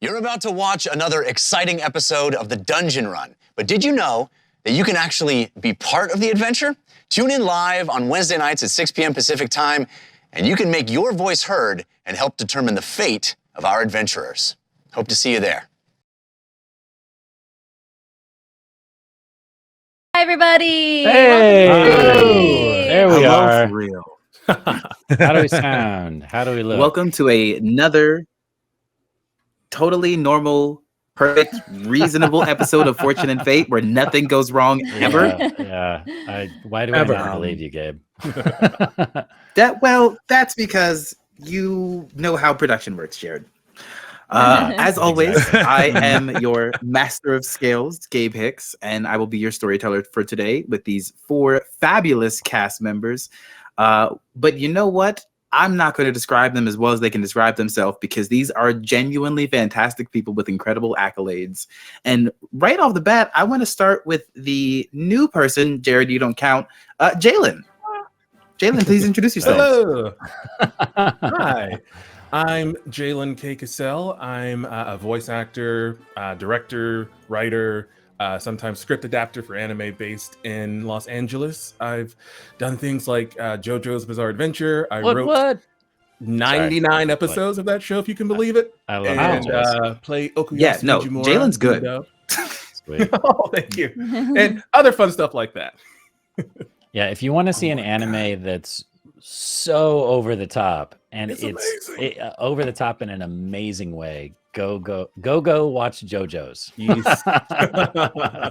You're about to watch another exciting episode of the Dungeon Run, but did you know that you can actually be part of the adventure? Tune in live on Wednesday nights at 6 p.m. Pacific time, and you can make your voice heard and help determine the fate of our adventurers. Hope to see you there. Hi, everybody. Hey, Welcome there we are. For real. How do we sound? How do we look? Welcome to another totally normal, perfect, reasonable episode of Fortune and Fate where nothing goes wrong ever. Why do I not believe you, Gabe? That's because you know how production works, Jared. As always, I am your master of scales, Gabe Hicks, and I will be your storyteller for today with these 4 fabulous cast members. But you know what? I'm not going to describe them as well as they can describe themselves because these are genuinely fantastic people with incredible accolades. And right off the bat, I want to start with the new person. Jared, you don't count. Jalen. Jalen, please introduce yourself. Hello. Hi. I'm Jalen K. Cassell. I'm a voice actor, director, writer, sometimes script adapter for anime based in Los Angeles. I've done things like JoJo's Bizarre Adventure. I wrote 99 episodes of that show, if you can believe it. I love and play Okuyasu Yeah, no, Fujimura. Jalen's good. Sweet. Oh, thank you. And other fun stuff like that. Yeah, if you want to see an anime that's so over the top, and it's over the top in an amazing way, go watch JoJo's.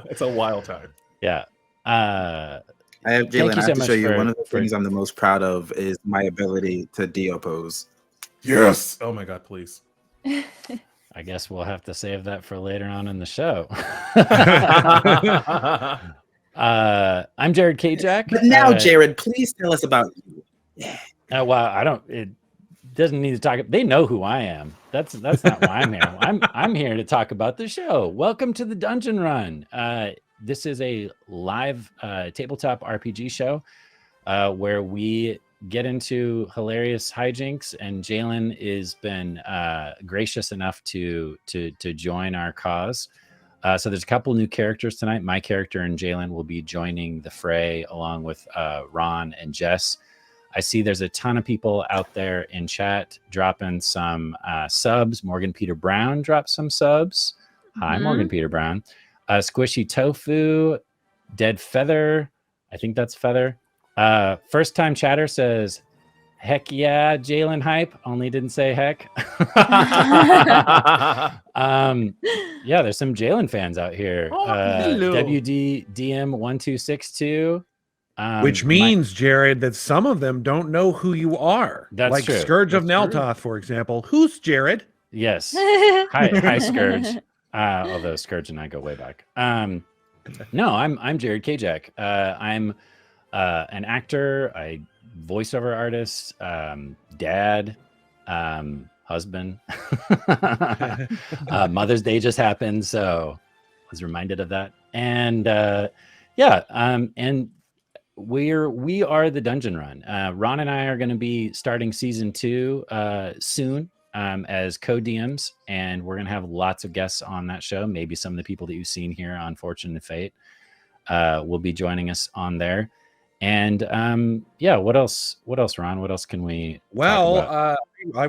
It's a wild time. Yeah. Jalen, I have to show you one of the things I'm the most proud of is my ability to deoppose. Yes. Oh my God, please. I guess we'll have to save that for later on in the show. I'm Jared K. Jack. But now, Jared, please tell us about you. Yeah. Well, it doesn't need to talk. They know who I am. That's not why I'm here. I'm here to talk about the show. Welcome to the Dungeon Run. This is a live tabletop RPG show where we get into hilarious hijinks, and Jalen has been gracious enough to join our cause. So there's a couple new characters tonight. My character and Jalen will be joining the fray along with Ron and Jess. I see there's a ton of people out there in chat dropping some subs. Morgan Peter Brown dropped some subs. Hi, Morgan Peter Brown. Squishy Tofu, Dead Feather. I think that's Feather. First time chatter says, heck yeah, Jalen hype. Only didn't say heck. Yeah, there's some Jalen fans out here. WDDM1262. Which means, Jared, that some of them don't know who you are. That's like true. Scourge of Neltoth, for example. Who's Jared? Yes. Hi, Scourge. Although Scourge and I go way back. No, I'm Jared K. Jack. I'm an actor, a voiceover artist, dad, husband. Mother's Day just happened, so I was reminded of that. And and we are the Dungeon Run. Ron and I are going to be starting season 2 soon as co-DMs, and we're going to have lots of guests on that show. Maybe some of the people that you've seen here on Fortune and Fate will be joining us on there. And what else, Ron? What else can we talk about? I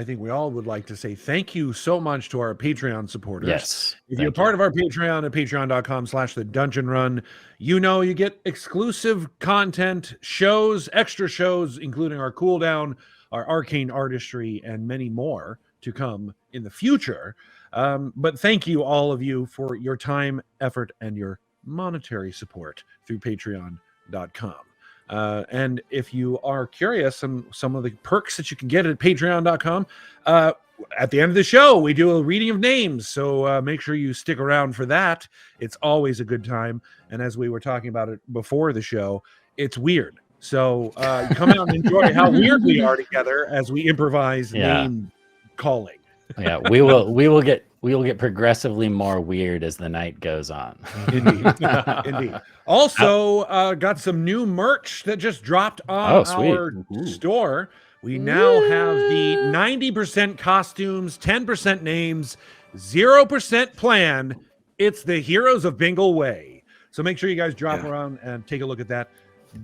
think we all would like to say thank you so much to our Patreon supporters. Yes. If you're part of our Patreon at patreon.com/thedungeonrun, you get exclusive content, shows, extra shows, including our cooldown, our arcane artistry, and many more to come in the future. But thank you, all of you, for your time, effort, and your monetary support through patreon.com. And if you are curious on some of the perks that you can get at patreon.com, at the end of the show, we do a reading of names. So make sure you stick around for that. It's always a good time. And as we were talking about it before the show, it's weird. So come out and enjoy how weird we are together as we improvise name calling. Yeah, we will get progressively more weird as the night goes on. Indeed. Also, got some new merch that just dropped on our store. We now have the 90% costumes, 10% names, 0% plan. It's the Heroes of Bingle Way. So make sure you guys drop around and take a look at that.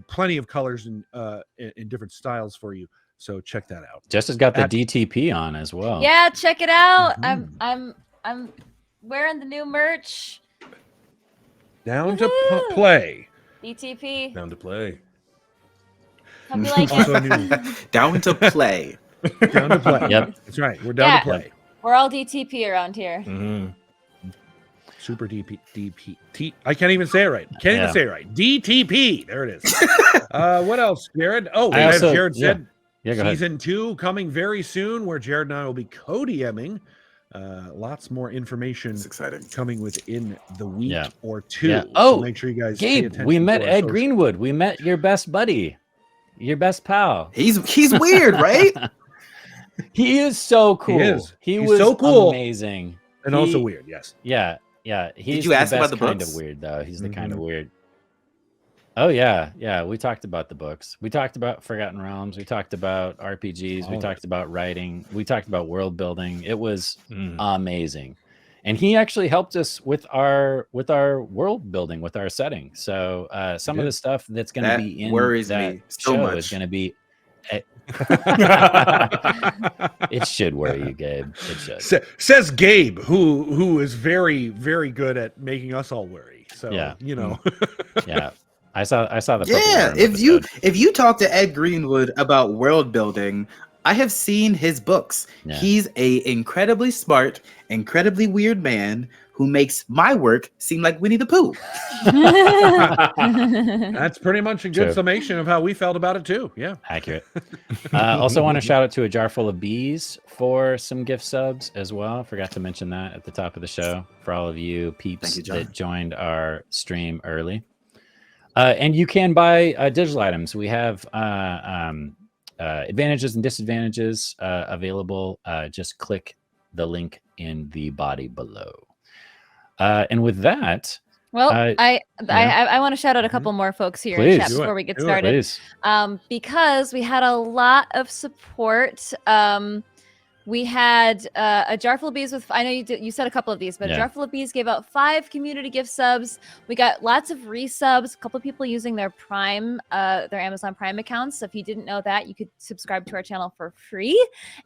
Plenty of colors and in different styles for you. So check that out. Jess has got the DTP on as well. Yeah, check it out. I'm wearing the new merch. Down to play. DTP. Down to play. Hope you like Also it. new. Down to play. Down to play. Yep. That's right. We're down to play. We're all DTP around here. Super DP. I can't even say it right. Can't even say it right. DTP. There it is. What else, Jared? Oh, as Jared said, go ahead. Season 2 coming very soon, where Jared and I will be co-DMing. Lots more information coming within the week or two. Yeah. So Oh, make sure you guys Gabe, pay attention we met to our Ed socials. Greenwood. We met your best buddy, your best pal. He's weird, right? He is so cool. He's was so cool. Amazing. And also weird, yes. Yeah. He's you ask the about best the kind books? of weird, though. He's the kind of weird. Oh, yeah. We talked about the books. We talked about Forgotten Realms. We talked about RPGs. We talked about writing. We talked about world building. It was amazing. And he actually helped us with our world building, with our setting. So some of the stuff that's going to be in that show is going to be... It should worry you, Gabe. It should. Says Gabe, who is very, very good at making us all worry. So you know. Yeah. I saw the if you talk to Ed Greenwood about world building, I have seen his books. Yeah. He's a incredibly smart, incredibly weird man who makes my work seem like Winnie the Pooh. That's pretty much a good summation of how we felt about it too. Yeah. Accurate. Also want to shout out to A Jar Full of Bees for some gift subs as well. Forgot to mention that at the top of the show for all of you peeps that joined our stream early. And you can buy digital items. We have advantages and disadvantages available. Just click the link in the body below. And with that, well, I want to shout out a couple more folks here in chat before we get started. Because we had a lot of support. We had a jar full of bees with, I know you said a couple of these, but a jar full of bees gave out 5 community gift subs. We got lots of resubs, a couple of people using their Prime, their Amazon Prime accounts. So if you didn't know that, you could subscribe to our channel for free.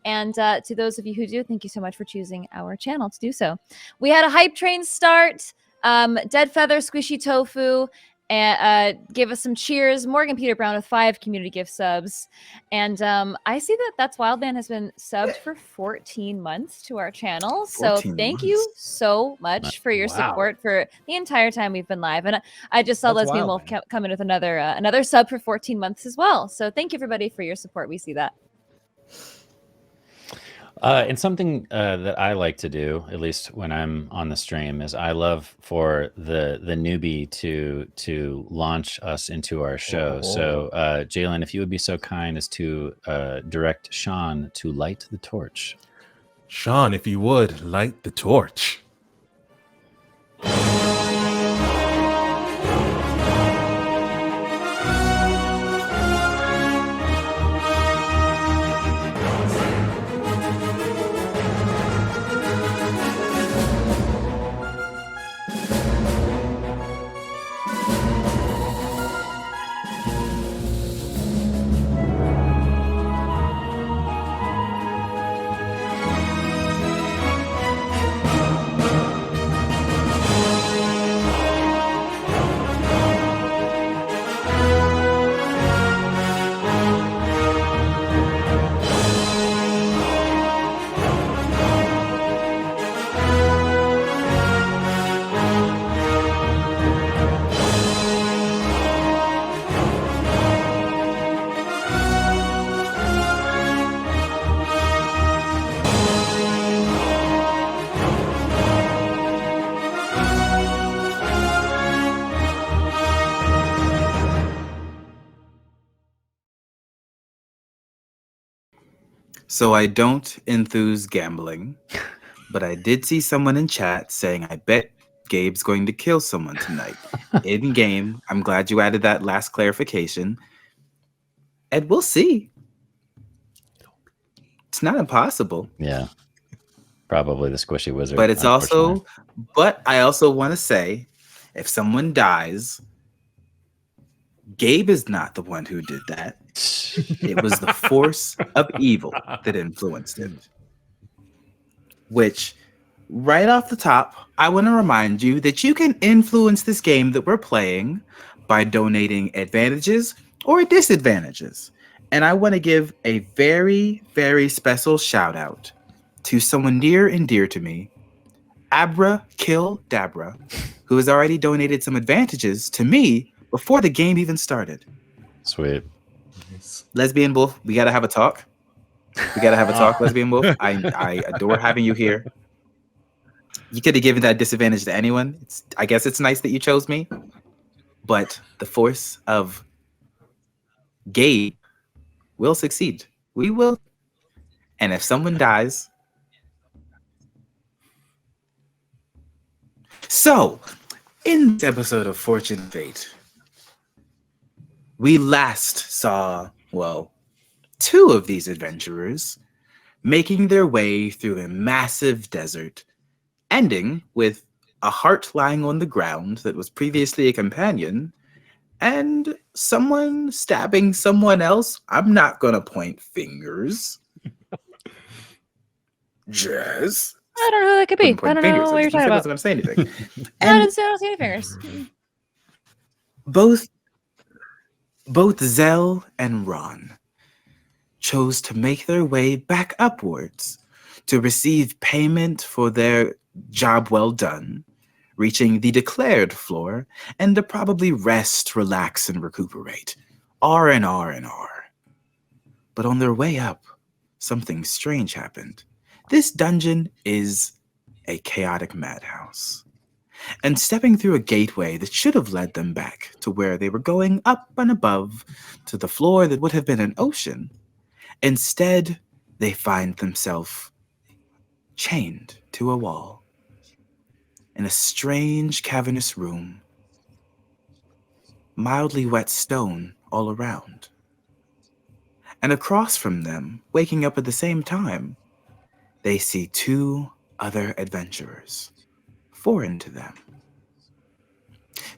And to those of you who do, thank you so much for choosing our channel to do so. We had a hype train start, Dead Feather, Squishy Tofu, and gave us some cheers. Morgan Peter Brown with 5 community gift subs. And I see that That's Wildman has been subbed for 14 months to our channel. So thank you so much for your support for the entire time we've been live. And I just saw Lesbian Wolf come in with another sub for 14 months as well. So thank you everybody for your support. We see that. And something that I like to do, at least when I'm on the stream, is I love for the newbie to launch us into our show. So, Jalen, if you would be so kind as to direct Sean to light the torch. Sean, if you would, light the torch. So I don't enthuse gambling, but I did see someone in chat saying, I bet Gabe's going to kill someone tonight. In game, I'm glad you added that last clarification. Ed, we'll see. It's not impossible. Yeah. Probably the squishy wizard. But it's also, but I also want to say, if someone dies, Gabe is not the one who did that. It was the force of evil that influenced it. Which, right off the top, I want to remind you that you can influence this game that we're playing by donating advantages or disadvantages. And I want to give a very, very special shout out to someone near and dear to me, Abra Kill Dabra, who has already donated some advantages to me before the game even started. Sweet. Lesbian Wolf, we gotta have a talk. We gotta have a talk, Lesbian Wolf. I adore having you here. You could have given that disadvantage to anyone. I guess it's nice that you chose me, but the force of gay will succeed. We will. And if someone dies, so in this episode of Fortune and Fate, we last saw, well, two of these adventurers making their way through a massive desert, ending with a heart lying on the ground that was previously a companion, and someone stabbing someone else. I'm not gonna point fingers. Jazz. I don't know who that could be. I don't know what you're talking about. I wasn't gonna say anything. I don't see any fingers. Both Zel and Ron chose to make their way back upwards to receive payment for their job well done, reaching the declared floor, and to probably rest, relax, and recuperate. R&R. But on their way up, something strange happened. This dungeon is a chaotic madhouse. And stepping through a gateway that should have led them back to where they were going up and above to the floor that would have been an ocean, instead they find themselves chained to a wall in a strange cavernous room, mildly wet stone all around. And across from them, waking up at the same time, they see two other adventurers, foreign to them.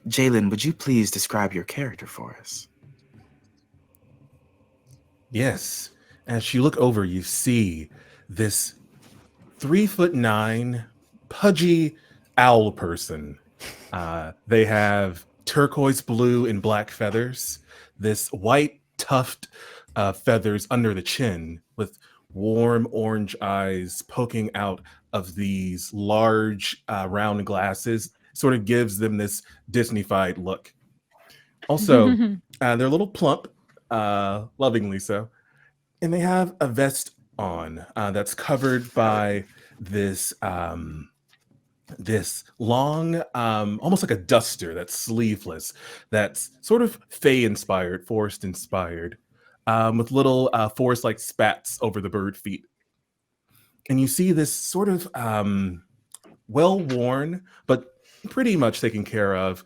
Jalen, would you please describe your character for us? Yes. As you look over, you see this 3'9" pudgy owl person. They have turquoise blue and black feathers, this white tuft feathers under the chin with warm orange eyes poking out of these large round glasses. Sort of gives them this Disney-fied look. Also, they're a little plump, lovingly so, and they have a vest on that's covered by this this long, almost like a duster that's sleeveless, that's sort of Fae-inspired, forest-inspired, with little forest-like spats over the bird feet. And you see this sort of well-worn, but pretty much taken care of,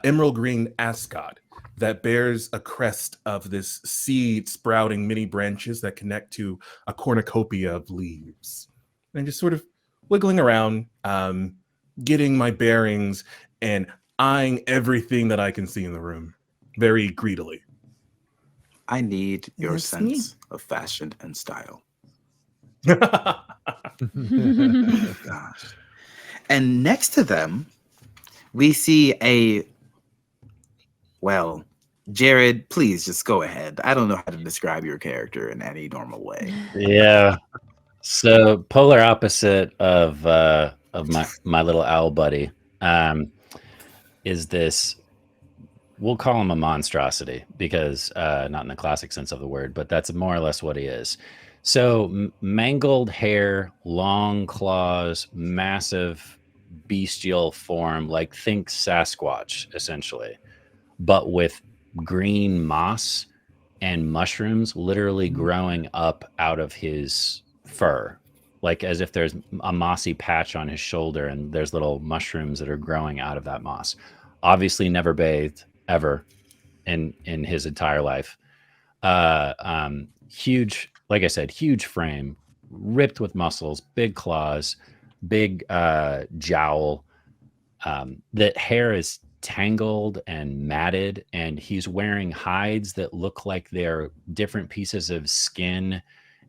emerald green ascot that bears a crest of this seed sprouting many branches that connect to a cornucopia of leaves. And just sort of wiggling around, getting my bearings and eyeing everything that I can see in the room very greedily. I need your sense of fashion and style. Oh, gosh. And next to them, we see well, Jared, please just go ahead. I don't know how to describe your character in any normal way. Yeah. So polar opposite of my little owl buddy is this. We'll call him a monstrosity because not in the classic sense of the word, but that's more or less what he is. So mangled hair, long claws, massive bestial form, like think Sasquatch essentially, but with green moss and mushrooms literally growing up out of his fur, like as if there's a mossy patch on his shoulder and there's little mushrooms that are growing out of that moss. Obviously never bathed ever in his entire life. Huge, like I said, huge frame, ripped with muscles, big claws, big jowl. The hair is tangled and matted, and he's wearing hides that look like they're different pieces of skin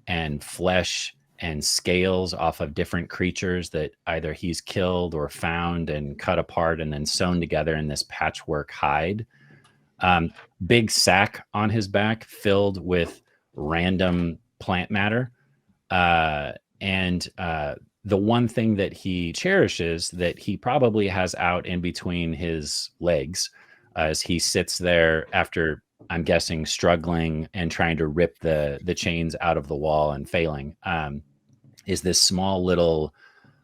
and flesh and scales off of different creatures that either he's killed or found and cut apart and then sewn together in this patchwork hide. Big sack on his back filled with random plant matter. And the one thing that he cherishes that he probably has out in between his legs as he sits there after, I'm guessing, struggling and trying to rip the chains out of the wall and failing, is this small little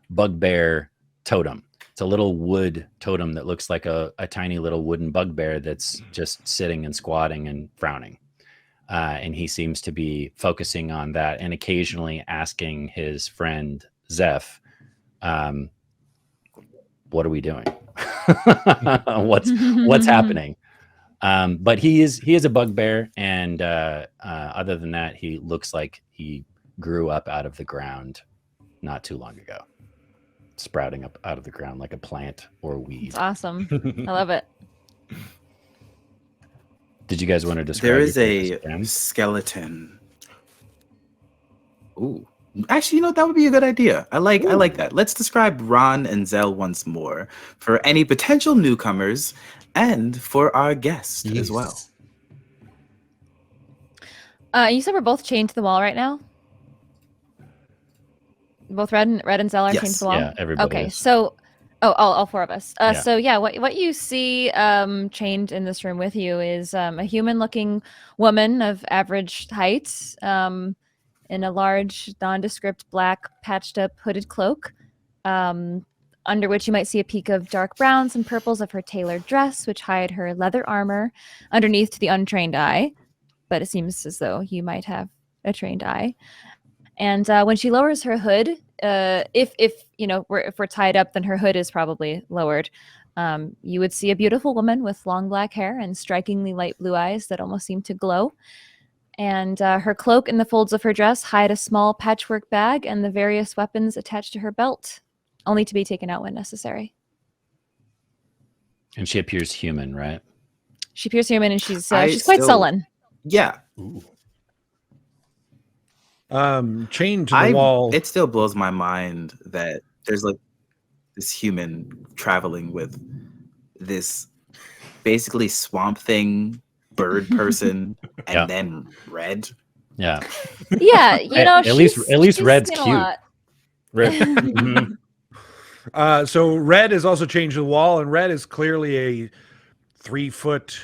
bugbear totem. It's a little wood totem that looks like a tiny little wooden bugbear that's just sitting and squatting and frowning. And he seems to be focusing on that and occasionally asking his friend Zeph, what are we doing? What's happening? But he is a bugbear, and other than that, he looks like he grew up out of the ground not too long ago, sprouting up out of the ground like a plant or a weed. It's awesome. I love it. Did you guys want to describe? There is a skeleton. Ooh, actually, that would be a good idea. I like that. Let's describe Ron and Zel once more for any potential newcomers and for our guest as well. You said we're both chained to the wall right now? Both Red and Zel are chained to the wall? Yeah, everybody Okay, is. so... Oh, all four of us. Yeah. So yeah, what you see chained in this room with you is a human-looking woman of average height in a large, nondescript black patched-up hooded cloak, under which you might see a peek of dark browns and purples of her tailored dress, which hide her leather armor underneath to the untrained eye. But it seems as though you might have a trained eye. And when she lowers her hood, if we're tied up, then her hood is probably lowered. You would see a beautiful woman with long black hair and strikingly light blue eyes that almost seem to glow. And her cloak and the folds of her dress hide a small patchwork bag and the various weapons attached to her belt, only to be taken out when necessary. And she appears human, right? She appears human, and she's quite sullen. Yeah. Ooh. Chained to the wall. It still blows my mind that there's like this human traveling with this basically swamp thing bird person and then Red. Yeah. Yeah, at least Red's cute. Red. So Red is also chained to the wall, and Red is clearly a 3 foot,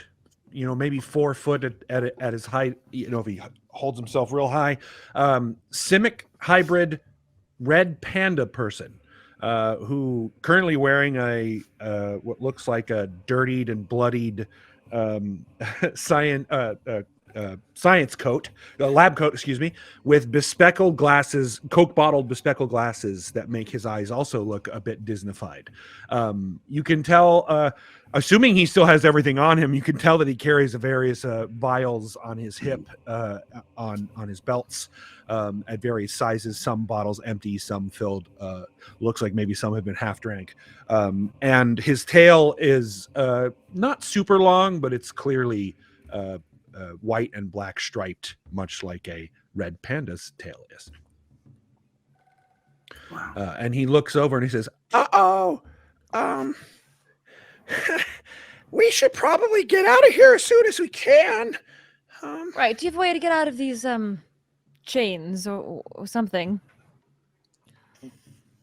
maybe 4 foot at his height. If he holds himself real high, Simic hybrid red panda person, who currently wearing a what looks like a dirtied and bloodied science coat, lab coat, excuse me, with bespeckled glasses, Coke bottled bespeckled glasses that make his eyes also look a bit Disneyfied. You can tell, assuming he still has everything on him, you can tell that he carries various vials on his hip, on his belts, at various sizes. Some bottles empty, some filled. Looks like maybe some have been half drank. And his tail is not super long, but it's clearly white and black striped, much like a red panda's tail is. Wow. And he looks over and he says, we should probably get out of here as soon as we can. Right. Do you have a way to get out of these chains or something?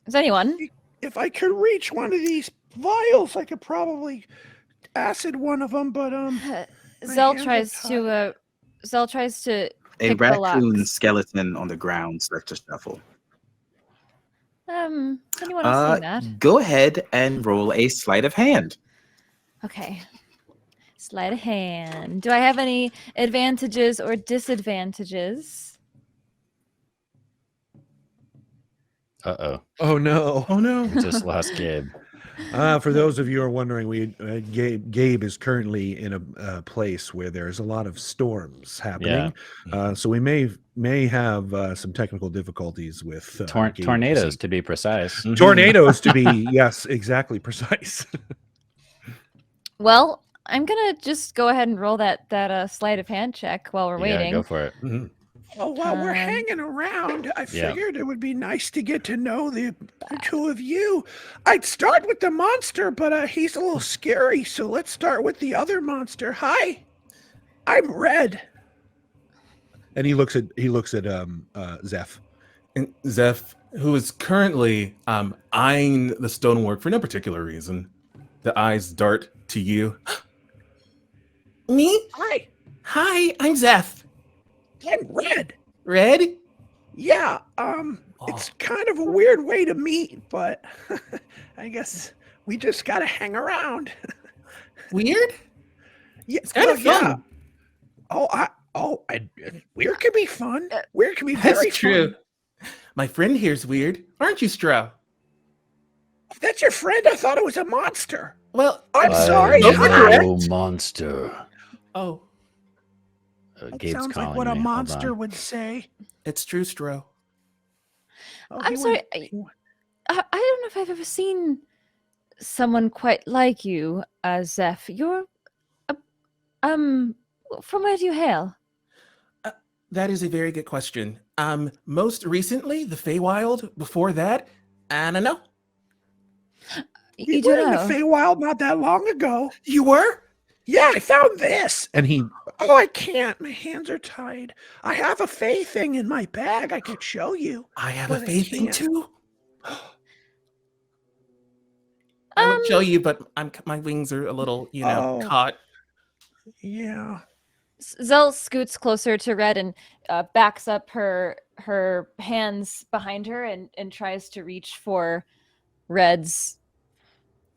Is anyone? If I could reach one of these vials, I could probably acid one of them, but Zel tries to A pick the raccoon locks. skeleton on the ground starts to shuffle. Anyone has seen that? Go ahead and roll a sleight of hand. Okay. Sleight of hand. Do I have any advantages or disadvantages? Uh-oh. oh no. We just lost Gabe. For those of you who are wondering, Gabe is currently in a place where there's a lot of storms happening. So we may may have some technical difficulties with tornadoes, to be precise. Tornadoes, to be yes, exactly precise. Well, I'm gonna just go ahead and roll that sleight of hand check while we're waiting. Go for it. Well, while we're hanging around, I figured it would be nice to get to know the two of you. I'd start with the monster, but he's a little scary, so let's start with the other monster. Hi, I'm Red. And he looks at Zeph. And Zeph, who is currently eyeing the stonework for no particular reason, the eyes dart to you. Me? Hi, I'm Zeph. I'm Red. Red? Yeah, it's kind of a weird way to meet, but I guess we just gotta hang around. Weird? Yeah, it's kind of fun. Weird can be fun. Weird can be very That's true. fun. My friend here's weird, aren't you, Stroh? That's your friend? I thought it was a monster. Well, I'm sorry. No monster. Oh. That Gabe's sounds like calling what a me. Hold monster on. would say. It's true, Stroh. I'm sorry. I don't know if I've ever seen someone quite like you, Zeph. You're, from where do you hail? That is a very good question. Most recently, the Feywild. Before that, I don't know. We were in the Feywild not that long ago. You were? Yeah, I found this. And he... Oh, I can't. My hands are tied. I have a Fey thing in my bag. I could show you. I have but a Fey thing can't. too. I would show you, but my wings are a little, caught. Yeah. Zel scoots closer to Red and backs up her hands behind her and tries to reach for Red's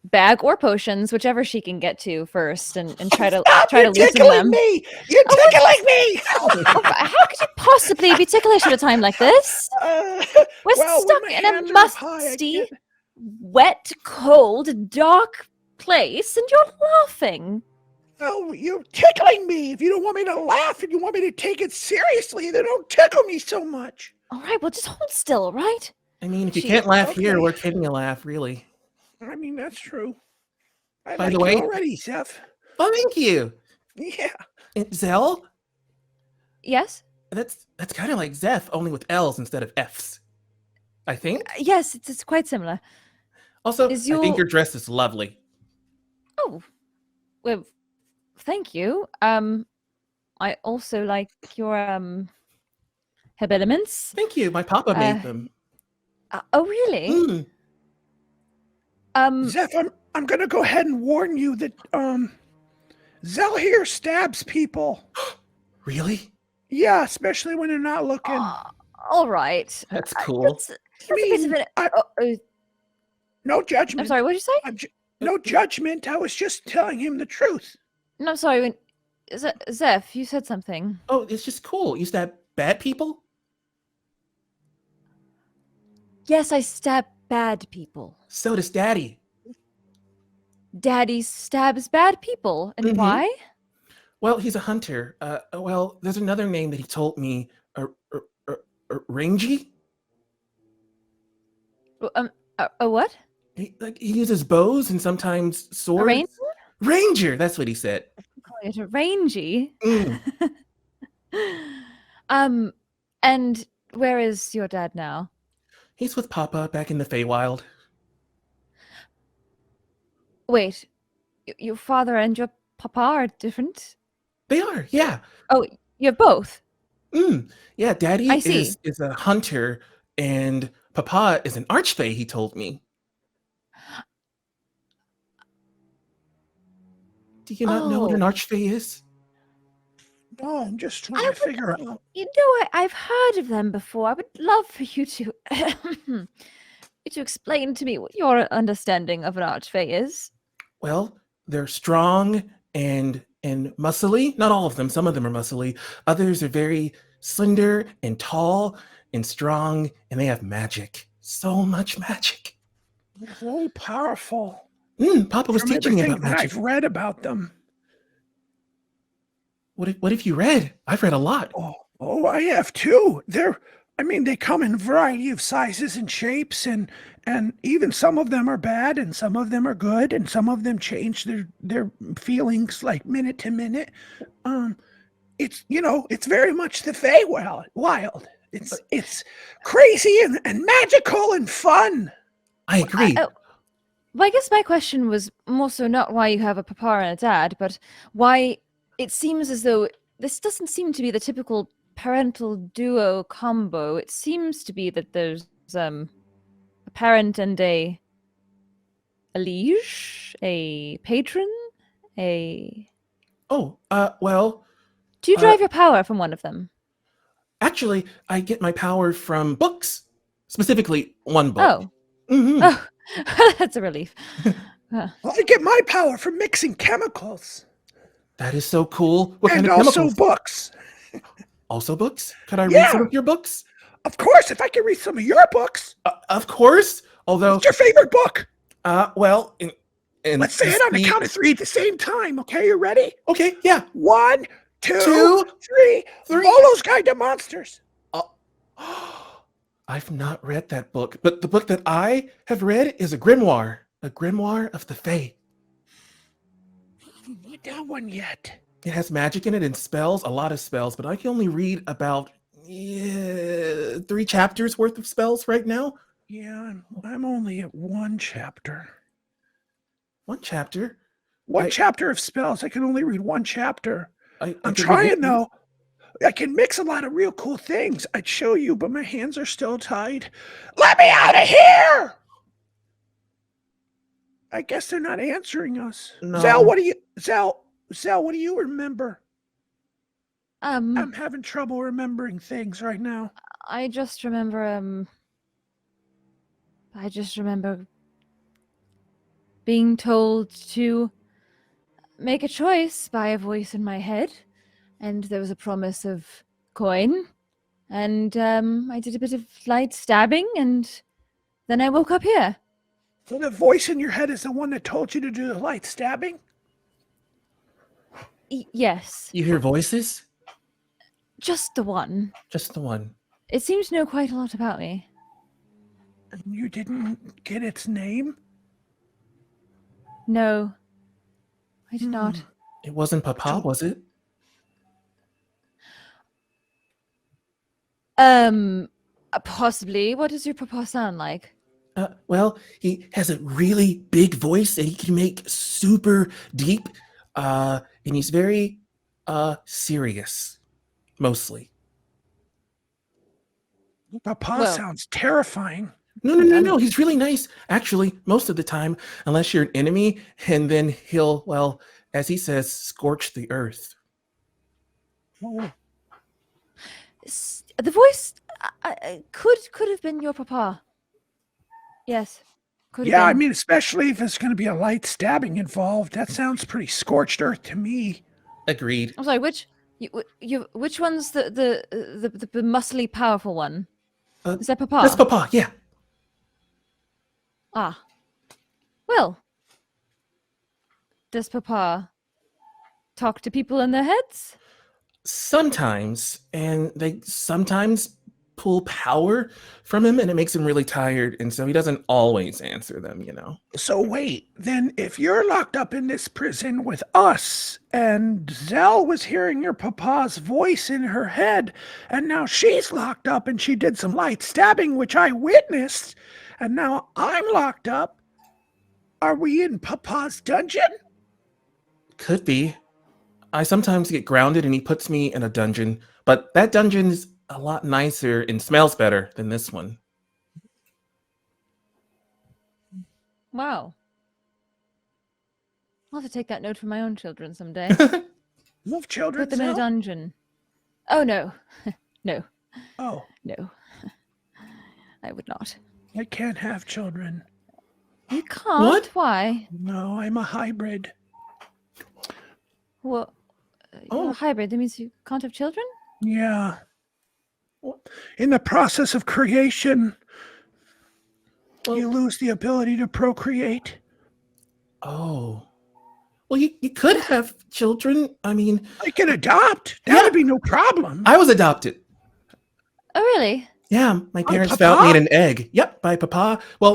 bag or potions, whichever she can get to first, and try to loosen them. Me. You're tickling me. How could you possibly be ticklish at a time like this? We're stuck in a musty, wet, cold, dark place, and you're laughing. Oh, you're tickling me. If you don't want me to laugh and you want me to take it seriously, then don't tickle me so much. All right, well, just hold still, all right? I mean, if you can't laugh here, we're kidding a laugh, really. I mean, that's true. By the way, already, Zeph. Oh, thank you. Yeah. Zell? Yes? That's kind of like Zeph, only with L's instead of F's. I think. Yes, it's quite similar. Also, I think your dress is lovely. Oh, well, thank you. I also like your habiliments. Thank you. My papa made them. Oh, really? Zeph, I'm gonna go ahead and warn you that Zell here stabs people. Really? Yeah, especially when they're not looking. All right. That's cool. No judgment. I'm sorry, what did you say? No judgment. I was just telling him the truth. No, I'm sorry. Zeph, you said something. Oh, it's just cool. You stab bad people? Yes, I stab bad people. So does Daddy. Daddy stabs bad people. And why? Well, he's a hunter. Well, there's another name that he told me. Rangy? A what? He uses bows and sometimes swords. A ranger? Ranger, that's what he said. Calling it a rangy. And where is your dad now? He's with Papa back in the Feywild. Wait, your father and your papa are different? They are, yeah. Oh, you have both? Yeah, Daddy I see. is a hunter and Papa is an archfey, he told me. Do you not know what an archfey is? No, I'm just trying to figure out. You know, I've heard of them before. I would love for you to explain to me what your understanding of an archfey is. Well, they're strong and muscly. Not all of them. Some of them are muscly. Others are very slender and tall and strong, and they have magic. So much magic. They're very powerful. Papa was teaching me about magic. I've read about them. What have you read? I've read a lot. Oh, Oh, I have two. They come in a variety of sizes and shapes, and even some of them are bad, and some of them are good, and some of them change their feelings like minute to minute. It's very much the Feywild. It's crazy and magical and fun. I agree. Well, I guess my question was more so not why you have a papa and a dad, but why it seems as though this doesn't seem to be the typical parental duo combo. It seems to be that there's a parent and a liege, a patron, well... Do you drive your power from one of them? Actually, I get my power from books. Specifically, one book. Oh. Mm-hmm. Oh. That's a relief. Well, I get my power from mixing chemicals. That is so cool. What and kind of also chemicals? Books. Also books? Could I read some of your books? Of course, if I can read some of your books. Of course. Although... What's your favorite book? Well... Let's say it on the count of three at the same time, okay? You ready? Okay, yeah. 1, 2, 3. Volo's Guide to Monsters. I've not read that book, but the book that I have read is a grimoire of the Fae. I haven't read that one yet. It has magic in it and spells, a lot of spells, but I can only read about 3 chapters worth of spells right now. Yeah, I'm only at 1 chapter. 1 chapter? One chapter of spells. I can only read 1 chapter. I'm trying though. I can mix a lot of real cool things. I'd show you, but my hands are still tied. Let me out of here! I guess they're not answering us. No. Zel, what do you remember? I'm having trouble remembering things right now. I just remember being told to make a choice by a voice in my head, and there was a promise of coin, and I did a bit of light stabbing, and then I woke up here. So the voice in your head is the one that told you to do the light stabbing? Yes. You hear voices? Just the one. Just the one. It seems to know quite a lot about me. And you didn't get its name? No. I did not. It wasn't Papa, was it? Possibly. What does your papa sound like? Well, he has a really big voice that he can make super deep, and he's very serious, mostly. Papa sounds terrifying. No, he's really nice, actually, most of the time, unless you're an enemy, and then he'll, well, as he says, scorch the earth. Oh. The voice could have been your papa. Yes. Yeah, I mean, especially if there's going to be a light stabbing involved. That sounds pretty scorched earth to me. Agreed. I'm sorry. Which one's the muscly, powerful one? Is that Papa? That's Papa. Yeah. Ah. Well. Does Papa talk to people in their heads? Sometimes, and they sometimes pull power from him, and it makes him really tired, and so he doesn't always answer them, you know. So wait, then if you're locked up in this prison with us, and Zel was hearing your papa's voice in her head, and now she's locked up and she did some light stabbing, which I witnessed, and now I'm locked up, are we in Papa's dungeon? Could be. I sometimes get grounded and he puts me in a dungeon, but that dungeon is a lot nicer and smells better than this one. Wow. I'll have to take that note for my own children someday. You have children? Put them in a dungeon. Oh, no. No. Oh. No. I would not. I can't have children. You can't? What? Why? No, I'm a hybrid. Well, you're a hybrid. That means you can't have children? Yeah. In the process of creation, you lose the ability to procreate. Oh. Well, you could have children. I mean, I can adopt. That'd be no problem. I was adopted. Oh, really? Yeah, my parents Papa? found me in an egg. Yep, by Papa. Well,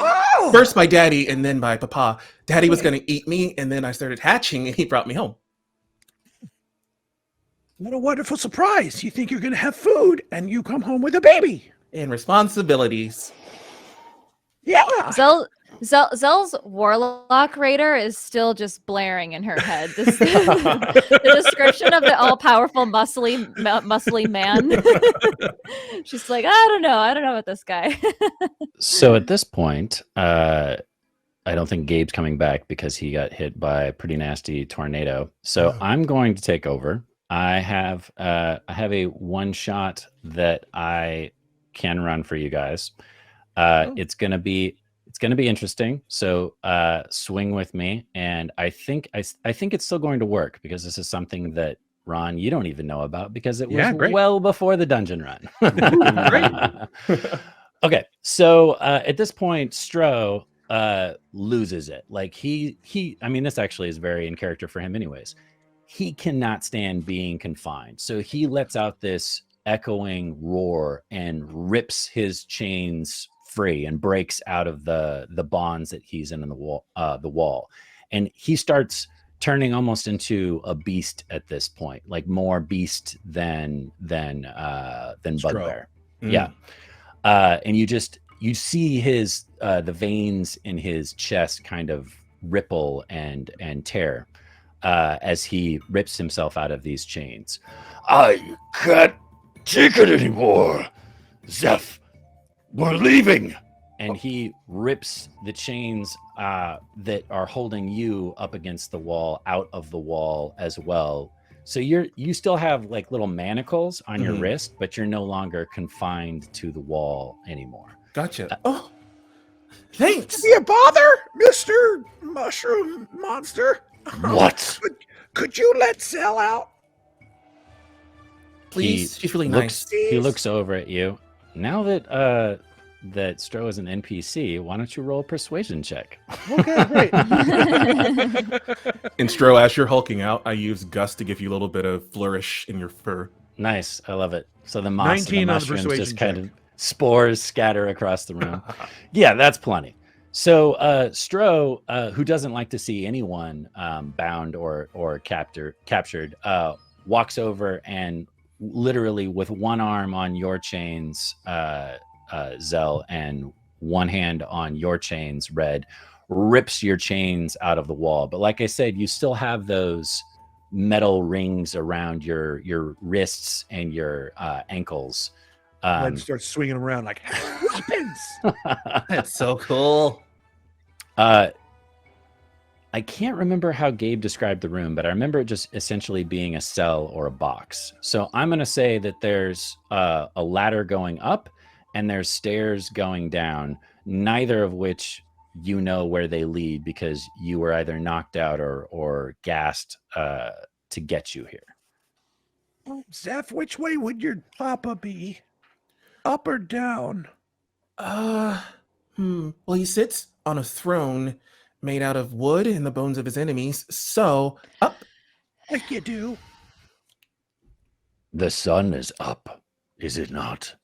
first by Daddy and then by Papa. Daddy was going to eat me, and then I started hatching, and he brought me home. What a wonderful surprise. You think you're going to have food, and you come home with a baby. And responsibilities. Yeah. Zell's warlock raider is still just blaring in her head. The description of the all-powerful muscly man. She's like, I don't know about this guy. So at this point, I don't think Gabe's coming back because he got hit by a pretty nasty tornado. So I'm going to take over. I have a one shot that I can run for you guys. It's gonna be interesting. So swing with me, and I think it's still going to work because this is something that Ron, you don't even know about because it was well before the dungeon run. Okay, so at this point, Stro loses it. Like I mean, this actually is very in character for him, anyways. He cannot stand being confined, so he lets out this echoing roar and rips his chains free and breaks out of the bonds that he's in the wall, and he starts turning almost into a beast at this point, like more beast than bugbear. Yeah. And you see his the veins in his chest kind of ripple and tear as he rips himself out of these chains. I can't take it anymore, Zeph. We're leaving. And he rips the chains that are holding you up against the wall out of the wall as well. So you still have like little manacles on your wrist, but you're no longer confined to the wall anymore. Gotcha. Oh, thanks. Be a bother, Mr. Mushroom Monster. What? Could you let Zell out? Please. She's really nice. He looks over at you. Now that that Stro is an NPC, why don't you roll a persuasion check? Okay, great. And Stro, as you're hulking out, I use Gust to give you a little bit of flourish in your fur. Nice, I love it. So the moss and the mushrooms just kind of spores scatter across the room. Yeah, that's plenty. So Stro, who doesn't like to see anyone bound or captured, walks over and literally with one arm on your chains, Zell, and one hand on your chains, Red, rips your chains out of the wall. But like I said, you still have those metal rings around your wrists and your ankles. Red starts swinging them around like weapons. That's so cool. I can't remember how Gabe described the room, but I remember it just essentially being a cell or a box. So I'm going to say that there's a ladder going up and there's stairs going down, neither of which you know where they lead because you were either knocked out or gassed to get you here. Zeph, which way would your papa be? Up or down? Well, he sits on a throne made out of wood and the bones of his enemies, so up. Like you do. The sun is up, is it not?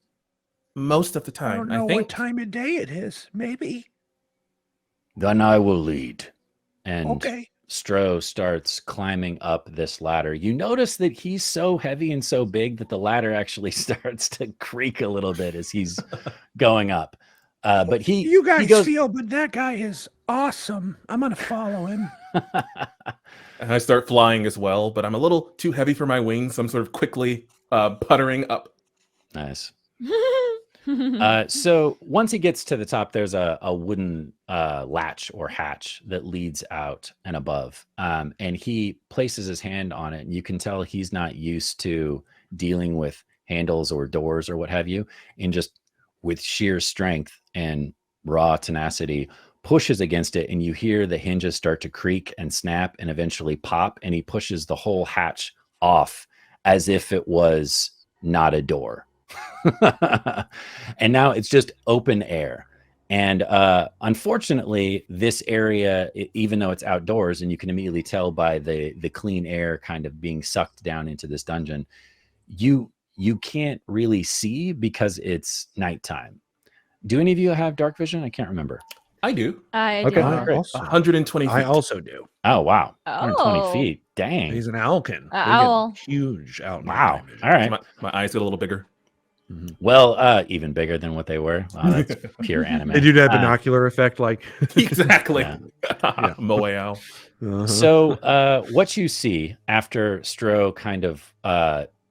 Most of the time, I don't know think. what time of day it is. Maybe. Then I will lead. And Okay. Stro starts climbing up this ladder. You notice that he's so heavy and so big that the ladder actually starts to creak a little bit as he's going up. But you guys he goes, feel, but that guy is awesome. I'm gonna follow him. And I start flying as well, but I'm a little too heavy for my wings. So I'm sort of quickly puttering up. Nice. So once he gets to the top, there's a wooden latch or hatch that leads out and above. And he places his hand on it, and you can tell he's not used to dealing with handles or doors or what have you, and just with sheer strength and raw tenacity pushes against it, and you hear the hinges start to creak and snap and eventually pop, and he pushes the whole hatch off as if it was not a door. And now it's just open air, And unfortunately, this area, even though it's outdoors, and you can immediately tell by the clean air kind of being sucked down into this dungeon, you can't really see because it's nighttime. Do any of you have dark vision? I can't remember. I do. I Okay, do. great. 120 feet. I also do. Oh, wow. Oh. 120 feet. Dang. He's an owlkin. They Owl. get huge out. Wow. All right. My eyes get a little bigger. Well, even bigger than what they were. Wow, that's pure anime. They do that binocular effect, like Exactly. Yeah. Moe owl. So what you see after Stro kind of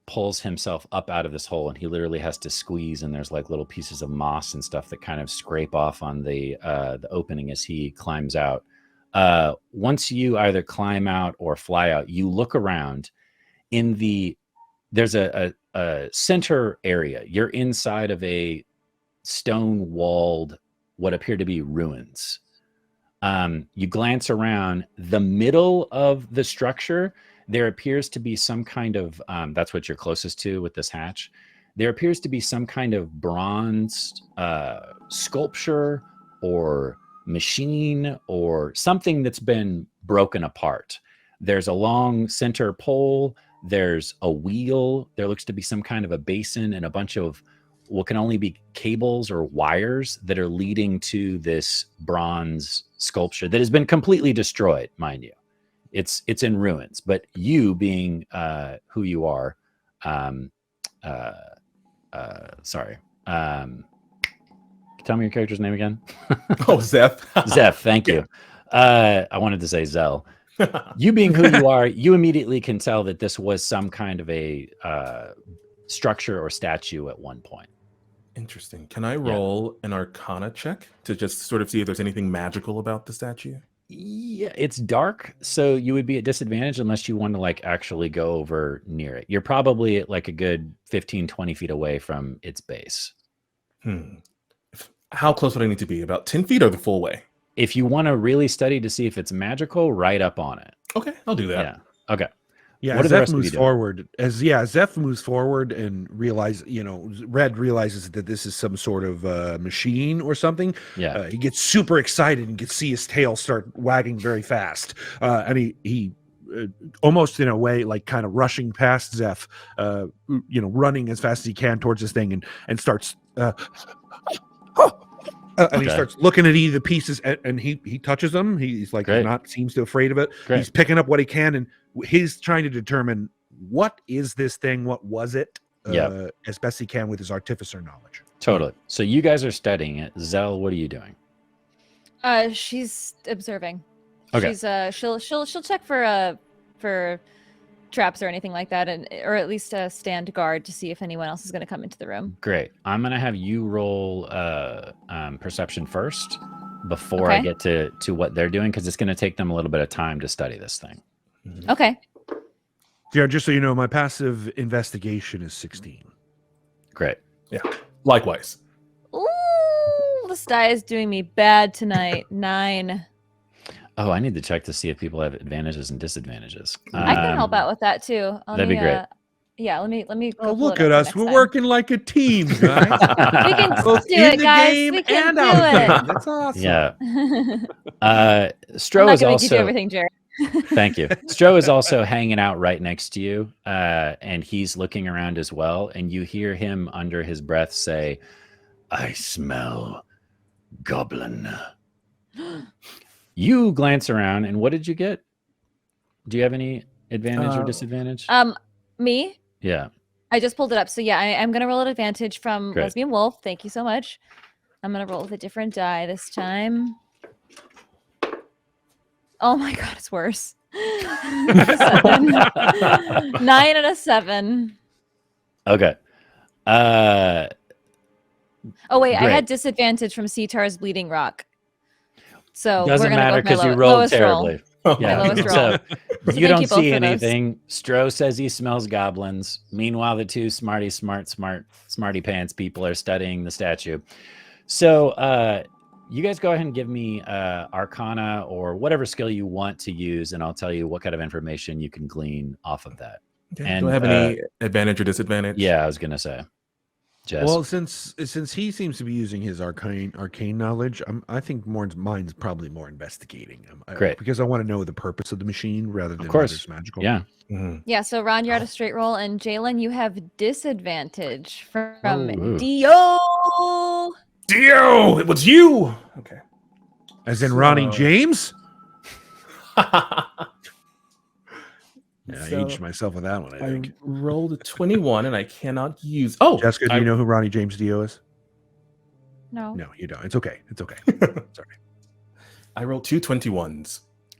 pulls himself up out of this hole, and he literally has to squeeze, and there's like little pieces of moss and stuff that kind of scrape off on the opening as he climbs out. Once you either climb out or fly out, you look around. There's a center area. You're inside of a stone walled, what appear to be ruins. You glance around the middle of the structure. There appears to be some kind of, that's what you're closest to with this hatch. There appears to be some kind of bronze sculpture or machine or something that's been broken apart. There's a long center pole. There's a wheel. There looks to be some kind of a basin and a bunch of what can only be cables or wires that are leading to this bronze sculpture that has been completely destroyed, mind you. It's in ruins, but you being who you are, sorry. Tell me your character's name again. Oh, Zeph. Zeph, thank you. I wanted to say Zel. You being who you are, you immediately can tell that this was some kind of a structure or statue at one point. Interesting. Can I roll an Arcana check to just sort of see if there's anything magical about the statue? Yeah, it's dark, so you would be at disadvantage unless you want to like actually go over near it. You're probably at like a good 15, 20 feet away from its base. How close would I need to be? About 10 feet or the full way? If you want to really study to see if it's magical, right up on it. Okay, I'll do that. Yeah. Okay. Yeah, What as are the Zeph rest of moves you doing? forward, Zeph moves forward and Red realizes that this is some sort of machine or something. Yeah. He gets super excited and gets see his tail start wagging very fast. And he almost in a way like kind of rushing past Zeph, running as fast as he can towards this thing and starts and he starts looking at each of the pieces and he touches them. He's like seems to afraid of it. Great. He's picking up what he can and he's trying to determine what is this thing, what was it, as best he can with his artificer knowledge. Totally. So you guys are studying it. Zell, what are you doing? She's observing. Okay. She's she'll check for traps or anything like that, or at least stand guard to see if anyone else is going to come into the room. Great. I'm going to have you roll perception first before I get to what they're doing, because it's going to take them a little bit of time to study this thing. Okay. Yeah, just so you know, my passive investigation is 16. Great. Yeah. Likewise. Ooh, this die is doing me bad tonight. 9. Oh, I need to check to see if people have advantages and disadvantages. I can help out with that too. That'd be great. Yeah, let me. Oh, look at us! We're working like a team, guys. We can Both do in it, the guys. game We can and do out it. there. That's awesome. Yeah. I'm Stro not is gonna make you do also. everything, Jared. Thank you. Stro is also hanging out right next to you, and he's looking around as well. And you hear him under his breath say, "I smell goblin." You glance around, and what did you get? Do you have any advantage or disadvantage? Me? Yeah. I just pulled it up. So yeah, I'm gonna roll an advantage from Great. Lesbian Wolf. Thank you so much. I'm gonna roll with a different die this time. Oh my god, it's worse. 7. 9 and a 7. Okay. Oh wait, I Great. had disadvantage from Sitar's Bleeding Rock. So Doesn't we're gonna matter go with because my you rolled lowest roll. terribly. My lowest roll. So you Thank don't you both see for those. anything. Stro says he smells goblins. Meanwhile, the two smarty pants people are studying the statue. So you guys go ahead and give me Arcana or whatever skill you want to use, and I'll tell you what kind of information you can glean off of that. Okay. And, Do I have any advantage or disadvantage? Yeah, I was gonna say. Jess? Well, since he seems to be using his arcane knowledge, I think mine's probably more investigating. Great. Because I want to know the purpose of the machine rather than Of course. whether it's magical. Yeah. Yeah, so Ron, you're at a straight roll, and Jalen, you have disadvantage from ooh. Dio. Dio, it was you. Okay. As in Ronnie James? Yeah, I aged myself with that one, I think. Rolled a 21 and I cannot use. Oh, Jessica, do you know who Ronnie James Dio is? No. No, you don't. It's okay. It's okay. Sorry. I rolled 2 21s.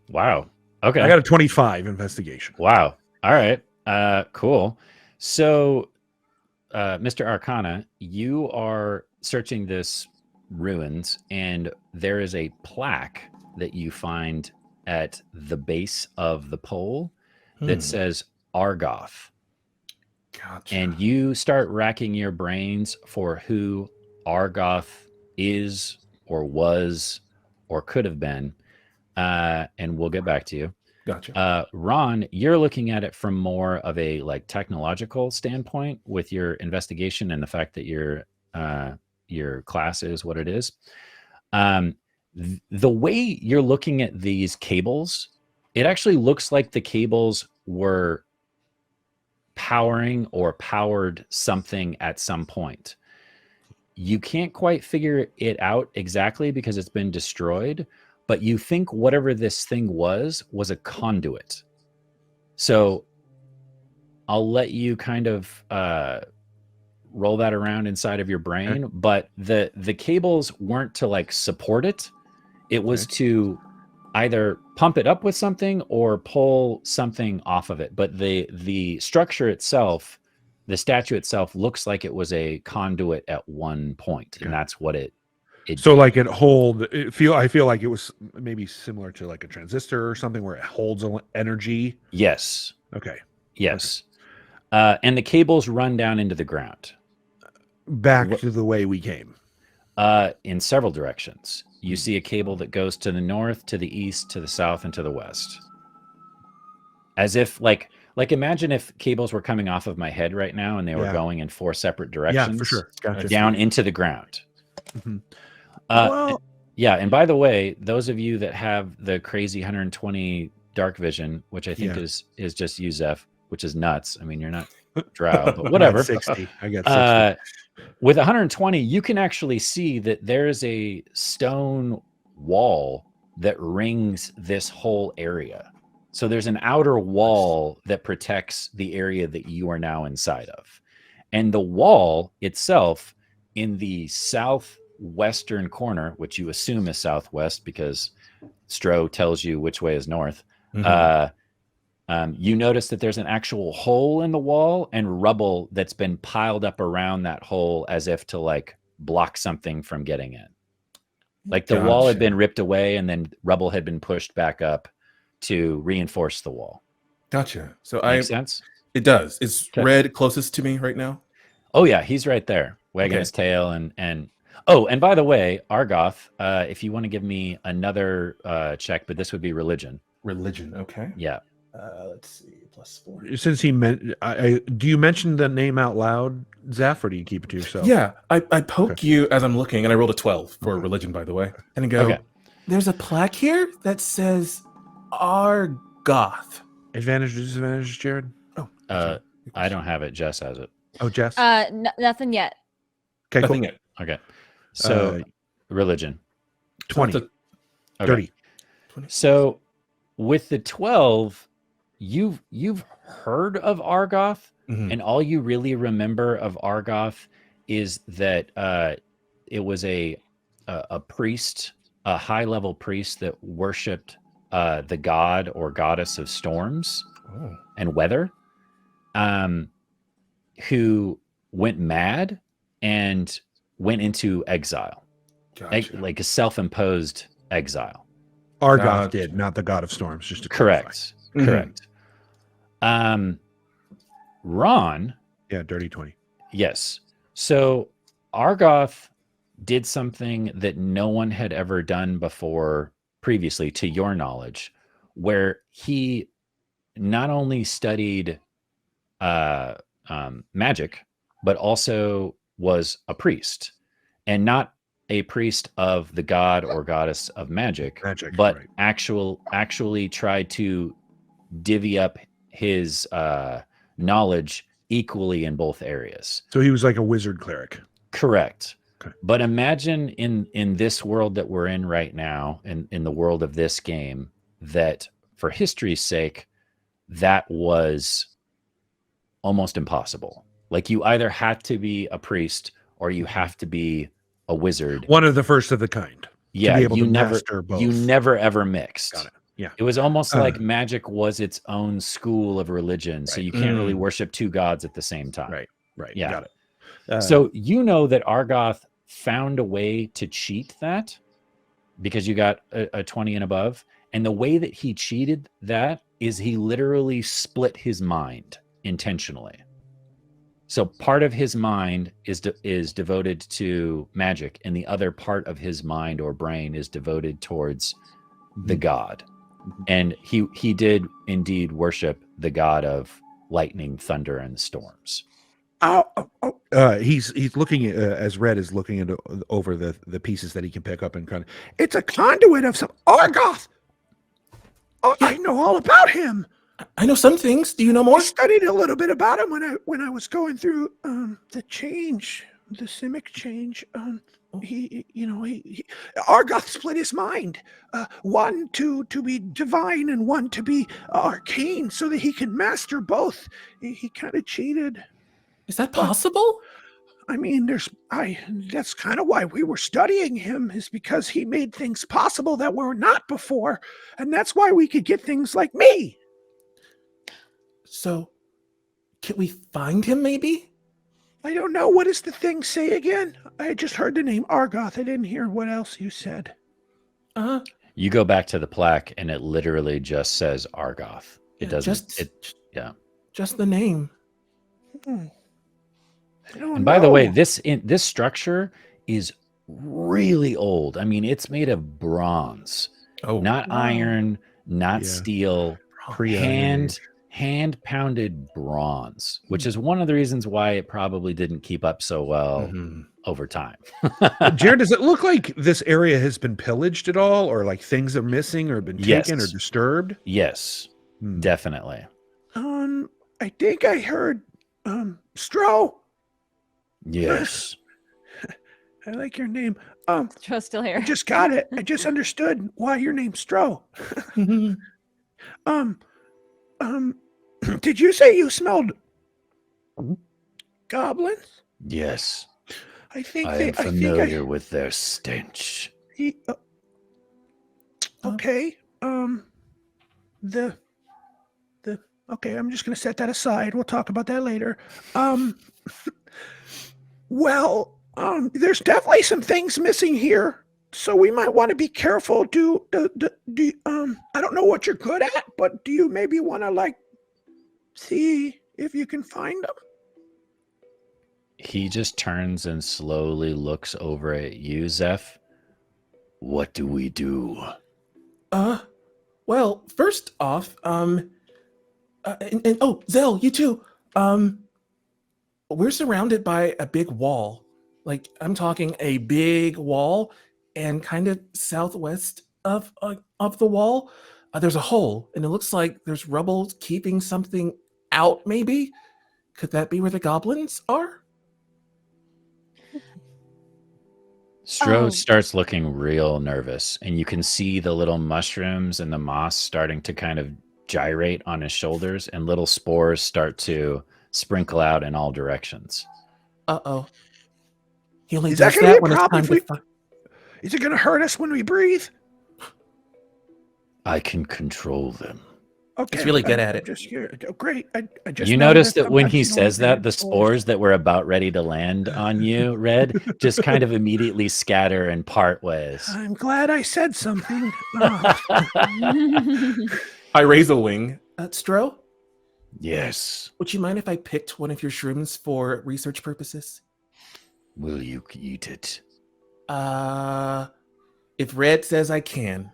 Wow. Okay. I got a 25 investigation. Wow. All right. Cool. So, Mr. Arcana, you are searching this ruins, and there is a plaque that you find at the base of the pole that says Argoth. Gotcha. And you start racking your brains for who Argoth is or was or could have been. And we'll get back to you. Gotcha. Ron, you're looking at it from more of a like technological standpoint with your investigation and the fact that your class is what it is. The way you're looking at these cables, it actually looks like the cables were powering or powered something at some point. You can't quite figure it out exactly because it's been destroyed, but you think whatever this thing was a conduit. So I'll let you kind of roll that around inside of your brain, but the cables weren't to like support it. It was to either pump it up with something or pull something off of it. But the structure itself, the statue itself, looks like it was a conduit at one point, and that's what it so did. Like I feel like it was maybe similar to like a transistor or something where it holds energy. Yes. Okay. Yes. Okay. And the cables run down into the ground. Back to the way we came. In several directions. You see a cable that goes to the north, to the east, to the south, and to the west. As if like imagine if cables were coming off of my head right now and they were going in 4 separate directions. Yeah, for sure. Gotcha. Down into the ground. Mm-hmm. Yeah, and by the way, those of you that have the crazy 120 dark vision, which I think is just you, Zeph, which is nuts. I mean, you're not drow, but whatever. I got 60. With 120, you can actually see that there's a stone wall that rings this whole area. So there's an outer wall that protects the area that you are now inside of. And the wall itself in the southwestern corner, which you assume is southwest because Stro tells you which way is north, you notice that there's an actual hole in the wall and rubble that's been piled up around that hole as if to like block something from getting in. Like the wall had been ripped away and then rubble had been pushed back up to reinforce the wall. Gotcha. So Makes sense? It does. Is Red closest to me right now? Oh yeah, he's right there, wagging his tail and oh, and by the way, Argoth, if you want to give me another check, but this would be religion. Religion, okay. Yeah. Let's see, +4. Since he meant, do you mention the name out loud, Zeph, or do you keep it to yourself? Yeah, I poke you as I'm looking, and I rolled a 12 for religion, by the way, and I go, there's a plaque here that says Argoth. Advantage or disadvantage, Jared? Oh, I don't have it. Jess has it. Oh, Jess? Nothing yet. Okay, nothing cool. yet. Okay. So religion. 20. 30. 20. So with the 12, you've heard of Argoth, and all you really remember of Argoth is that it was a priest, a high-level priest that worshipped the god or goddess of storms and weather, who went mad and went into exile, like a self-imposed exile. Argoth did, not the god of storms. Just to correct. Ron. Yeah, dirty 20. Yes. So Argoth did something that no one had ever done before previously, to your knowledge, where he not only studied magic, but also was a priest, and not a priest of the god or goddess of magic, but right. actually tried to divvy up his knowledge equally in both areas. So he was like a wizard cleric. Correct. Okay. But imagine in this world that we're in right now, in the world of this game, that for history's sake, that was almost impossible. Like, you either had to be a priest or you have to be a wizard. One of the first of the kind. Yeah, to be able you to never, master both. you never ever mixed. Got it. Yeah. It was almost like magic was its own school of religion. So you can't really worship two gods at the same time. Right. Yeah. Got it. So you know that Argoth found a way to cheat that because you got a 20 and above. And the way that he cheated that is he literally split his mind intentionally. So part of his mind is devoted to magic, and the other part of his mind or brain is devoted towards the god. And he did indeed worship the god of lightning, thunder, and storms. He's looking at, as Red is looking over the pieces that he can pick up and kind of. It's a conduit of some Argoth. Oh, I know all about him. I know some things. Do you know more? I studied a little bit about him when I was going through the Simic change. Argoth split his mind, one to be divine and one to be arcane, so that he can master both. He kind of cheated. Is that possible? I mean, that's kind of why we were studying him, is because he made things possible that were not before, and that's why we could get things like me. So, can we find him maybe? I don't know. What does the thing say again? I just heard the name Argoth. I didn't hear what else you said. You go back to the plaque and it literally just says Argoth. It doesn't. Just the name. And by the way, this structure is really old. I mean, it's made of bronze, not iron, not steel, hand pounded bronze, which is one of the reasons why it probably didn't keep up so well over time. Jared, does it look like this area has been pillaged at all, or like things are missing or been taken or disturbed? Yes, definitely. I think I heard Stro. Yes. I like your name. Stro's still here. I just got it. I just understood why your name's Stro. Did you say you smelled goblins? Yes. I think I am familiar with their stench. Okay. Okay, I'm just going to set that aside. We'll talk about that later. There's definitely some things missing here, so we might want to be careful. I don't know what you're good at, but do you maybe want to see if you can find them? He just turns and slowly looks over at you, Zeph. What do we do? Well, first off, Zel, you too. We're surrounded by a big wall. Like, I'm talking a big wall, and kind of southwest of the wall, there's a hole, and it looks like there's rubble keeping something out, maybe? Could that be where the goblins are? Stro starts looking real nervous, and you can see the little mushrooms and the moss starting to kind of gyrate on his shoulders, and little spores start to sprinkle out in all directions. Uh-oh. He only Is that does going to that be a when it's problem time to Is it going to hurt us when we breathe? I can control them. Okay. He's really good at it. Just here. Oh, great. I just You notice that when he says that, the spores that were about ready to land on you, Red, just kind of immediately scatter and part ways. I'm glad I said something. I raise a wing. Stro? Yes. Would you mind if I picked one of your shrooms for research purposes? Will you eat it? If Red says I can.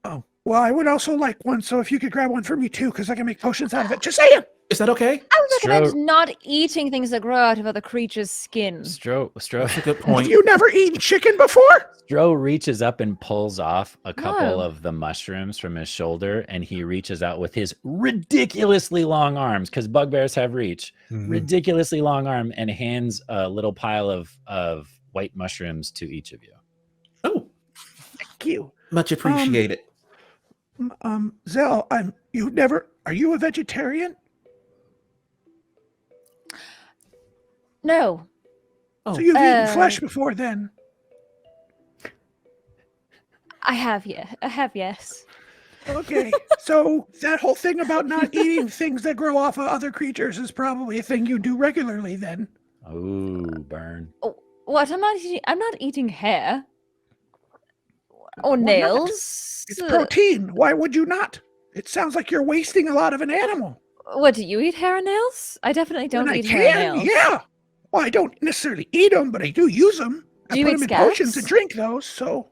Oh, well, I would also like one, so if you could grab one for me too, because I can make potions out of it. Just saying. Is that okay? I would recommend not eating things that grow out of other creatures' skin. That's a good point. Have you never eaten chicken before? Stro reaches up and pulls off a couple of the mushrooms from his shoulder, and he reaches out with his ridiculously long arms, because bugbears have reach, ridiculously long arm, and hands a little pile of white mushrooms to each of you. Oh, thank you. Much appreciated. Zel, are you a vegetarian? No. Oh. So you've eaten flesh before then? I have, yes. Okay, so that whole thing about not eating things that grow off of other creatures is probably a thing you do regularly then. Oh, burn. Oh, what? I'm not eating hair. Or nails. It's protein. Why would you not? It sounds like you're wasting a lot of an animal. What, do you eat hair and nails? I definitely don't eat hair and nails. Yeah. Well, I don't necessarily eat them, but I do use them. I put them in potions and drink those, so.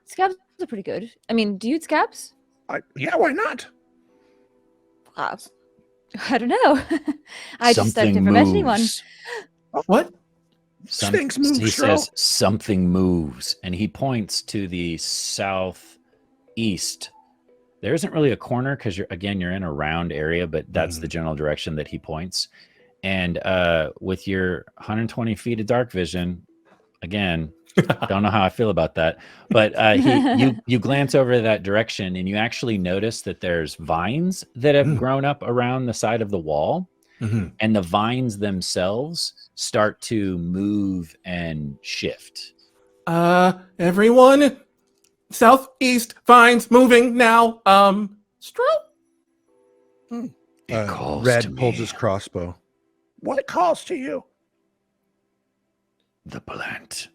Scabs are pretty good. I mean, do you eat scabs? Yeah, why not? I don't know. I just don't never met anyone. What? Things move, he says something moves, and he points to the southeast. There isn't really a corner because you're in a round area, but that's the general direction that he points. And with your 120 feet of dark vision, again, don't know how I feel about that, but you glance over that direction and you actually notice that there's vines that have grown up around the side of the wall. And the vines themselves start to move and shift. Everyone, southeast vines moving now. Red pulls his crossbow. What calls to you? The plant.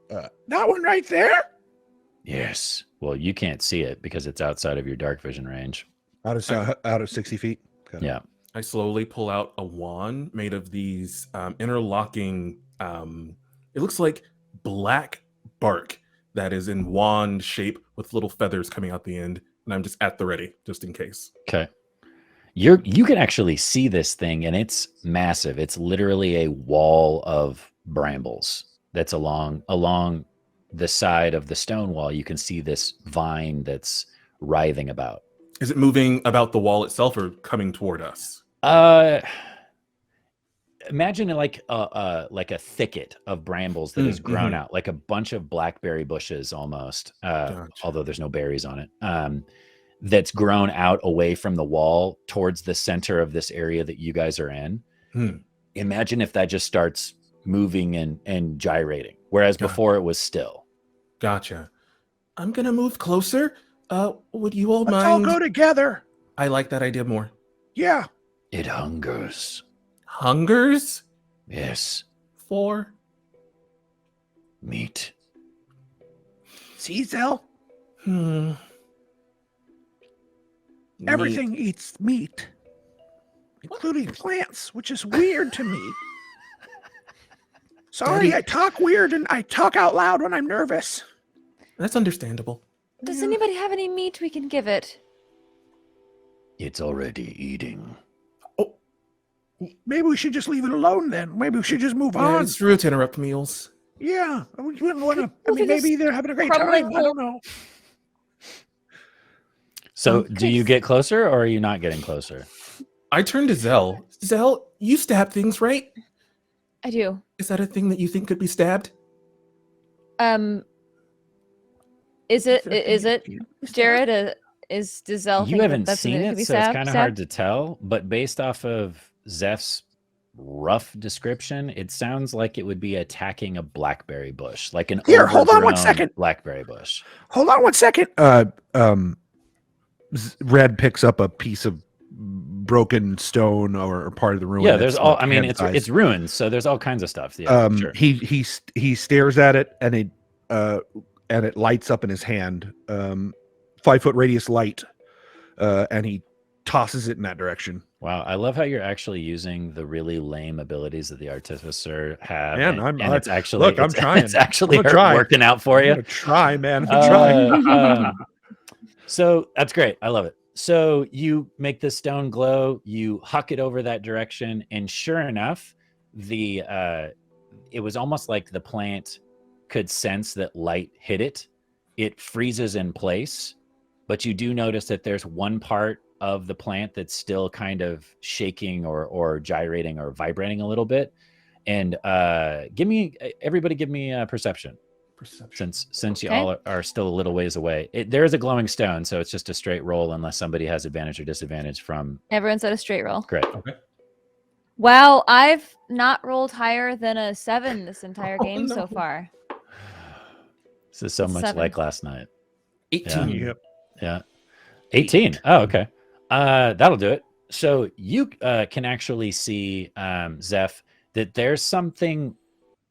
That one right there? Yes. Well, you can't see it because it's outside of your dark vision range. Out of 60 feet. Okay. Yeah. I slowly pull out a wand made of these interlocking, it looks like black bark that is in wand shape with little feathers coming out the end. And I'm just at the ready, just in case. Okay. You can actually see this thing, and it's massive. It's literally a wall of brambles that's along the side of the stone wall. You can see this vine that's writhing about. Is it moving about the wall itself or coming toward us? Imagine it like a thicket of brambles that has grown out, like a bunch of blackberry bushes almost, gotcha. Although there's no berries on it, that's grown out away from the wall towards the center of this area that you guys are in. Imagine if that just starts moving and gyrating, whereas before it was still. Gotcha. I'm going to move closer. Would you all Let's mind? all go together. I like that idea more. Yeah. It hungers. Hungers? Yes. For? Meat. See, Zel? Everything eats meat, including plants, which is weird to me. Sorry, I talk weird and I talk out loud when I'm nervous. That's understandable. Does anybody have any meat we can give it? It's already eating. Oh, maybe we should just leave it alone then. Maybe we should just move on. It's rude to interrupt meals. Yeah, we wouldn't want to. I mean, maybe they're having a great time. I don't know. So, do you get closer, or are you not getting closer? I turn to Zel. Zel, you stab things, right? I do. Is that a thing that you think could be stabbed? Is it, Jared? Does Zel think you haven't that's seen it, so stabbed? it's kind of hard to tell. But based off of Zeph's rough description, it sounds like it would be attacking a blackberry bush, like an hold on 1 second. Blackberry bush. Hold on 1 second. Red picks up a piece of broken stone or part of the ruin. Yeah, there's all. I mean, it's ruins, so there's all kinds of stuff. Yeah, sure. He stares at it, and it lights up in his hand. 5 foot radius light, and he tosses it in that direction. Wow, I love how you're actually using the really lame abilities that the artificer have. Man, and it's actually look. I'm trying. It's actually working out for you. I'm gonna try, man. I'm trying. So that's great. I love it. So you make the stone glow, you huck it over that direction, and sure enough, it was almost like the plant could sense that light hit it. It freezes in place, but you do notice that there's one part of the plant that's still kind of shaking or gyrating or vibrating a little bit. And everybody give me a perception. Since you all are still a little ways away. There is a glowing stone, so it's just a straight roll unless somebody has advantage or disadvantage from... Everyone's at a straight roll. Great. Okay. Wow, I've not rolled higher than a 7 this entire game so far. This is so much like last night. 18. Yeah. 18. Oh, okay. That'll do it. So you can actually see, Zeph, that there's something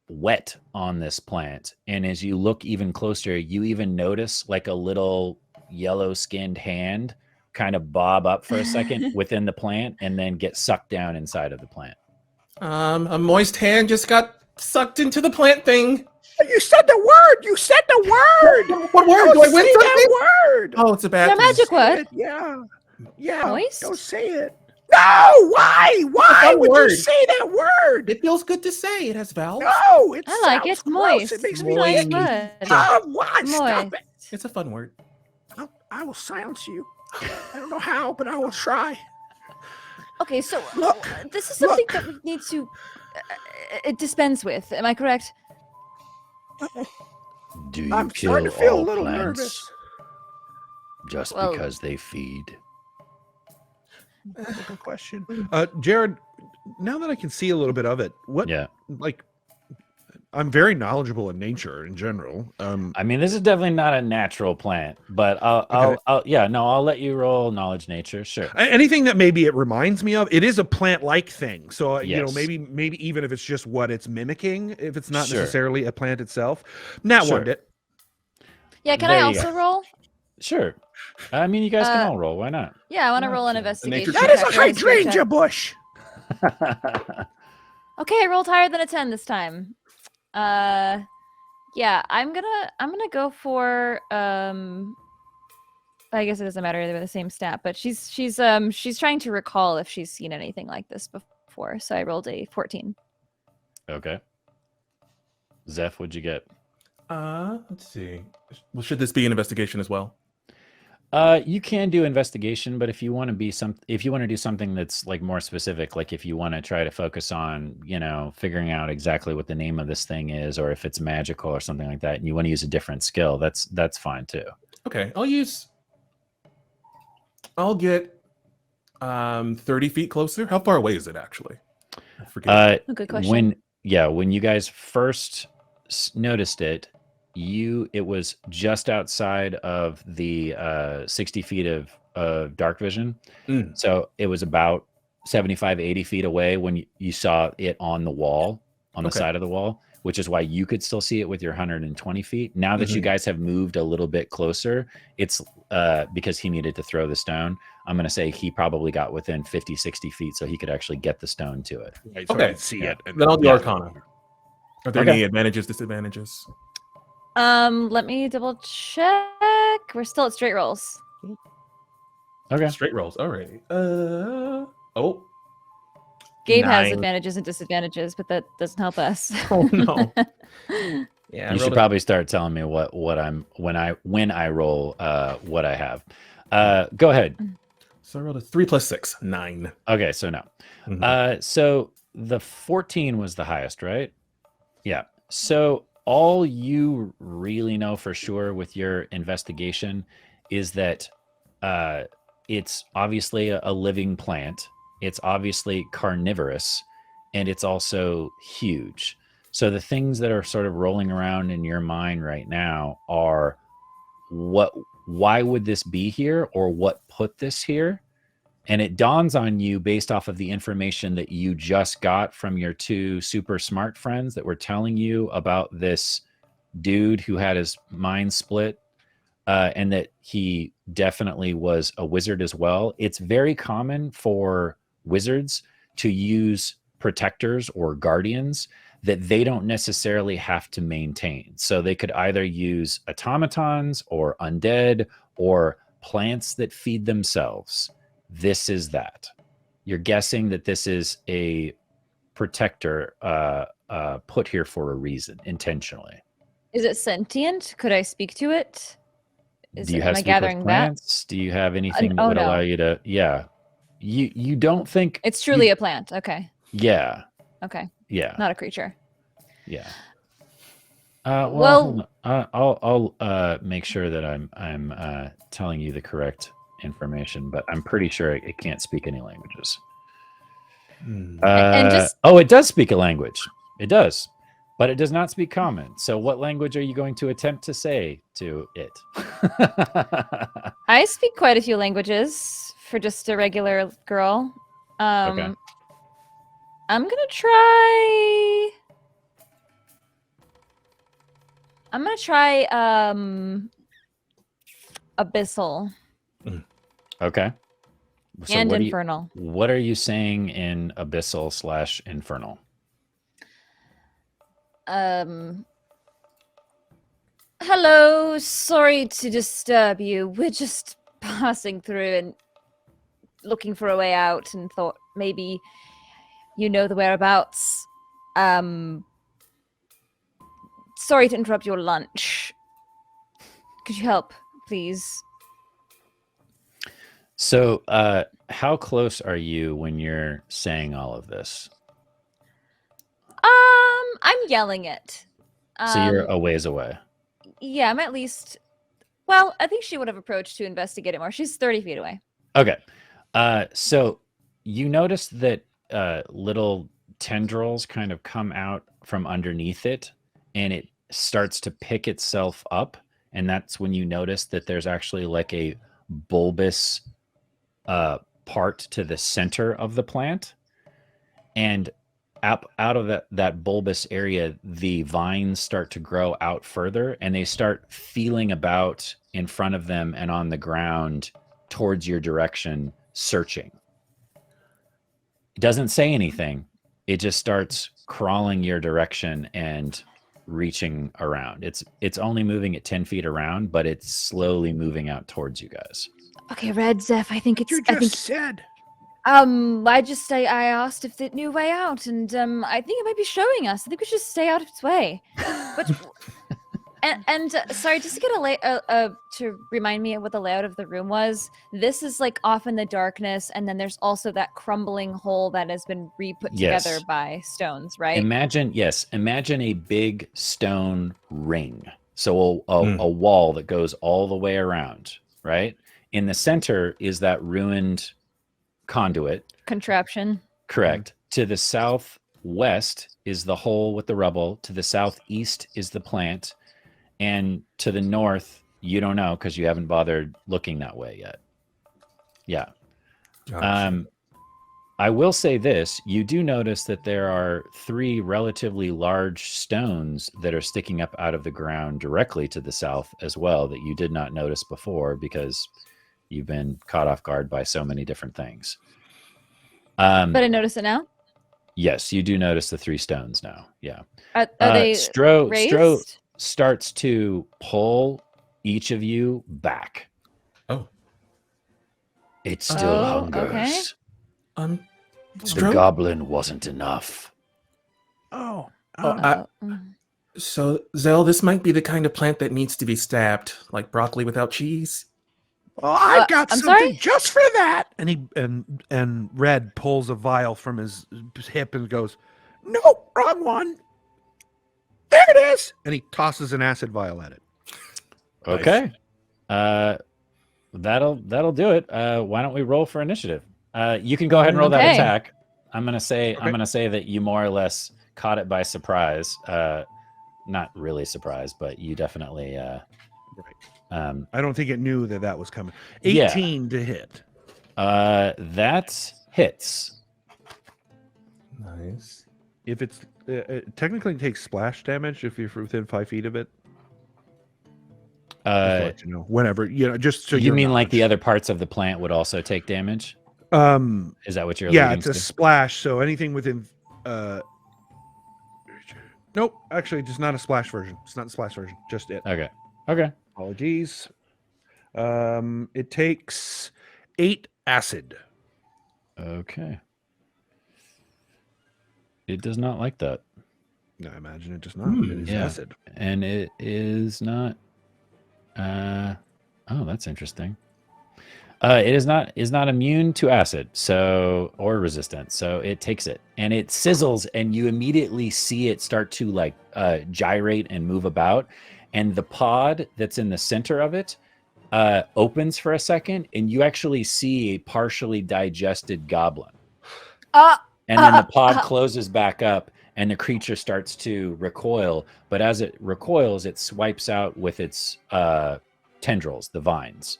wet on this plant, and as you look even closer, you even notice like a little yellow skinned hand kind of bob up for a second within the plant and then get sucked down inside of the plant. A moist hand just got sucked into the plant thing. You said the word. You said the word. What word? Do I win something? That word. Oh, it's a bad Your magic word. Yeah. Moist? Don't say it. No. Why? Why would you say that word? It feels good to say. It has vowels. No, I like it. Moist. It makes me Moist. icky. What? Stop it. It's a fun word. I will silence you. I don't know how, but I will try. Okay, so Look, this is something that we need to dispense with. Am I correct? Do you I'm kill starting to feel a all little plants nervous. just Well- because they feed? That's a good question. Jared, now that I can see a little bit of it, I'm very knowledgeable in nature in general. I mean, this is definitely not a natural plant, but I'll let you roll knowledge nature. Sure. Anything that maybe it reminds me of, it is a plant-like thing. So Yes. maybe even if it's just what it's mimicking, if it's not Sure. necessarily a plant itself. Nat Sure. won it. Yeah, can There I you also roll? Sure. I mean, you guys can all roll. Why not? Yeah, I want to roll an investigation. That is a check or nature hydrangea check. bush. Okay, I rolled higher than a 10 this time. Yeah, I'm gonna go for I guess it doesn't matter, they're the same stat, but she's trying to recall if she's seen anything like this before. So I rolled a 14. Okay. Zeph, what'd you get? Let's see. Well, should this be an investigation as well? You can do investigation, but if you want to do something that's like more specific, like if you want to try to focus on, figuring out exactly what the name of this thing is, or if it's magical or something like that, and you want to use a different skill, that's fine too. Okay, I'll get 30 feet closer. How far away is it actually? I forget. Good question. When you guys first noticed it, it was just outside of the 60 feet of dark vision. So it was about 75, 80 feet away when you saw it on the wall, on the side of the wall, which is why you could still see it with your 120 feet. Now that you guys have moved a little bit closer, it's because he needed to throw the stone. I'm going to say he probably got within 50, 60 feet so he could actually get the stone to it. Right, so I Okay. could see it. Then I'll do Arcana. Are there any advantages, disadvantages? Let me double check. We're still at straight rolls. Okay. Straight rolls. All right. Gabe has 9. advantages and disadvantages, but that doesn't help us. Oh no. Yeah. You should probably start telling me what I'm when I roll what I have. Go ahead. So I rolled a 3 + 6, 9. Okay, so no. So the 14 was the highest, right? Yeah. So all you really know for sure with your investigation is that it's obviously a living plant. It's obviously carnivorous, and it's also huge. So the things that are sort of rolling around in your mind right now are why would this be here, or what put this here? And it dawns on you based off of the information that you just got from your 2 super smart friends that were telling you about this dude who had his mind split, and that he definitely was a wizard as well. It's very common for wizards to use protectors or guardians that they don't necessarily have to maintain. So they could either use automatons or undead or plants that feed themselves. This is that. You're guessing that this is a protector put here for a reason, intentionally. Is it sentient? Could I speak to it? Do you have speak with plants? Do you have anything that would allow you to? Yeah. You don't think it's truly a plant? Okay. Yeah. Okay. Yeah. Not a creature. Yeah. Well, I'll make sure that I'm telling you the correct information, but I'm pretty sure it can't speak any languages. It does speak a language. It does, but it does not speak common. So what language are you going to attempt to say to it? I speak quite a few languages for just a regular girl. Okay. I'm gonna try abyssal. Okay. So and infernal. What are you saying in abyssal/infernal? Hello, sorry to disturb you. We're just passing through and looking for a way out and thought maybe you know the whereabouts. Sorry to interrupt your lunch. Could you help, please? So, how close are you when you're saying all of this? I'm yelling it. So you're a ways away. Yeah, I'm at least. Well, I think she would have approached to investigate it more. She's 30 feet away. Okay. So you notice that little tendrils kind of come out from underneath it, and it starts to pick itself up. And that's when you notice that there's actually like a bulbous part to the center of the plant. And out of that bulbous area, the vines start to grow out further, and they start feeling about in front of them and on the ground towards your direction, searching. It doesn't say anything. It just starts crawling your direction and reaching around. It's only moving at 10 feet around, but it's slowly moving out towards you guys. Okay, Red Zeph, I think it's. Said. I asked if it knew a way out, and I think it might be showing us. I think we should stay out of its way. But and sorry, just to get to remind me of what the layout of the room was. This is like off in the darkness, and then there's also that crumbling hole that has been re-put together by stones, right? Imagine a big stone ring. So a wall that goes all the way around, right? In the center is that ruined conduit contraption. Correct. To the southwest is the hole with the rubble. To the southeast is the plant. And to the north, you don't know because you haven't bothered looking that way yet. Yeah. Gotcha. I will say this. You do notice that there are 3 relatively large stones that are sticking up out of the ground directly to the south as well that you did not notice before because you've been caught off guard by so many different things. But I notice it now? Yes, you do notice the 3 stones now. Yeah. Are they raised? Starts to pull each of you back. Oh. It still hungers. Okay. The goblin wasn't enough. So, Zel, this might be the kind of plant that needs to be stabbed, like broccoli without cheese. Well, I've got something just for that. And he and Red pulls a vial from his hip and goes, "Nope, wrong one. There it is." And he tosses an acid vial at it. Okay. That'll do it. Why don't we roll for initiative? You can go ahead and roll that attack. I'm gonna say that you more or less caught it by surprise. Not really surprised, but you definitely right. I don't think it knew that was coming. 18 to hit. That hits. Nice. If it's it technically takes splash damage if you're within 5 feet of it. Whenever just so you mean like the other parts of the plant would also take damage? Is that what you're? Yeah, it's a splash. So anything within. Nope, actually, just not a splash version. It's not the splash version. Just it. Okay. Apologies. It takes 8 acid. Okay. It does not like that. I imagine it does not. It is acid. And it is not. Oh, that's interesting. It is not immune to acid, or resistant. So it takes it and it sizzles, and you immediately see it start to like gyrate and move about. And the pod that's in the center of it opens for a second, and you actually see a partially digested goblin. And then the pod closes back up, and the creature starts to recoil. But as it recoils, it swipes out with its tendrils, the vines.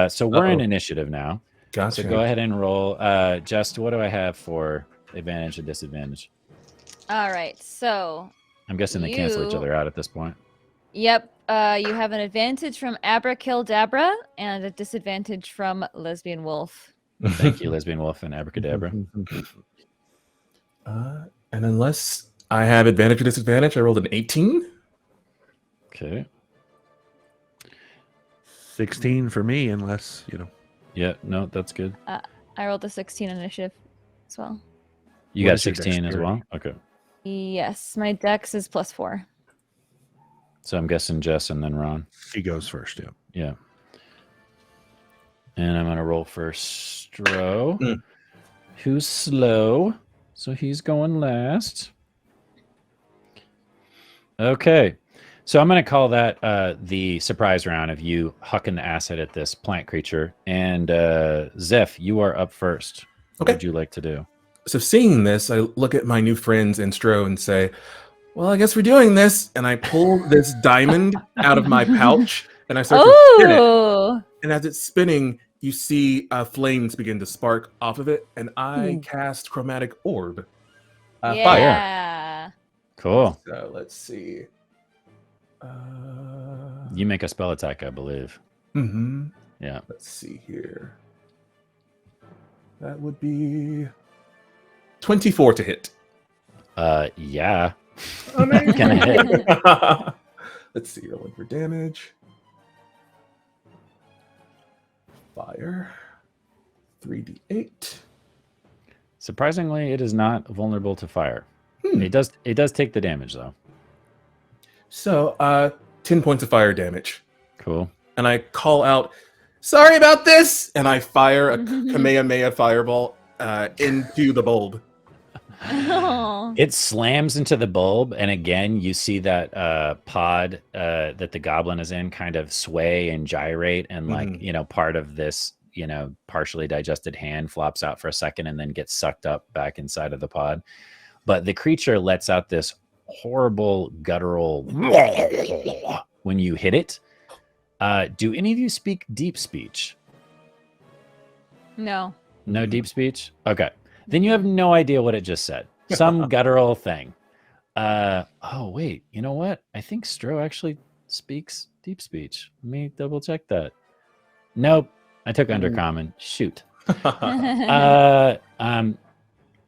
So we're in initiative now. Gotcha. So go ahead and roll. Just what do I have for advantage and disadvantage? All right. So I'm guessing they cancel each other out at this point. Yep. You have an advantage from Abracadabra and a disadvantage from Lesbian Wolf. Thank you, Lesbian Wolf and Abracadabra. And unless I have advantage or disadvantage, I rolled an 18. Okay. 16 for me, unless, Yeah, no, that's good. I rolled a 16 initiative as well. You What got is your 16 as well? Okay. Yes, my dex is +4. So I'm guessing Jess and then Ron. he goes first, yeah. Yeah. And I'm going to roll for Stro, who's slow. So he's going last. Okay. So I'm going to call that the surprise round of you hucking the acid at this plant creature. And Zeph, you are up first. What Okay. would you like to do? So seeing this, I look at my new friends in Stro and say, well, I guess we're doing this. And I pull this diamond out of my pouch and I start to spin it. And as it's spinning, you see flames begin to spark off of it. And I cast Chromatic Orb. Yeah. Cool. So let's see. You make a spell attack, I believe. Yeah. Let's see here. That would be 24 to hit. Yeah. Amazing. Can I hit? Let's see. Rolling for damage. Fire. 3d8. Surprisingly, it is not vulnerable to fire. It does take the damage though. So 10 points of fire damage. Cool. And I call out, sorry about this! And I fire a Kamehameha fireball into the bulb. It slams into the bulb, and again, you see that pod that the goblin is in kind of sway and gyrate, and like, part of this, partially digested hand flops out for a second and then gets sucked up back inside of the pod. But the creature lets out this horrible guttural when you hit it. Do any of you speak deep speech? No. No deep speech? Okay. Then you have no idea what it just said. Some guttural thing. Oh, wait. You know what? I think Stro actually speaks deep speech. Let me double check that. Nope. I took Undercommon. Shoot.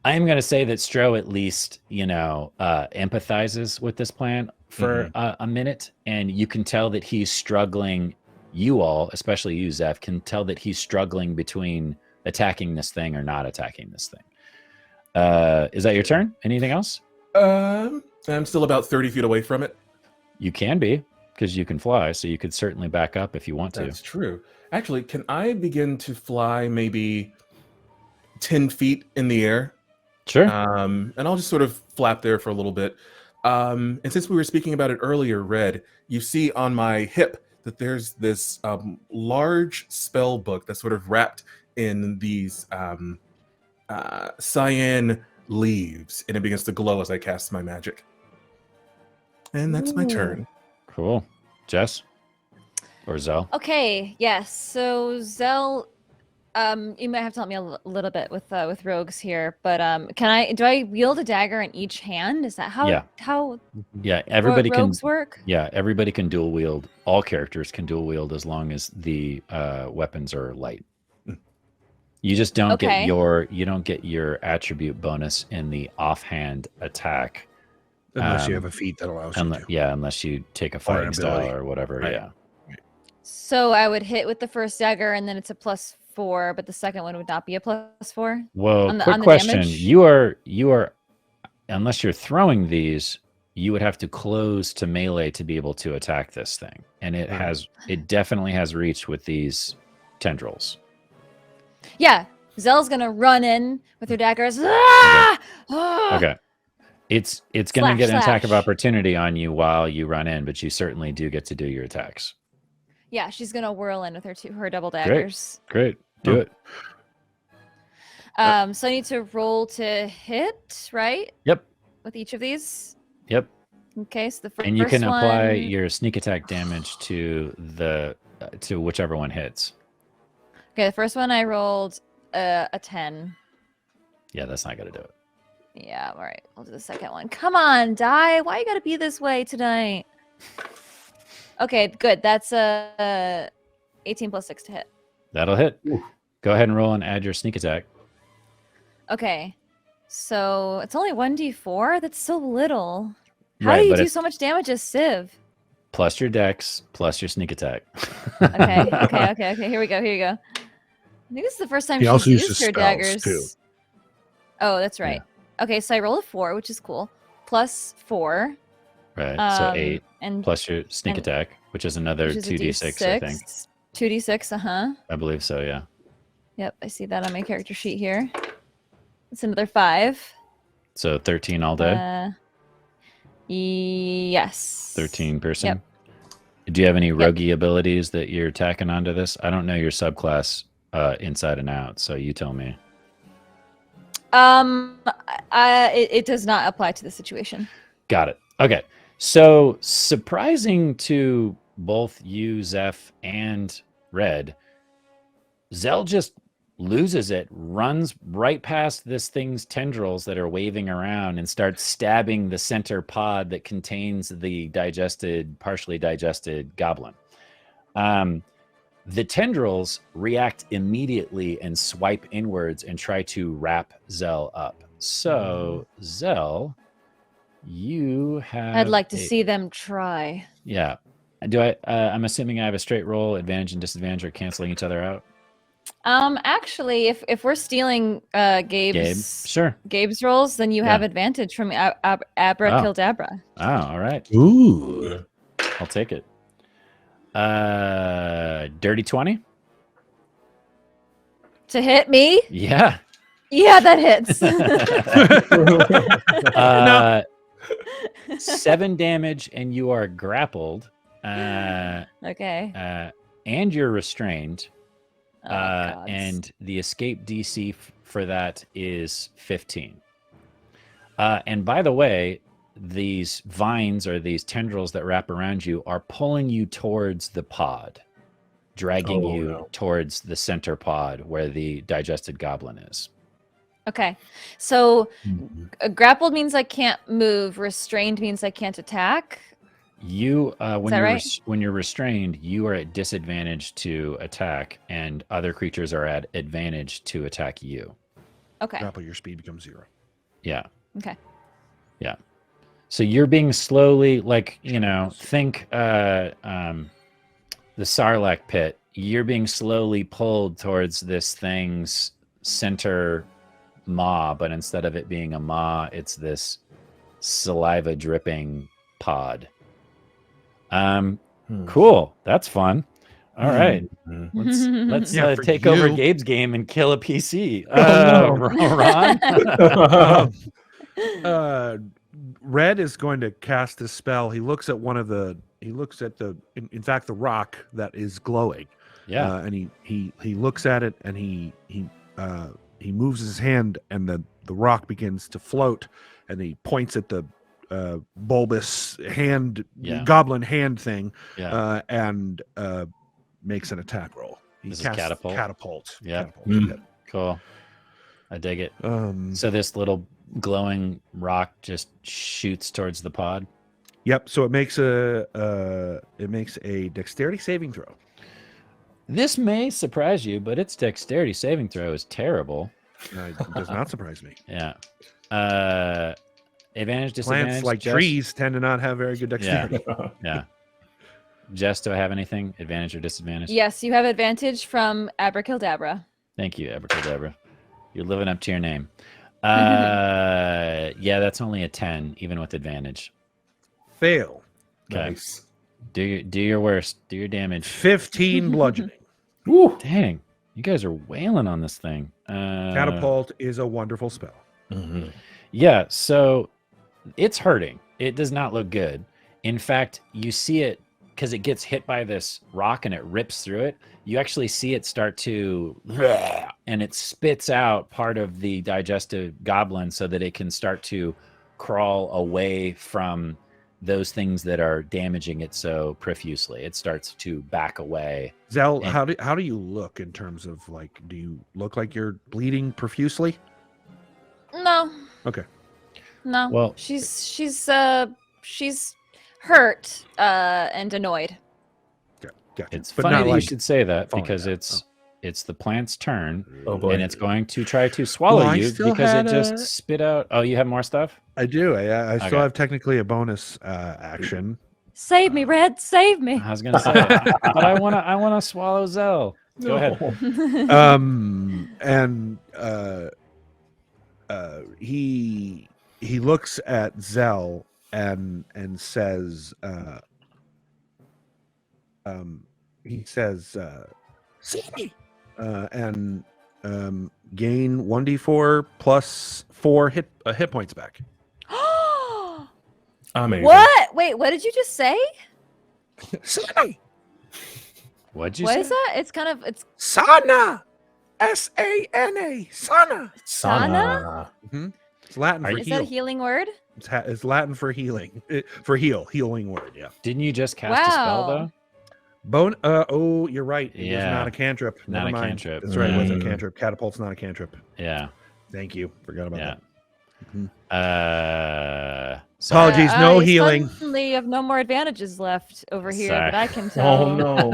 I am going to say that Stro at least, empathizes with this plan for a minute. And you can tell that he's struggling. You all, especially you, Zeph, can tell that he's struggling between attacking this thing or not attacking this thing. Is that your turn? Anything else? I'm still about 30 feet away from it. You can be, because you can fly. So you could certainly back up if you want to. That's true. Actually, can I begin to fly maybe 10 feet in the air? Sure. And I'll just sort of flap there for a little bit. And since we were speaking about it earlier, Red, you see on my hip that there's this large spell book that's sort of wrapped in these cyan leaves, and it begins to glow as I cast my magic. And that's my turn. Cool. Jess? Or Zell? Okay, yes. So Zell, you might have to help me a little bit with rogues here, but do I wield a dagger in each hand? Is that how everybody rogues can work? Yeah, everybody can dual wield. All characters can dual wield as long as the weapons are light. You just don't get your attribute bonus in the offhand attack. Unless you have a feat that allows you to. Yeah, unless you take a fighting style ability. or whatever. Right. Yeah. So I would hit with the first dagger, and then it's a +4, but the second one would not be a +4. Well, quick question: you are, unless you're throwing these, you would have to close to melee to be able to attack this thing, and it definitely has reach with these tendrils. Yeah, Zel's gonna run in with her daggers. Ah! Ah! Okay. It's going to get an attack of opportunity on you while you run in, but you certainly do get to do your attacks. Yeah, she's gonna whirl in with her double daggers. Great. Do it. So I need to roll to hit, right? Yep. With each of these. Yep. Okay, so the first one. And you can apply your sneak attack damage to whichever one hits. Okay, the first one I rolled a 10. Yeah, that's not gonna do it. Yeah, all right. I'll do the second one. Come on, die. Why you gotta be this way tonight? Okay, good. That's 18 + 6 to hit. That'll hit. Ooh. Go ahead and roll and add your sneak attack. Okay, so it's only 1d4. That's so little. How do you do so much damage as Civ? Plus your dex, plus your sneak attack. Okay. Here we go. I think this is the first time she's used her daggers. Too. Oh, that's right. Yeah. Okay, so I roll a 4, which is cool. +4. Right, so 8. And plus your sneak attack, which is another 2d6, I think. 2d6, I believe so, yeah. Yep, I see that on my character sheet here. It's another 5. So 13 all day? Yes. 13 person? Yep. Do you have any roguey abilities that you're tacking onto this? I don't know your subclass inside and out, so you tell me. It does not apply to the situation. Got it. Okay. So surprising to both you, Zeph, and Red, Zel just loses it, runs right past this thing's tendrils that are waving around and starts stabbing the center pod that contains the partially digested goblin. The tendrils react immediately and swipe inwards and try to wrap Zel up. So, Zel, you have... I'd like to see them try. Yeah. I'm assuming I have a straight roll, advantage and disadvantage are canceling each other out? Actually, if we're stealing Gabe's rolls, then you have advantage from Abracadabra. Oh, all right. Ooh. I'll take it. Dirty 20? To hit me? Yeah. Yeah, that hits. 7 damage and you are grappled. Okay. And you're restrained. Oh, and the escape DC for that is 15. And by the way, these vines or these tendrils that wrap around you are pulling you towards the pod, dragging you towards the center pod where the digested goblin is. Okay. So grappled means I can't move. Restrained means I can't attack. You, when you're restrained, you are at disadvantage to attack, and other creatures are at advantage to attack you. Okay. Grapple, your speed becomes 0. Yeah. Okay. Yeah. So you're being slowly, think the Sarlacc pit. You're being slowly pulled towards this thing's center maw, but instead of it being a maw, it's this saliva dripping pod. Cool. That's fun. All right. Let's take over Gabe's game and kill a PC. Ron? Red is going to cast this spell. He looks at in fact, the rock that is glowing. Yeah. And he looks at it and he moves his hand and the rock begins to float and he points at the bulbous hand, goblin hand thing, and makes an attack roll. This is catapult. Yeah. Cool. I dig it. So this little glowing rock just shoots towards the pod. Yep. So it makes a dexterity saving throw. This may surprise you, but its dexterity saving throw is terrible. It does not surprise me. Yeah. Advantage, disadvantage. Plants like trees tend to not have very good dexterity. Yeah. Jess, do I have anything? Advantage or disadvantage? Yes, you have advantage from Abracadabra. Thank you, Abracadabra. You're living up to your name. Yeah, that's only a 10, even with advantage. Fail. Okay. Nice. Do your worst. Do your damage. 15 bludgeoning. Woo. Dang, you guys are wailing on this thing. Catapult is a wonderful spell. Mm-hmm. Yeah, so it's hurting. It does not look good. In fact, you see it because it gets hit by this rock and it rips through it. You actually see it start to, and it spits out part of the digestive goblin so that it can start to crawl away from those things that are damaging it so profusely. It starts to back away. Zel, how do you look in terms of like, do you look like you're bleeding profusely? No. Okay. No. Well, she's hurt and annoyed. Gotcha. It's But funny not that like you should say that falling because down. it's the plant's turn, Oh boy. and it's going to try to swallow I you still because it had just a- spit out. Oh, you have more stuff? I do. I Okay. still have technically a bonus action. Save me, Red. Save me. I was gonna say, but I wanna swallow Zell. Go ahead. And he looks at Zell and says Save me. and gain 1d4 plus 4 hit points back. Amazing. What? Wait, what did you just say? Save me. What'd you What say? is that? It's kind of Sana. S-A-N-A. Sana. Sana? It's Latin for Is heal. that a healing word? It's Latin for healing. Healing word. Yeah. Didn't you just cast a spell Wow. Bone. Oh, you're right. It was Yeah. not a cantrip. Not Never a mind. cantrip. That's right. It wasn't a Mm. cantrip. Catapult's not a cantrip. Yeah. Thank you. Forgot about Yeah. that. Sorry. Apologies. No I healing. Suddenly have no more advantages left over here Sorry. that I can tell. Oh no.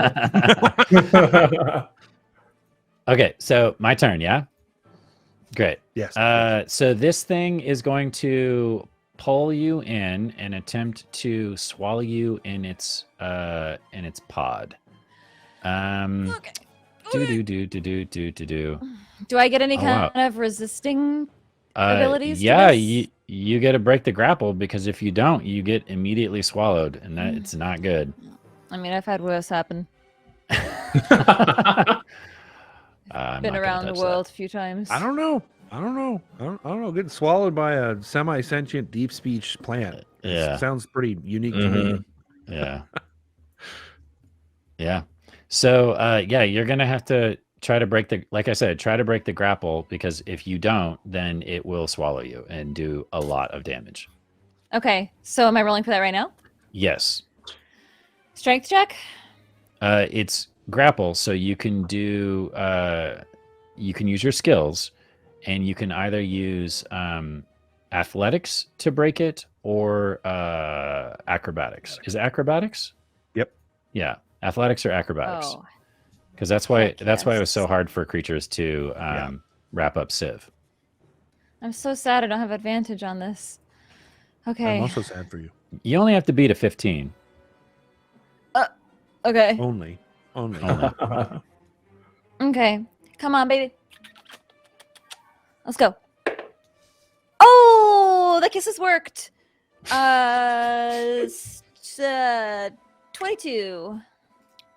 Okay, so my turn, yeah? Great. Yes. So this thing is going to pull you in and attempt to swallow you in its pod. Okay. Do. Do I get any Oh, kind wow. of resisting abilities to Yeah, this? you get to break the grapple because if you don't, you get immediately swallowed, and that it's not good. I mean, I've had worse happen. I'm Been not gonna around the touch world a few times. I don't know. I don't know. Getting swallowed by a semi-sentient deep speech plant. Yeah. Sounds pretty unique to me. Mhm. that. Yeah. Yeah. So yeah, you're gonna have to try to break the, like I said, try to break the grapple, because if you don't, then it will swallow you and do a lot of damage. Okay, so am I rolling for that right now? Yes. Strength check? It's grapple, so you can do you can use your skills, and you can either use athletics to break it or acrobatics. Is it acrobatics? Yep. Yeah, athletics or acrobatics. Oh, Because that's why Heck it was yes. so hard for creatures to wrap up Civ. I'm so sad I don't have advantage on this. Okay. I'm also sad for you. You only have to beat a 15. Okay. Only. Only. Okay. Come on, baby. Let's go. Oh, the kisses worked. 22.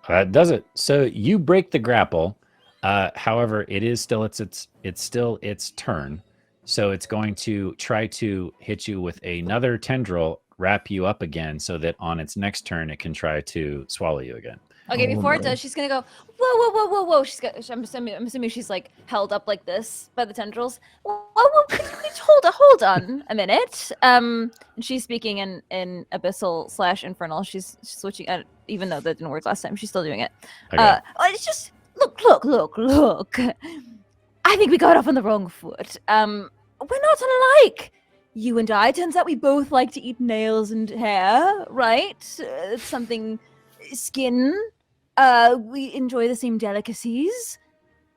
That does it. So you break the grapple. However, it is still it's still its turn. So it's going to try to hit you with another tendril, wrap you up again, so that on its next turn it can try to swallow you again. Okay, Oh, before it no. does, she's gonna go, whoa, whoa, whoa, whoa, whoa. I'm assuming she's like held up like this by the tendrils. Whoa, whoa, could you hold on a minute. And she's speaking in abyssal / infernal. She's switching, even though that didn't work last time. She's still doing it. Okay. It's just look. I think we got off on the wrong foot. We're not alike. You and I. Turns out we both like to eat nails and hair, right? It's something. Skin. We enjoy the same delicacies.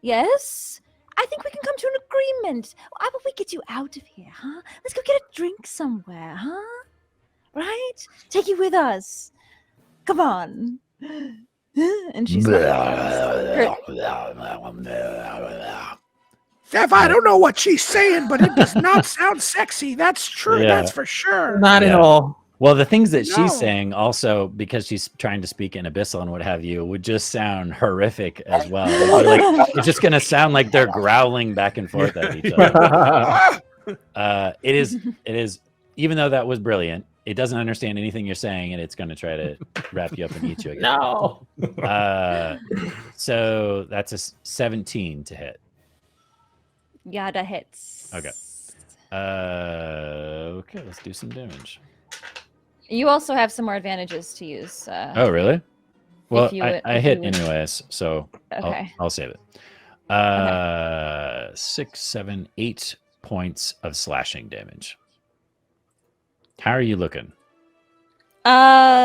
Yes? I think we can come to an agreement. How about we get you out of here, huh? Let's go get a drink somewhere, huh? Right? Take you with us. Come on. And she's like, Steph, I don't know what she's saying, but it does not sound sexy. That's true. Yeah. That's for sure. Not at all. Well, the things that No. she's saying also, because she's trying to speak in Abyssal and what have you, would just sound horrific as well. It's just going to sound like they're growling back and forth at each other. It is, even though that was brilliant, it doesn't understand anything you're saying, and it's going to try to wrap you up and eat you again. No. So that's a 17 to hit. Yada hits. Okay. Okay, let's do some damage. You also have some more advantages to use. Oh, really? Well, I hit would. anyways, so Okay. I'll save it. 6, 7, 8 points of slashing damage. How are you looking? Now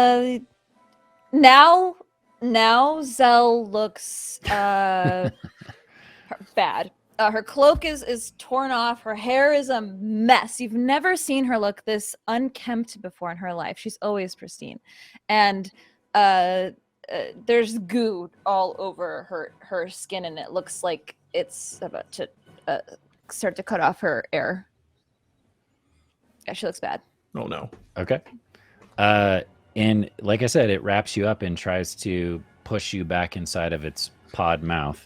Zel looks bad. Her cloak is torn off. Her hair is a mess. You've never seen her look this unkempt before in her life. She's always pristine. And there's goo all over her skin, and it looks like it's about to start to cut off her air. Yeah, she looks bad. Oh no. Okay. And like I said, it wraps you up and tries to push you back inside of its pod mouth.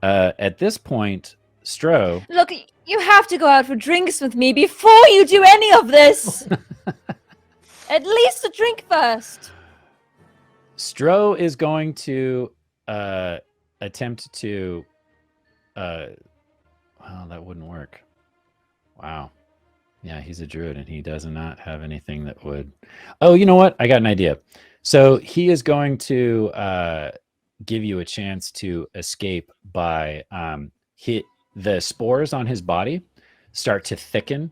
At this point, Stro... Look, you have to go out for drinks with me before you do any of this. At least a drink first. Stro is going to attempt to... well, that wouldn't work. Wow. Yeah, he's a druid, and he does not have anything that would... Oh, you know what? I got an idea. So he is going to give you a chance to escape by the spores on his body start to thicken,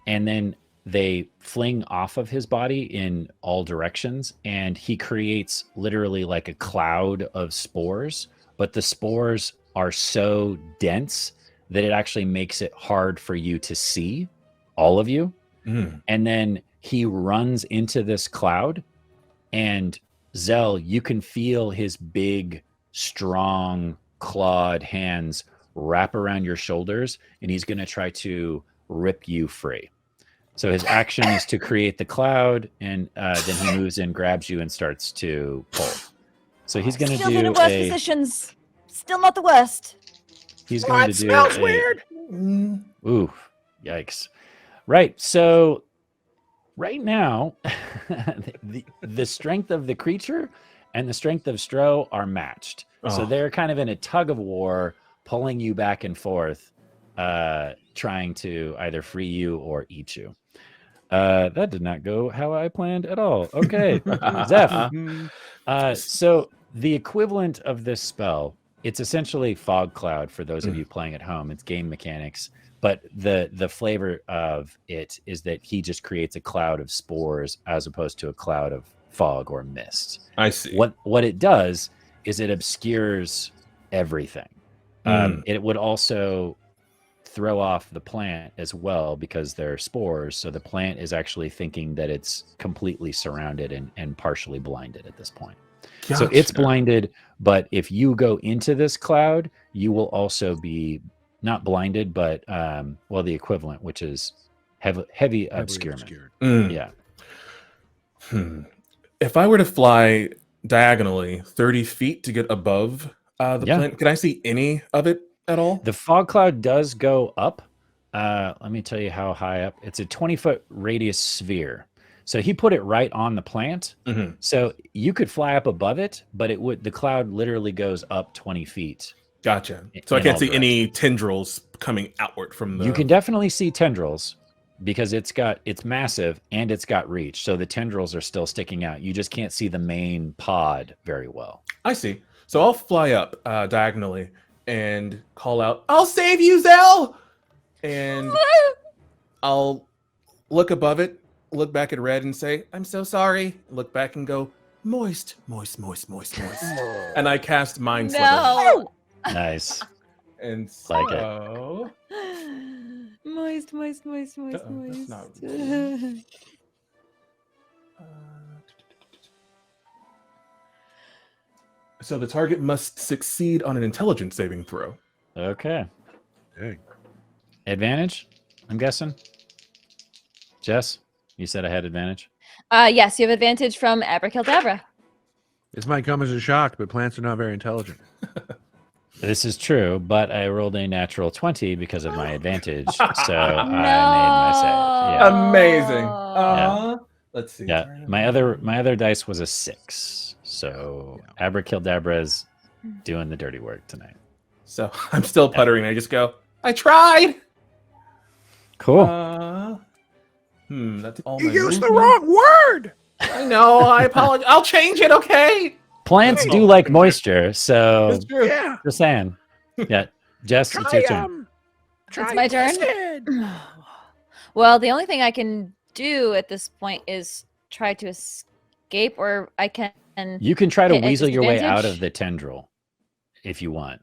and then they fling off of his body in all directions, and he creates literally like a cloud of spores, but the spores are so dense that it actually makes it hard for you to see, all of you. And then he runs into this cloud, and Zel, you can feel his big, strong, clawed hands wrap around your shoulders, and he's going to try to rip you free. So his action is to create the cloud, and then he moves in, grabs you, and starts to pull. So he's going to do Still in the worst positions. Still not the worst. He's going to do smells weird. Ooh, yikes. Right. So right now, the strength of the creature and the strength of Stro are matched. So they're kind of in a tug of war, pulling you back and forth, trying to either free you or eat you. That did not go how I planned at all. Okay, Zeph. So the equivalent of this spell, it's essentially fog cloud for those of you playing at home. It's game mechanics, but the flavor of it is that he just creates a cloud of spores as opposed to a cloud of fog or mist. I see. What it does is it obscures everything. It would also throw off the plant as well because they're spores. So the plant is actually thinking that it's completely surrounded and partially blinded at this point. Gotcha. So it's blinded, but if you go into this cloud, you will also be not blinded, but the equivalent, which is heavy obscurement. Yeah. If I were to fly diagonally 30 feet to get above the plant, can I see any of it at all? The fog cloud does go up. Let me tell you how high up. It's a 20-foot radius sphere. So he put it right on the plant. So you could fly up above it, but the cloud literally goes up 20 feet. Gotcha. So I can't see any tendrils coming outward from the... You can definitely see tendrils because it's massive and it's got reach. So the tendrils are still sticking out. You just can't see the main pod very well. I see. So I'll fly up diagonally and call out, "I'll save you, Zel!" And I'll look above it, look back at Red and say, "I'm so sorry." Look back and go, "Moist, moist, moist, moist, moist." And I cast Mind Sliver. No. Nice. And like so... Moist, moist, moist, moist, That's moist. not... So the target must succeed on an intelligence saving throw. Okay. Dang. Advantage, I'm guessing. Jess, you said I had advantage. Yes, you have advantage from Abracadabra. This might come as a shock, but plants are not very intelligent. This is true, but I rolled a natural 20 because of my advantage, so I made my save. Yeah. Amazing. Yeah. Let's see. Yeah, my other dice was a 6, so Abracadabra's doing the dirty work tonight. So I'm still puttering. I just go, I tried. Cool. That's all. You used the wrong word. I know. I apologize. I'll change it. Okay. Plants do like moisture, so That's true. Yeah. just saying. Yeah, Jess, it's your turn. It's my turn. Well, the only thing I can do at this point is try to escape, or I can. You can try to hit at weasel your way out disadvantage? of the tendril if you want.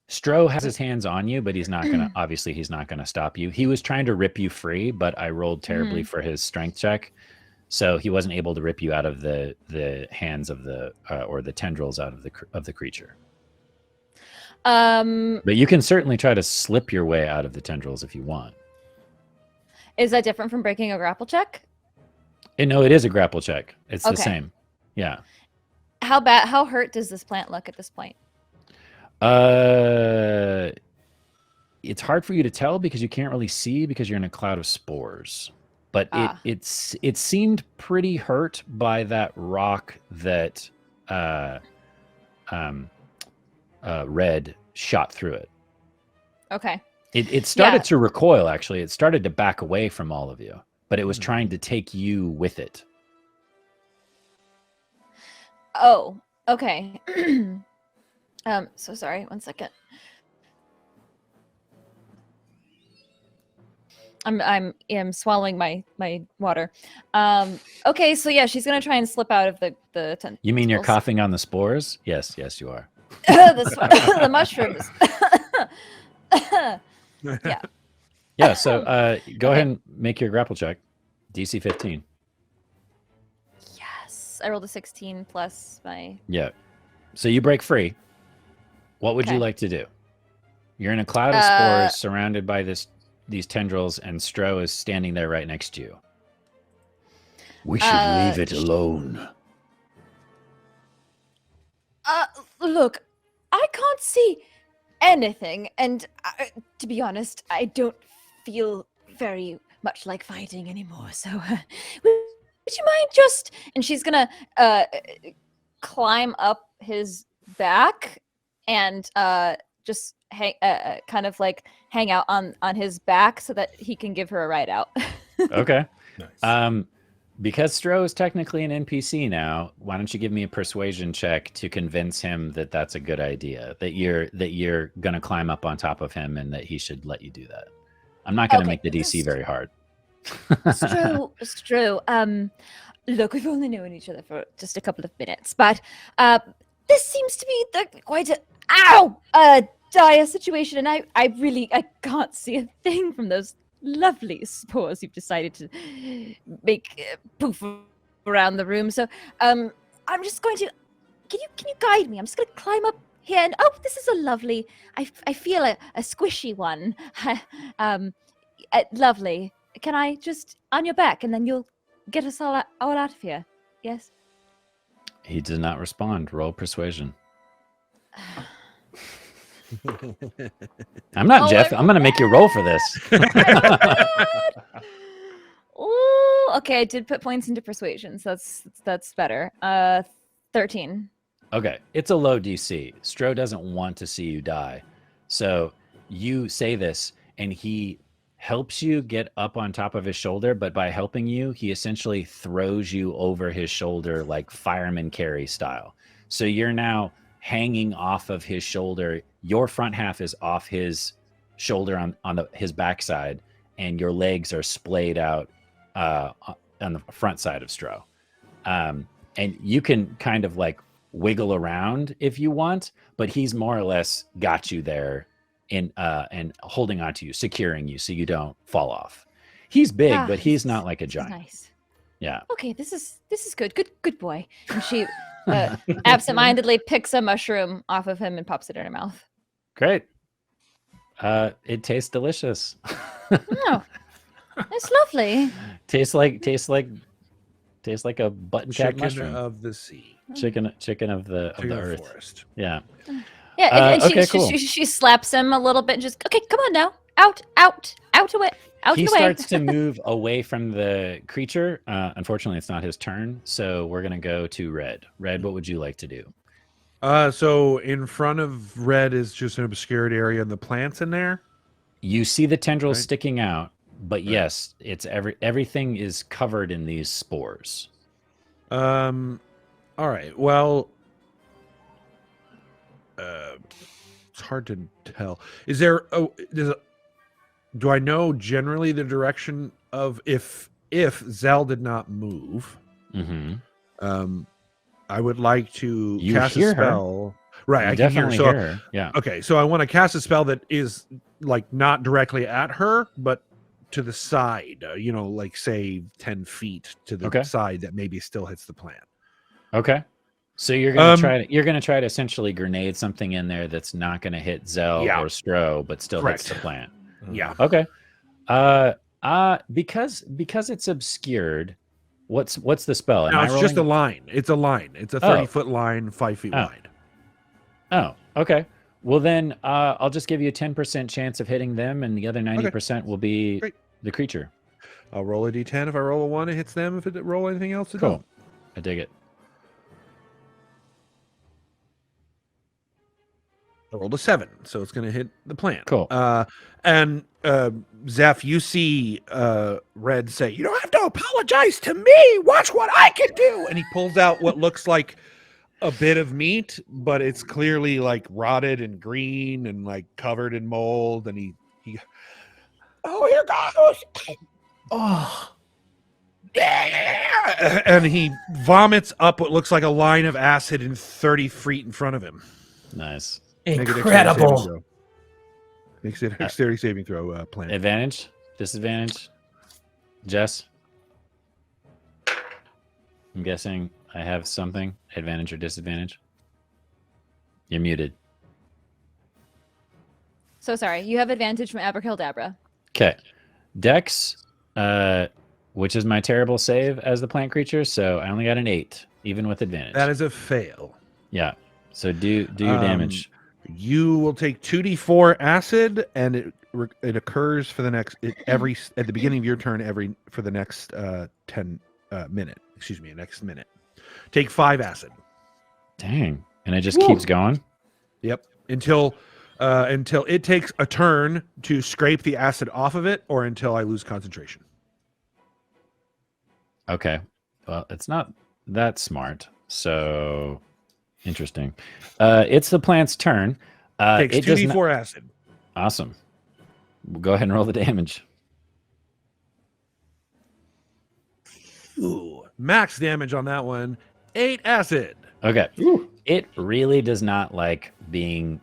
Stro has his hands on you, but he's not gonna. Obviously, he's not gonna stop you. He was trying to rip you free, but I rolled terribly for his strength check, so he wasn't able to rip you out of the hands of the or the tendrils out of the creature. But you can certainly try to slip your way out of the tendrils if you want. Is that different from breaking a grapple check? No, it is a grapple check. It's the Okay. same. Yeah. How hurt does this plant look at this point? It's hard for you to tell because you can't really see because you're in a cloud of spores. But it seemed pretty hurt by that rock that Red shot through it. Okay. It started to recoil, actually. It started to back away from all of you, but it was trying to take you with it. Oh, okay. So sorry, 1 second. I'm swallowing my water. Okay, so yeah, she's gonna try and slip out of the tent. You mean you're coughing on the spores? Yes, you are. the mushrooms. Yeah. Yeah, so go ahead and make your grapple check. DC 15. Yes. I rolled a 16 plus my... Yeah. So you break free. What would you like to do? You're in a cloud of spores surrounded by these tendrils, and Stro is standing there right next to you. We should leave it alone. Look, I can't see anything, and to be honest, I don't feel very much like fighting anymore, so would you mind just... And she's gonna climb up his back and just hang, kind of like hang out on his back so that he can give her a ride out. Okay. Nice. Because Stro is technically an NPC now, why don't you give me a persuasion check to convince him that that's a good idea, that you're gonna climb up on top of him and that he should let you do that. I'm not gonna make the DC very hard. Stro, look, we've only known each other for just a couple of minutes, but this seems to be quite a dire situation, and I can't see a thing from those lovely spores you've decided to make poof around the room. So I'm just going to... Can you guide me? I'm just going to climb up here, and this is a lovely... I feel a squishy one. Lovely. Can I just... on your back, and then you'll get us all out of here? Yes? He does not respond. Roll persuasion. I'm not Jeff. I'm going to make you roll for this. Oh, okay. I did put points into persuasion, so that's better. 13. Okay. It's a low DC. Stro doesn't want to see you die. So you say this, and he helps you get up on top of his shoulder, but by helping you, he essentially throws you over his shoulder like fireman carry style. So you're now hanging off of his shoulder. Your front half is off his shoulder on his backside, and your legs are splayed out on the front side of Stro. And you can kind of like wiggle around if you want, but he's more or less got you there and holding onto you, securing you so you don't fall off. He's big, but he's not like a giant. Nice. Yeah. Okay, this is good. Good boy. And she absentmindedly picks a mushroom off of him and pops it in her mouth. Great. It tastes delicious. Oh, it's lovely. Tastes like a button cap mushroom of the sea. chicken of the earth. Forest. Yeah. Yeah, and okay, cool. she slaps him a little bit and just, okay, come on now. Out away. Out He and away. starts to move away from the creature. Unfortunately, it's not his turn, so we're gonna go to Red. Red, what would you like to do? So in front of Red is just an obscured area and the plants in there. You see the tendrils Right. sticking out, but yes, it's everything is covered in these spores. All right. Well, it's hard to tell. Is there? Do I know generally the direction of if Zel did not move? Mm-hmm. I would like to You cast hear a her. spell. Right, You I can hear. definitely So hear her. Yeah. okay, so I want to cast a spell that is like not directly at her, but to the side. Like say 10 feet to the side that maybe still hits the plant. Okay. So you're gonna try to essentially grenade something in there that's not gonna hit Zel or Stro, but still hits the plant. Yeah. Okay. Because it's obscured. What's the spell? No, it's just a line. It's a line. It's a 30-foot line, 5 feet wide. Oh, okay. Well then, I'll just give you a 10% chance of hitting them, and the other 90% will be the creature. I'll roll a d10. If I roll a 1, it hits them. If it roll anything else, it Cool. don't. I dig it. I rolled a 7, so it's going to hit the plant. Cool. And Zeph, you see Red say, "You don't have to apologize to me. Watch what I can do." And he pulls out what looks like a bit of meat, but it's clearly like rotted and green and like covered in mold. And he oh, here goes. Oh. And he vomits up what looks like a line of acid in 30 feet in front of him. Nice. Incredible. Makes it a dexterity saving throw, Plant. Advantage? Disadvantage? Jess? I'm guessing I have something. Advantage or disadvantage? You're muted. So sorry. You have advantage from Abracadabra. Okay. Dex, which is my terrible save as the plant creature, so I only got an 8, even with advantage. That is a fail. Yeah. So do your damage. You will take 2d4 acid, and it occurs for the next at the beginning of your turn for the next 10 minute. Excuse me, next minute. Take 5 acid. Dang. And it just keeps going? Yep. Until it takes a turn to scrape the acid off of it, or until I lose concentration. Okay. Well, it's not that smart. So interesting. It's the plant's turn. Takes it does 2d4 acid. Awesome. Go ahead and roll the damage. Ooh, max damage on that one. 8 acid. Okay. It really does not like being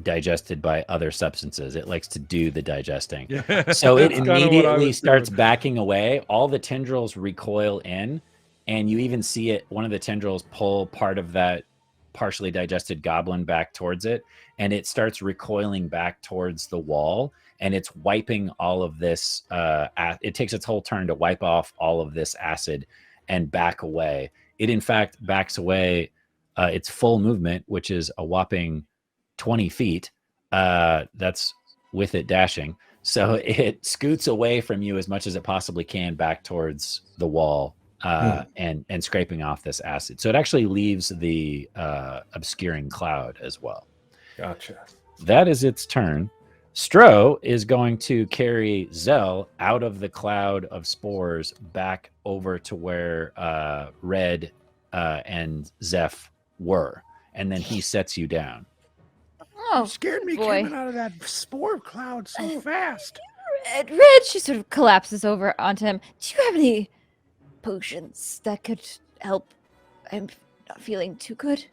digested by other substances. It likes to do the digesting. Yeah. So it That's kinda what I immediately was starts doing. backing away. All the tendrils recoil in, and you even see it. One of the tendrils pull part of that partially digested goblin back towards it, and it starts recoiling back towards the wall, and it's wiping all of this. It takes its whole turn to wipe off all of this acid and back away. It, in fact, backs away its full movement, which is a whopping 20 feet. That's with it dashing. So it scoots away from you as much as it possibly can back towards the wall and scraping off this acid. So it actually leaves the obscuring cloud as well. Gotcha. That is its turn. Stro is going to carry Zel out of the cloud of spores back over to where Red and Zeph were. And then he sets you down. Oh, Scared me boy. coming out of that spore cloud so fast. Red, she sort of collapses over onto him. Do you have any potions that could help? I'm not feeling too good.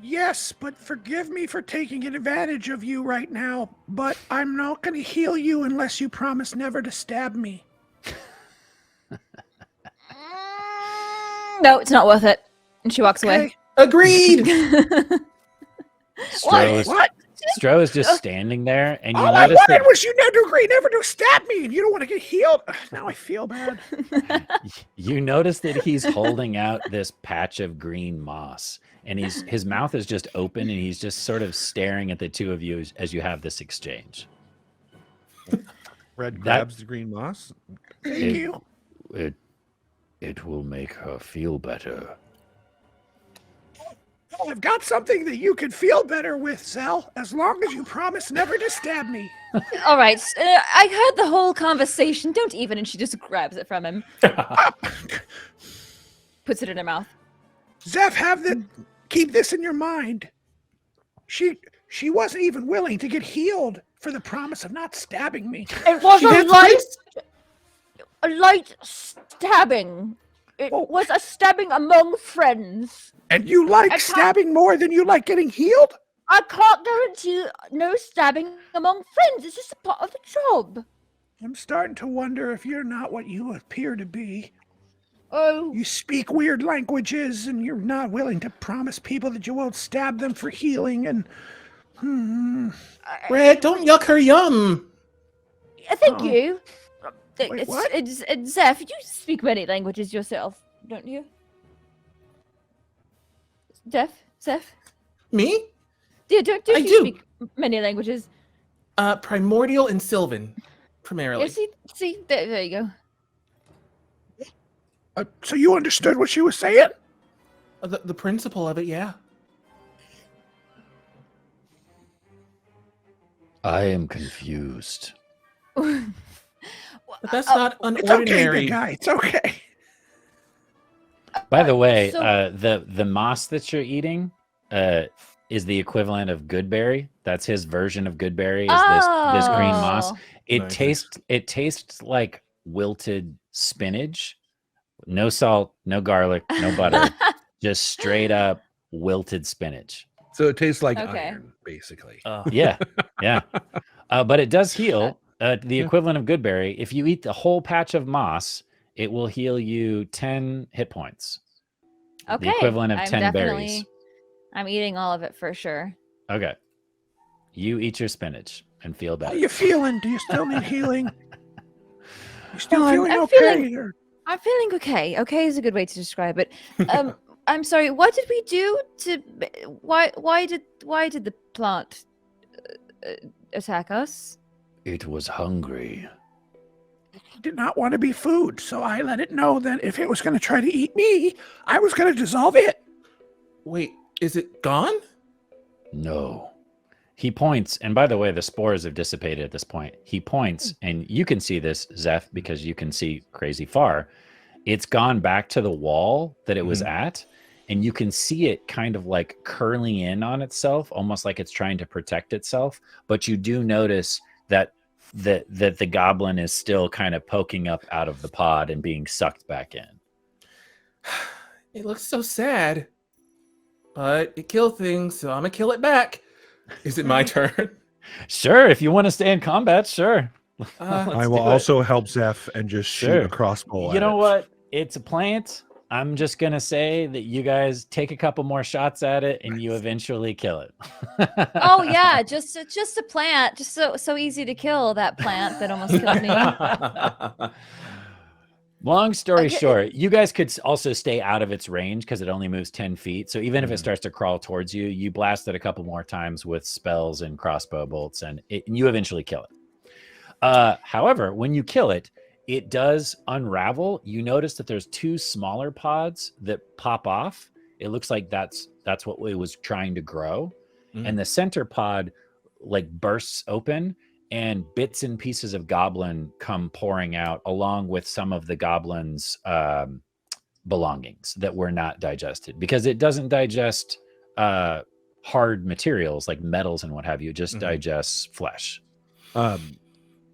Yes, but forgive me for taking advantage of you right now, but I'm not going to heal you unless you promise never to stab me. No, it's not worth it. And she walks away. Agreed. Stro is just standing there, and you all I notice wanted was you never agree, never to stab me, and you don't want to get healed. Now I feel bad. you notice that he's holding out this patch of green moss, and his mouth is just open, and he's just sort of staring at the two of you as you have this exchange. Red grabs the green moss. Thank you. It will make her feel better. Oh, I've got something that you can feel better with, Zel, as long as you promise never to stab me. All right, I heard the whole conversation. Don't even. And she just grabs it from him. Puts it in her mouth. Zeph, keep this in your mind. She wasn't even willing to get healed for the promise of not stabbing me. It was a light stabbing. It was a stabbing among friends. And you like stabbing more than you like getting healed? I can't guarantee no stabbing among friends. It's just a part of the job. I'm starting to wonder if you're not what you appear to be. Oh. You speak weird languages, and you're not willing to promise people that you won't stab them for healing, and... Red, don't yuck her yum. Thank you. Wait, what? It's Zeph, you speak many languages yourself, don't you? Zeph? Me? Yeah, don't I you do. speak many languages? Primordial and Sylvan, primarily. Yeah, see, there you go. So you understood what she was saying? The principle of it, yeah. I am confused. But that's not an It's ordinary. okay, big guy. It's okay. By the way, the moss that you're eating is the equivalent of goodberry. That's his version of goodberry. Is this green moss? It tastes like wilted spinach. No salt, no garlic, no butter. Just straight up wilted spinach. So it tastes like iron, basically. Yeah. But it does heal. The equivalent of goodberry. If you eat the whole patch of moss, it will heal you 10 hit points. Okay. The equivalent of 10 berries. I'm eating all of it for sure. Okay. You eat your spinach and feel better. How are you feeling? Do you still need healing? You still feeling I'm okay? I'm feeling okay. Okay is a good way to describe it. I'm sorry. What did we do to? Why did the plant attack us? It was hungry. It did not want to be food, so I let it know that if it was going to try to eat me, I was going to dissolve it. Wait, is it gone? No. He points, and by the way, the spores have dissipated at this point. He points, and you can see this, Zeph, because you can see crazy far. It's gone back to the wall that it was at, and you can see it kind of like curling in on itself, almost like it's trying to protect itself. But you do notice that the goblin is still kind of poking up out of the pod and being sucked back in. It looks so sad, but it killed things, so I'm gonna kill it back. Is it my turn? Sure, if you want to stay in combat, sure. I will also help Zeph and just shoot a crossbow. You know what? It's a plant. I'm just gonna say that you guys take a couple more shots at it, and you eventually kill it. Oh yeah, just a plant, just so easy to kill, that plant that almost killed me. Long story short, you guys could also stay out of its range because it only moves 10 feet. So even if it starts to crawl towards you, you blast it a couple more times with spells and crossbow bolts, and you eventually kill it. However, when you kill it, it does unravel. You notice that there's two smaller pods that pop off. It looks like that's what it was trying to grow. And the center pod like bursts open, and bits and pieces of goblin come pouring out along with some of the goblin's belongings that were not digested, because it doesn't digest hard materials like metals and what have you. It just digests flesh.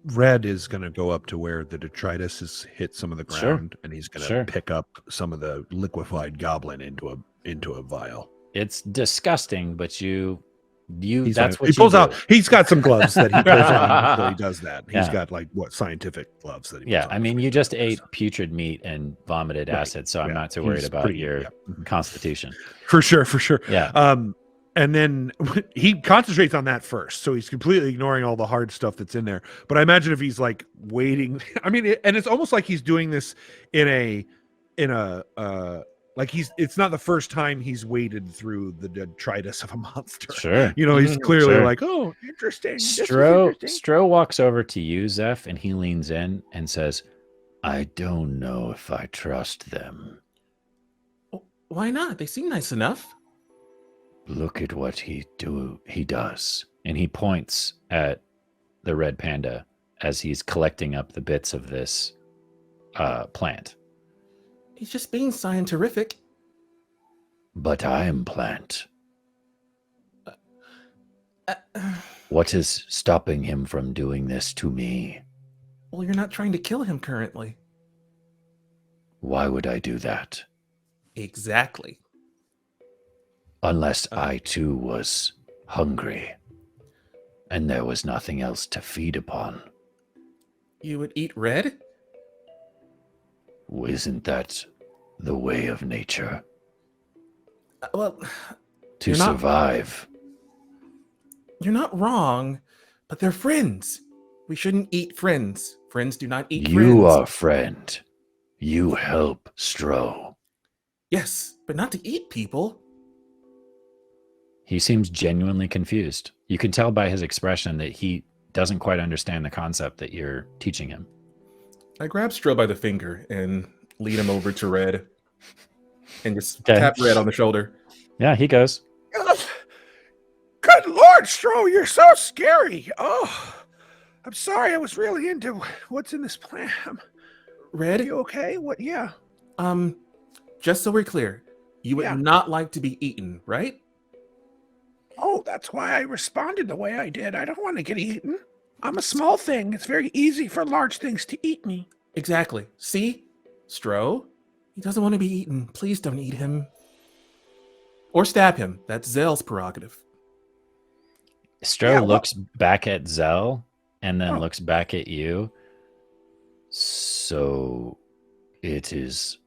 Red is going to go up to where the detritus has hit some of the ground, and he's going to pick up some of the liquefied goblin into a vial. It's disgusting, but you That's what he pulls do. out. He's got some gloves that he pulls on after he does that. He's got like scientific gloves that he yeah, puts on. I mean, you just ate putrid meat and vomited acid, so I'm not too worried about your constitution. For sure. Yeah. And then he concentrates on that first, so he's completely ignoring all the hard stuff that's in there. But I imagine if he's like waiting, I mean, and it's almost like he's doing this in a like it's not the first time he's waded through the detritus of a monster. Sure. He's clearly like, oh, interesting. Stro walks over to you, Zeph, and he leans in and says, I don't know if I trust them. Why not? They seem nice enough. Look at what he does. And he points at the red panda as he's collecting up the bits of this plant. He's just being scientific. But I am plant. What is stopping him from doing this to me? Well, you're not trying to kill him currently. Why would I do that? Exactly. Unless I too was hungry and there was nothing else to feed upon. You would eat Red? Isn't that the way of nature? Well, to survive. You're not wrong, but they're friends. We shouldn't eat friends. Friends do not eat friends. You are friend. You help Stro. Yes, but not to eat people. He seems genuinely confused. You can tell by his expression that he doesn't quite understand the concept that you're teaching him. I grab Stro by the finger and lead him over to Red and just tap Red on the shoulder. Yeah, he goes. Good Lord, Stro, you're so scary. Oh, I'm sorry. I was really into what's in this plan. Red? Are you okay? What? Yeah. Just so we're clear, you would not like to be eaten, right? Oh, that's why I responded the way I did. I don't want to get eaten. I'm a small thing. It's very easy for large things to eat me. Exactly. See? Stro? He doesn't want to be eaten. Please don't eat him. Or stab him. That's Zel's prerogative. Stro looks back at Zel and then looks back at you. So it is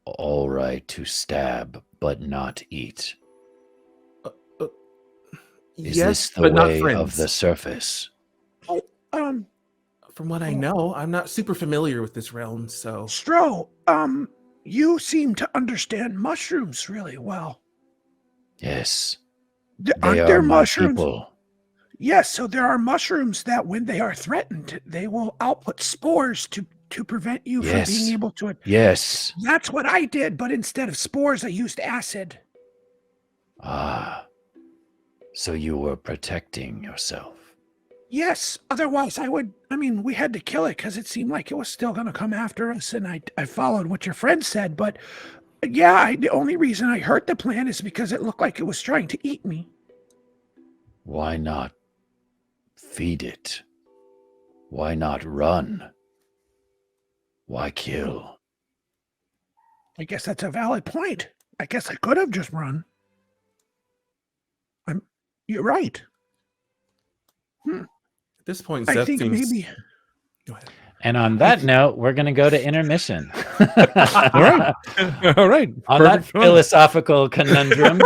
all right to stab, but not eat. Is this the way of the surface? From what I know, I'm not super familiar with this realm, so... Stro, you seem to understand mushrooms really well. Yes. Aren't there mushrooms? People. Yes, so there are mushrooms that when they are threatened, they will output spores to prevent you from being able to... Yes. That's what I did, but instead of spores, I used acid. Ah. So you were protecting yourself. Yes, otherwise we had to kill it because it seemed like it was still going to come after us, and I followed what your friend said, but the only reason I hurt the plant is because it looked like it was trying to eat me. Why not feed it? Why not run? Why kill? I guess that's a valid point. I guess I could have just run. You're right. At this point, I Zeph think seems... maybe... Go ahead. And on that note, we're going to go to intermission. All right. On that philosophical conundrum.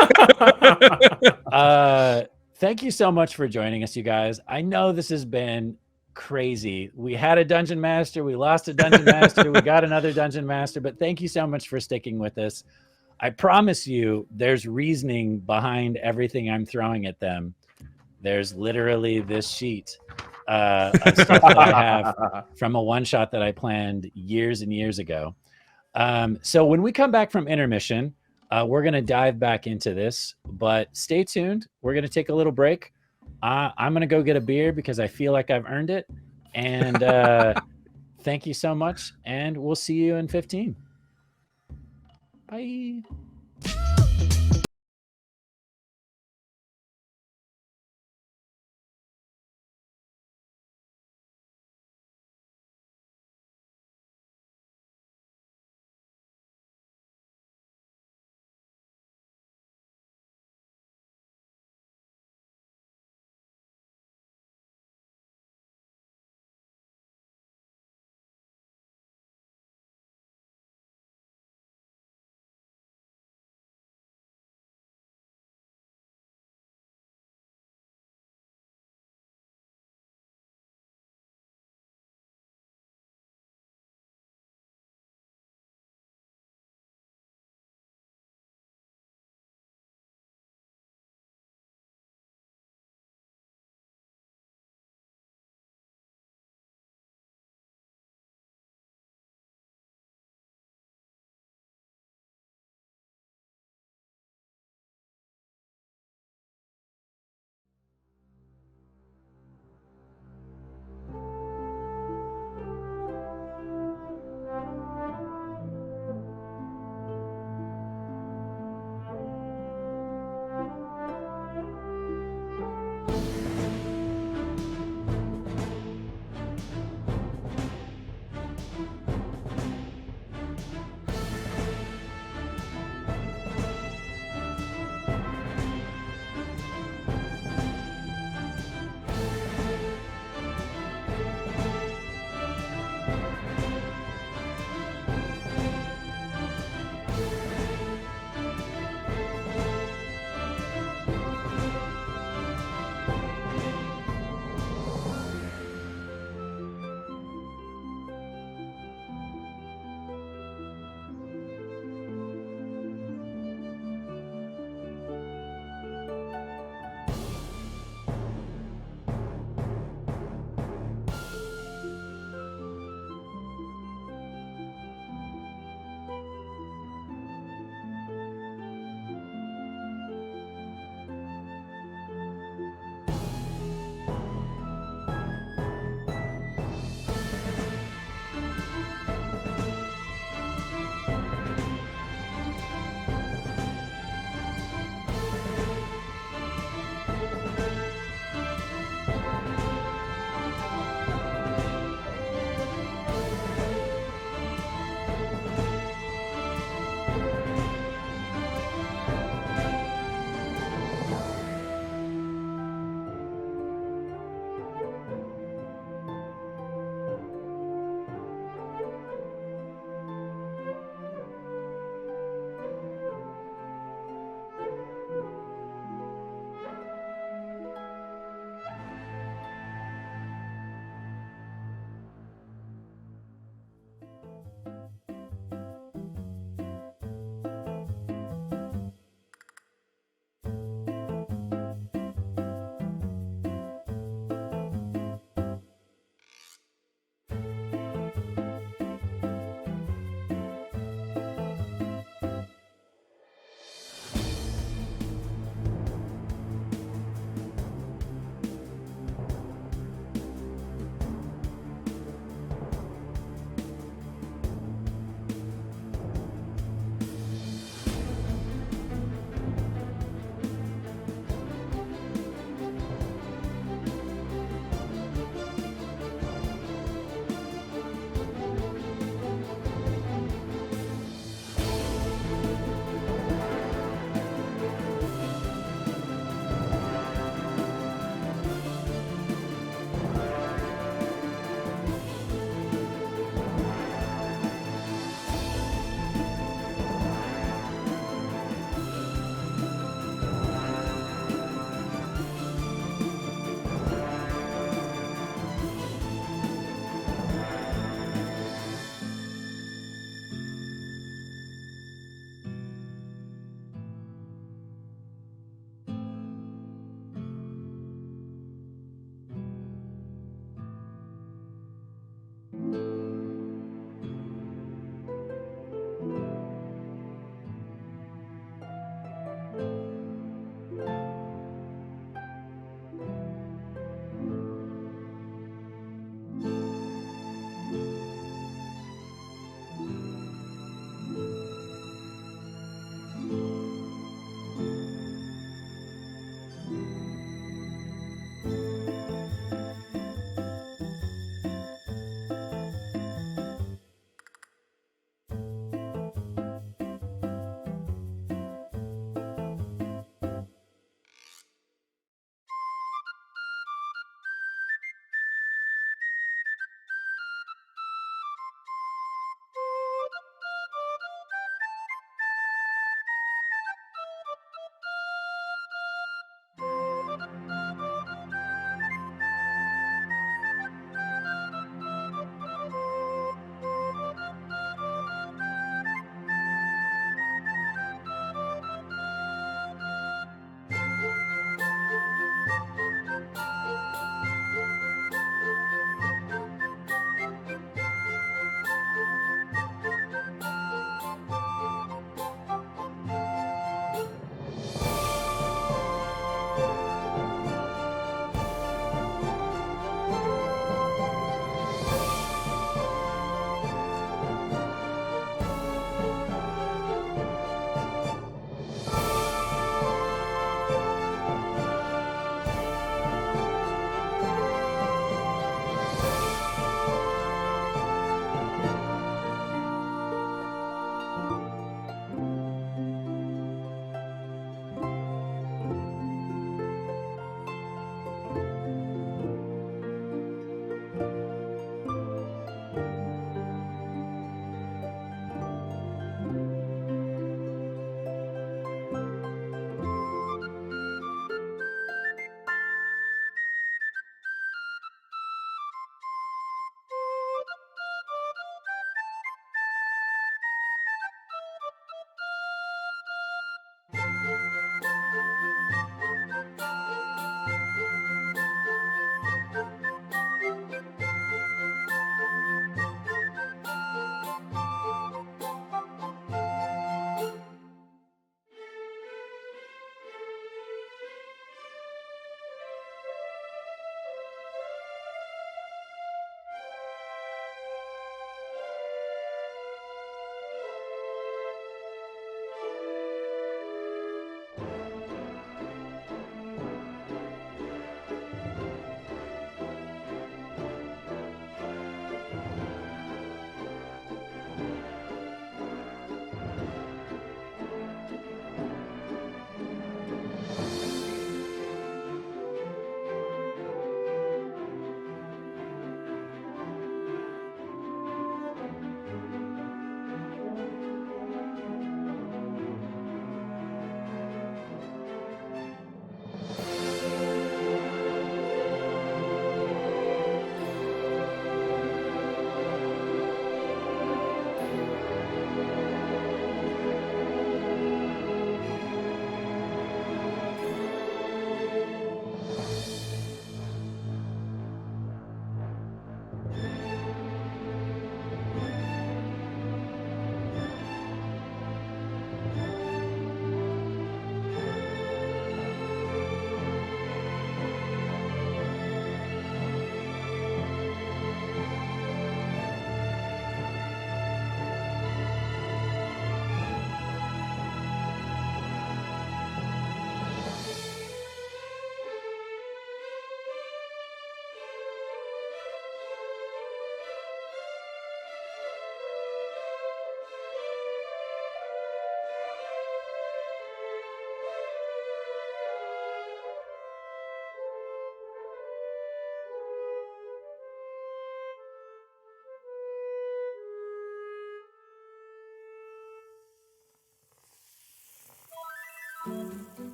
Thank you so much for joining us, you guys. I know this has been crazy. We had a dungeon master. We lost a dungeon master. We got another dungeon master. But thank you so much for sticking with us. I promise you there's reasoning behind everything I'm throwing at them. There's literally this sheet of stuff that I have from a one-shot that I planned years and years ago. So when we come back from intermission, we're going to dive back into this, but stay tuned. We're going to take a little break. I'm going to go get a beer because I feel like I've earned it. And thank you so much. And we'll see you in 15. Bye.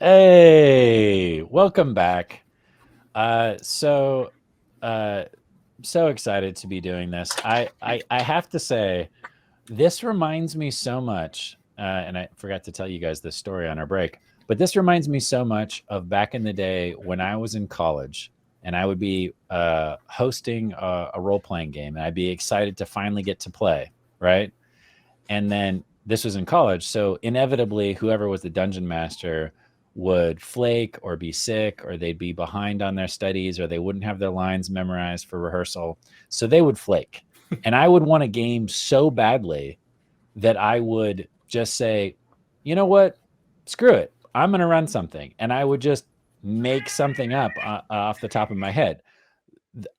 Hey, welcome back. So excited to be doing this. I have to say, this reminds me so much, and I forgot to tell you guys this story on our break, but this reminds me so much of back in the day when I was in college, and I would be hosting a role-playing game, and I'd be excited to finally get to play, right? And then this was in college, so inevitably, whoever was the dungeon master would flake or be sick, or they'd be behind on their studies, or they wouldn't have their lines memorized for rehearsal. So they would flake. And I would want a game so badly that I would just say, you know what? Screw it. I'm going to run something. And I would just make something up off the top of my head.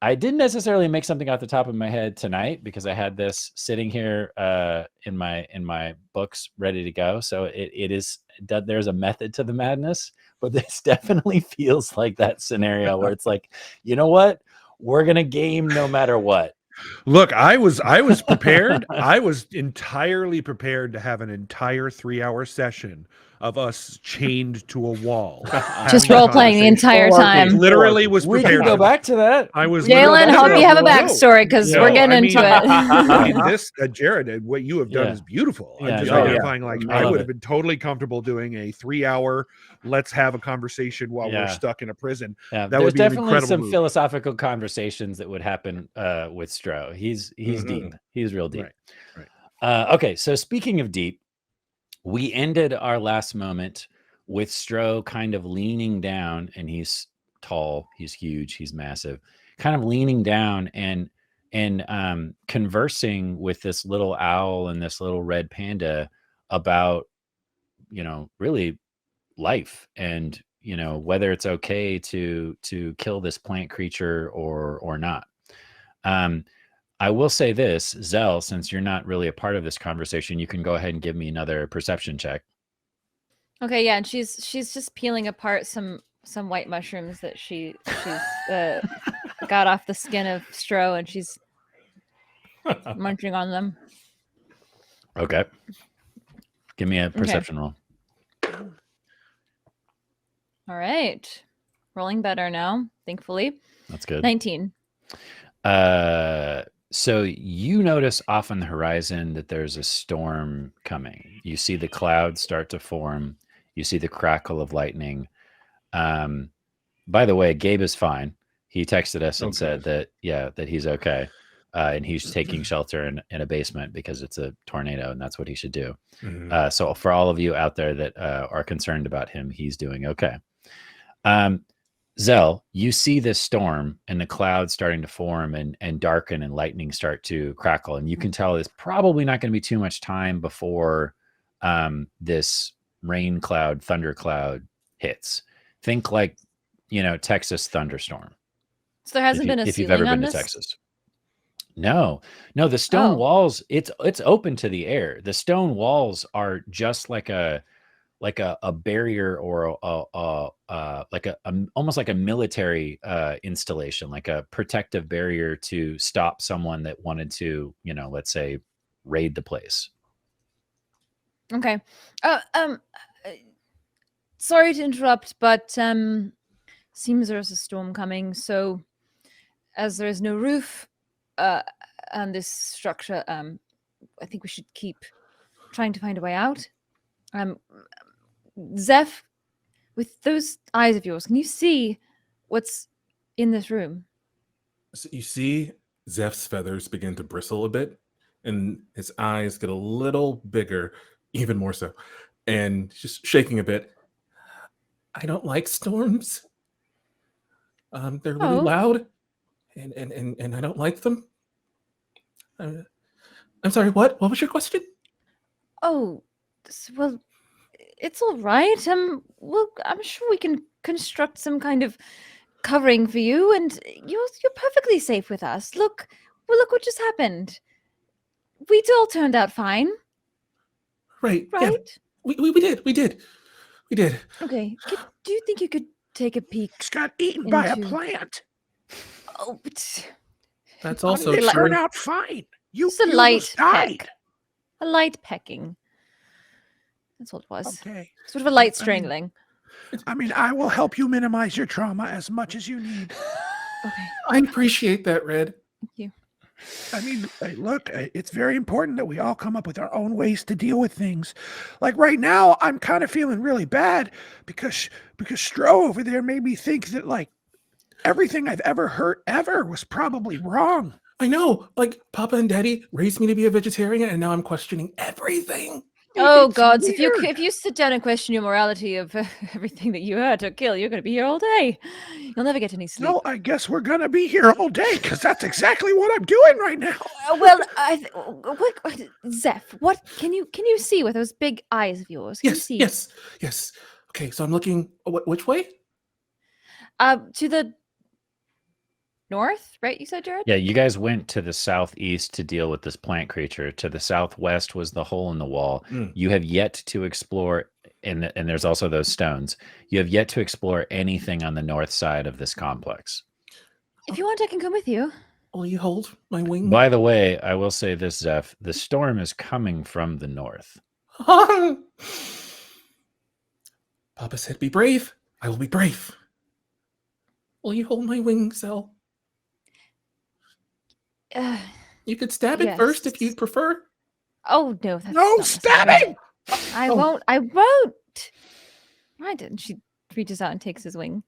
I didn't necessarily make something off the top of my head tonight because I had this sitting here in my books ready to go. So there's a method to the madness, but this definitely feels like that scenario where it's like, you know what? We're going to game no matter what. Look, I was prepared. I was entirely prepared to have an entire 3-hour session of us chained to a wall. Just role playing the entire time. Literally was We prepared. can go back to that. I was Jalen, hope you have a backstory because we're getting into it. I mean, this, Jared, what you have done is beautiful. I'm just identifying I would have been totally comfortable doing a 3-hour. Let's have a conversation while we're stuck in a prison. Yeah, that there's would be definitely some move. philosophical conversations that would happen with Stro. He's deep. He's real deep. Right. Okay, so speaking of deep, we ended our last moment with Stro kind of leaning down, and he's tall, he's huge, he's massive, kind of leaning down and conversing with this little owl and this little red panda about, really life and, whether it's okay to kill this plant creature or not. I will say this, Zel, since you're not really a part of this conversation, you can go ahead and give me another perception check. Okay, yeah, and she's just peeling apart some white mushrooms that she's got off the skin of Stro, and she's munching on them. Okay. Give me a perception roll. All right. Rolling better now, thankfully. That's good. 19. So you notice off on the horizon that there's a storm coming. You see the clouds start to form. You see the crackle of lightning. By the way, Gabe is fine. He texted us and said that he's okay. And he's taking shelter in a basement because it's a tornado and that's what he should do. Mm-hmm. So for all of you out there that are concerned about him, he's doing okay. Zel, you see this storm and the clouds starting to form and darken and lightning start to crackle. And you can tell it's probably not going to be too much time before this rain cloud, thunder cloud hits. Think like, Texas thunderstorm. So there hasn't been a if you've ceiling ever on been to this? Texas. No, the stone walls, it's open to the air. The stone walls are just like a barrier or almost like a military installation, like a protective barrier to stop someone that wanted to, let's say, raid the place. Okay. Sorry to interrupt, but seems there's a storm coming. So, as there is no roof on this structure, I think we should keep trying to find a way out. Zeph, with those eyes of yours, can you see what's in this room? So you see Zeph's feathers begin to bristle a bit, and his eyes get a little bigger, even more so, and just shaking a bit. I don't like storms. They're really loud, and I don't like them. I'm sorry, what? What was your question? Oh, well, it's all right. Well, I'm sure we can construct some kind of covering for you, and you're perfectly safe with us. Look what just happened. We all turned out fine. Right. Right? Yeah, we did. Okay. Do you think you could take a peek? Just got eaten by a plant. Oh, but that's also They true. turned out fine. Just a light peck. A light pecking. That's what it was. Okay. Sort of a light strangling. I mean, I will help you minimize your trauma as much as you need. Okay. I appreciate that, Red. Thank you. I mean, look, it's very important that we all come up with our own ways to deal with things. Like right now, I'm kind of feeling really bad because Stro over there made me think that like everything I've ever heard ever was probably wrong. I know, like Papa and Daddy raised me to be a vegetarian, and now I'm questioning everything. Oh It's God! weird. If you sit down and question your morality of everything that you had to kill, you're going to be here all day. You'll never get any sleep. No, I guess we're gonna be here all day because that's exactly what I'm doing right now. Well, what, Zeph? What can you see with those big eyes of yours? Can you see? Yes. Okay, so I'm looking. Which way? To the north, right? You said, Jared? Yeah, you guys went to the southeast to deal with this plant creature. To the southwest was the hole in the wall. You have yet to explore, and there's also those stones. You have yet to explore anything on the north side of this complex. If you want, I can come with you. Will you hold my wing? By the way, I will say this, Zeph. The storm is coming from the north. Papa said, "Be brave." I will be brave. Will you hold my wing, Zel? You could stab it first if you'd prefer. Oh no! That's No not stabbing! I won't. I won't. Why didn't she? Reaches out and takes his wing.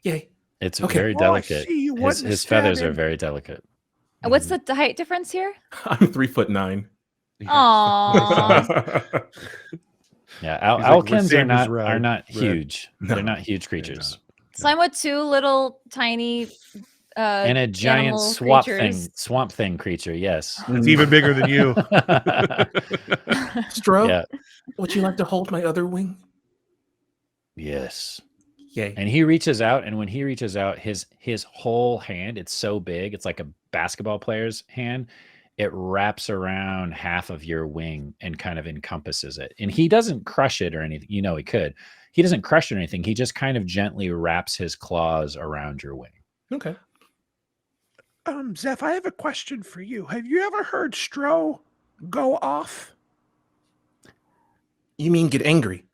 Yay! It's Okay. very Oh, I delicate. see you wanting to His stab feathers are him. very delicate. What's the height difference here? I'm 3'9". Aww. Yeah, He's like, Alkins same as are not Red. huge. No. They're not huge creatures. So I'm with two little tiny And a giant animal swamp creatures. thing creature, yes. It's even bigger than you. Stro, Yeah. would you like to hold my other wing? Yes. Yay! And he reaches out, and when he reaches out, his whole hand, it's so big, it's like a basketball player's hand. It wraps around half of your wing and kind of encompasses it. And he doesn't crush it or anything. You know, he could. He doesn't crush it or anything. He just kind of gently wraps his claws around your wing. Okay. Zeph, I have a question for you. Have you ever heard Stro go off? You mean get angry?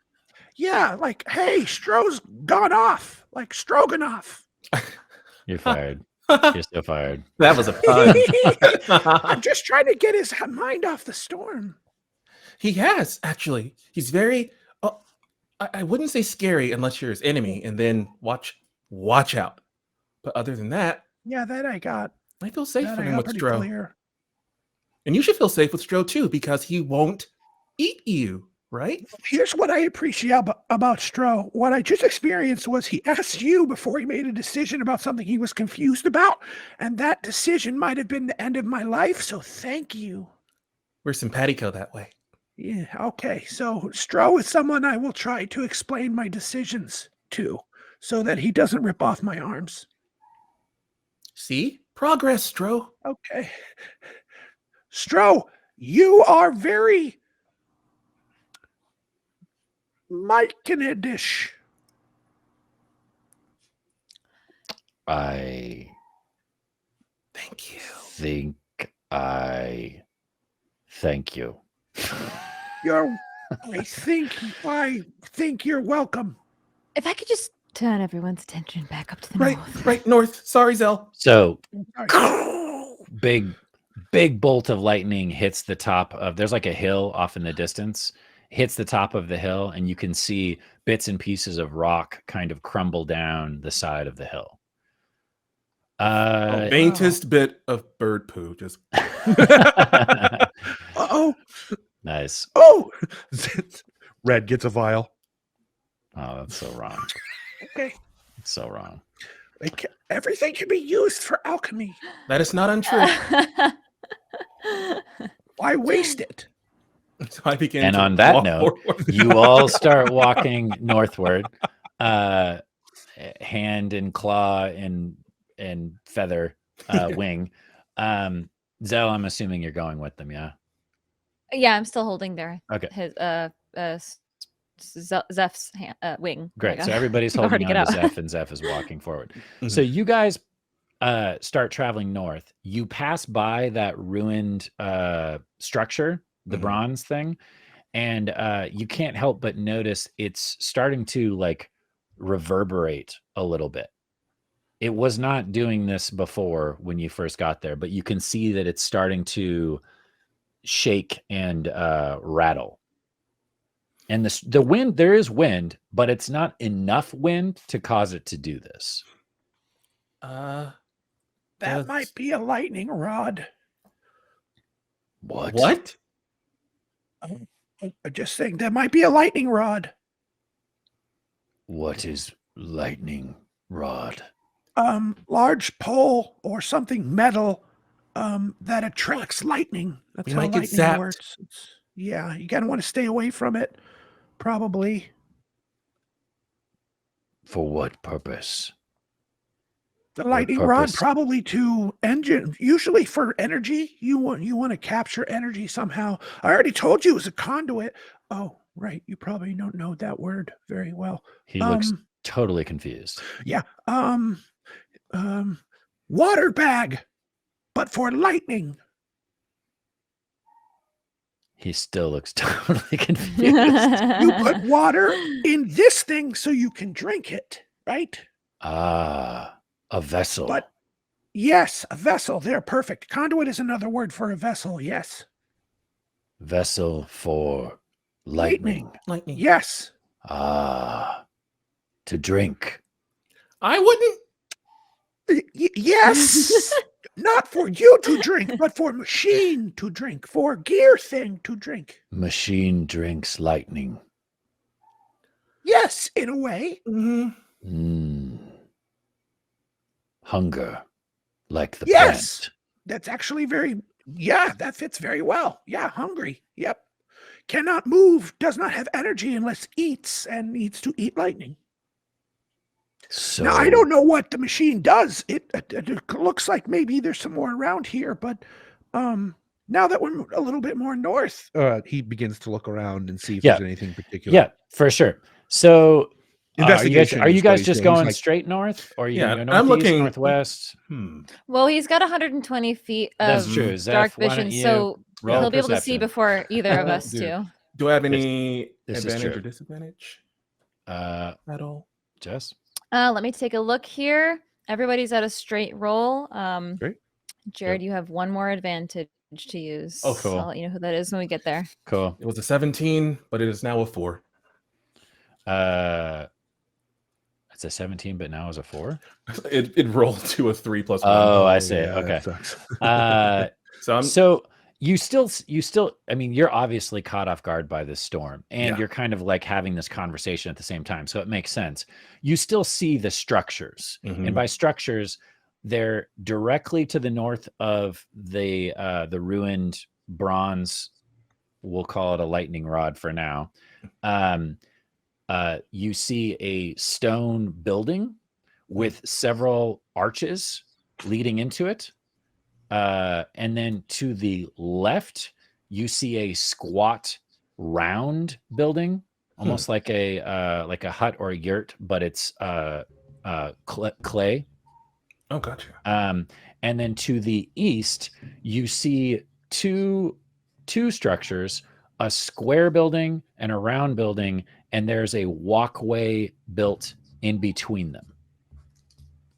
Yeah, like, hey, Stro's gone off, like Stroganoff. You're fired. You're still fired. That was a pun. I'm just trying to get his mind off the storm. He has, actually. He's very, I wouldn't say scary unless you're his enemy, and then watch out. But other than that, Yeah, that I got. I feel safe That for I him got with pretty Stro. clear. And you should feel safe with Stro too, because he won't eat you, right? Here's what I appreciate about Stro. What I just experienced was he asked you before he made a decision about something he was confused about, and that decision might have been the end of my life, so thank you. We're simpatico that way. Yeah, okay. So Stro is someone I will try to explain my decisions to so that he doesn't rip off my arms. See? Progress, Stro. Okay. Stro, you are very Mike-ish. I Thank you. think thank you. I think you're welcome. If I could just turn everyone's attention back up to the Right, north. right north. Sorry, Zel. So Sorry. big bolt of lightning hits the top of, there's like a hill off in the distance, hits the top of the hill, and you can see bits and pieces of rock kind of crumble down the side of the hill. Faintest bit of bird poo. Just Uh-oh. Nice. Oh, Red gets a vial. Oh, that's so wrong. okay. It's so wrong. Everything can be used for alchemy. that is not untrue. Why waste it? So I began And to on that walk note, forward. you all start walking northward, hand and claw and feather wing. Zell, I'm assuming you're going with them, yeah? Yeah, I'm still holding Okay. Zeph's wing. Great. Oh my So God. everybody's Hard holding to on get to out. Zeph, and Zeph is walking forward. Mhm. So you guys start traveling north. You pass by that ruined structure, the Mhm. bronze thing, and you can't help but notice it's starting to like reverberate a little bit. It was not doing this before when you first got there, but you can see that it's starting to shake and rattle. And the wind, there is wind, but it's not enough wind to cause it to do this. That might be a lightning rod. What? I'm just saying that might be a lightning rod. What is lightning rod? Large pole or something metal that attracts lightning. That's how lightning works. Yeah, you gotta want to stay away from it. Probably. For what purpose? The lightning rod probably to engine, usually for energy. You want to capture energy somehow. I already told you it was a conduit. Oh, right. You probably don't know that word very well. He looks totally confused. Yeah. Water bag, but for lightning. He still looks totally confused. You put water in this thing so you can drink it, right? Ah, a vessel. But yes, a vessel. They're perfect. Conduit is another word for a vessel. Yes. Vessel for lightning. Lightning. Yes. Ah, to drink. I wouldn't. Yes. Not for you to drink, but for machine to drink, for gear thing to drink. Machine drinks lightning. Yes, in a way. Hunger, like the yes. plant. That's actually that fits very well. Yeah, hungry. Yep. Cannot move, does not have energy unless eats, and needs to eat lightning. So, now, I don't know what the machine does. It looks like maybe there's some more around here, but now that we're a little bit more north. He begins to look around and see if there's anything particular. Yeah, for sure. So are you guys just going like, straight north? Or are you going I'm looking northwest? Well, he's got 120 feet of dark vision, so he'll be able to see before either of us do. Do I have any advantage or disadvantage at all? Jess? Let me take a look here. Everybody's at a straight roll. Great. Jared, you have one more advantage to use. Oh, cool. I'll let you know who that is when we get there. Cool. It was a 17, but it is now a 4. It's a 17, but now is a 4. It rolled to a 3 plus 1. Oh, I see. Okay. So you still, I mean, you're obviously caught off guard by this storm, and you're kind of like having this conversation at the same time. So it makes sense. You still see the structures, and by structures, they're directly to the north of the ruined bronze. We'll call it a lightning rod for now. You see a stone building with several arches leading into it. And then to the left, you see a squat round building, almost like a hut or a yurt, but it's clay. Oh, gotcha. And then to the east, you see two structures, a square building and a round building, and there's a walkway built in between them.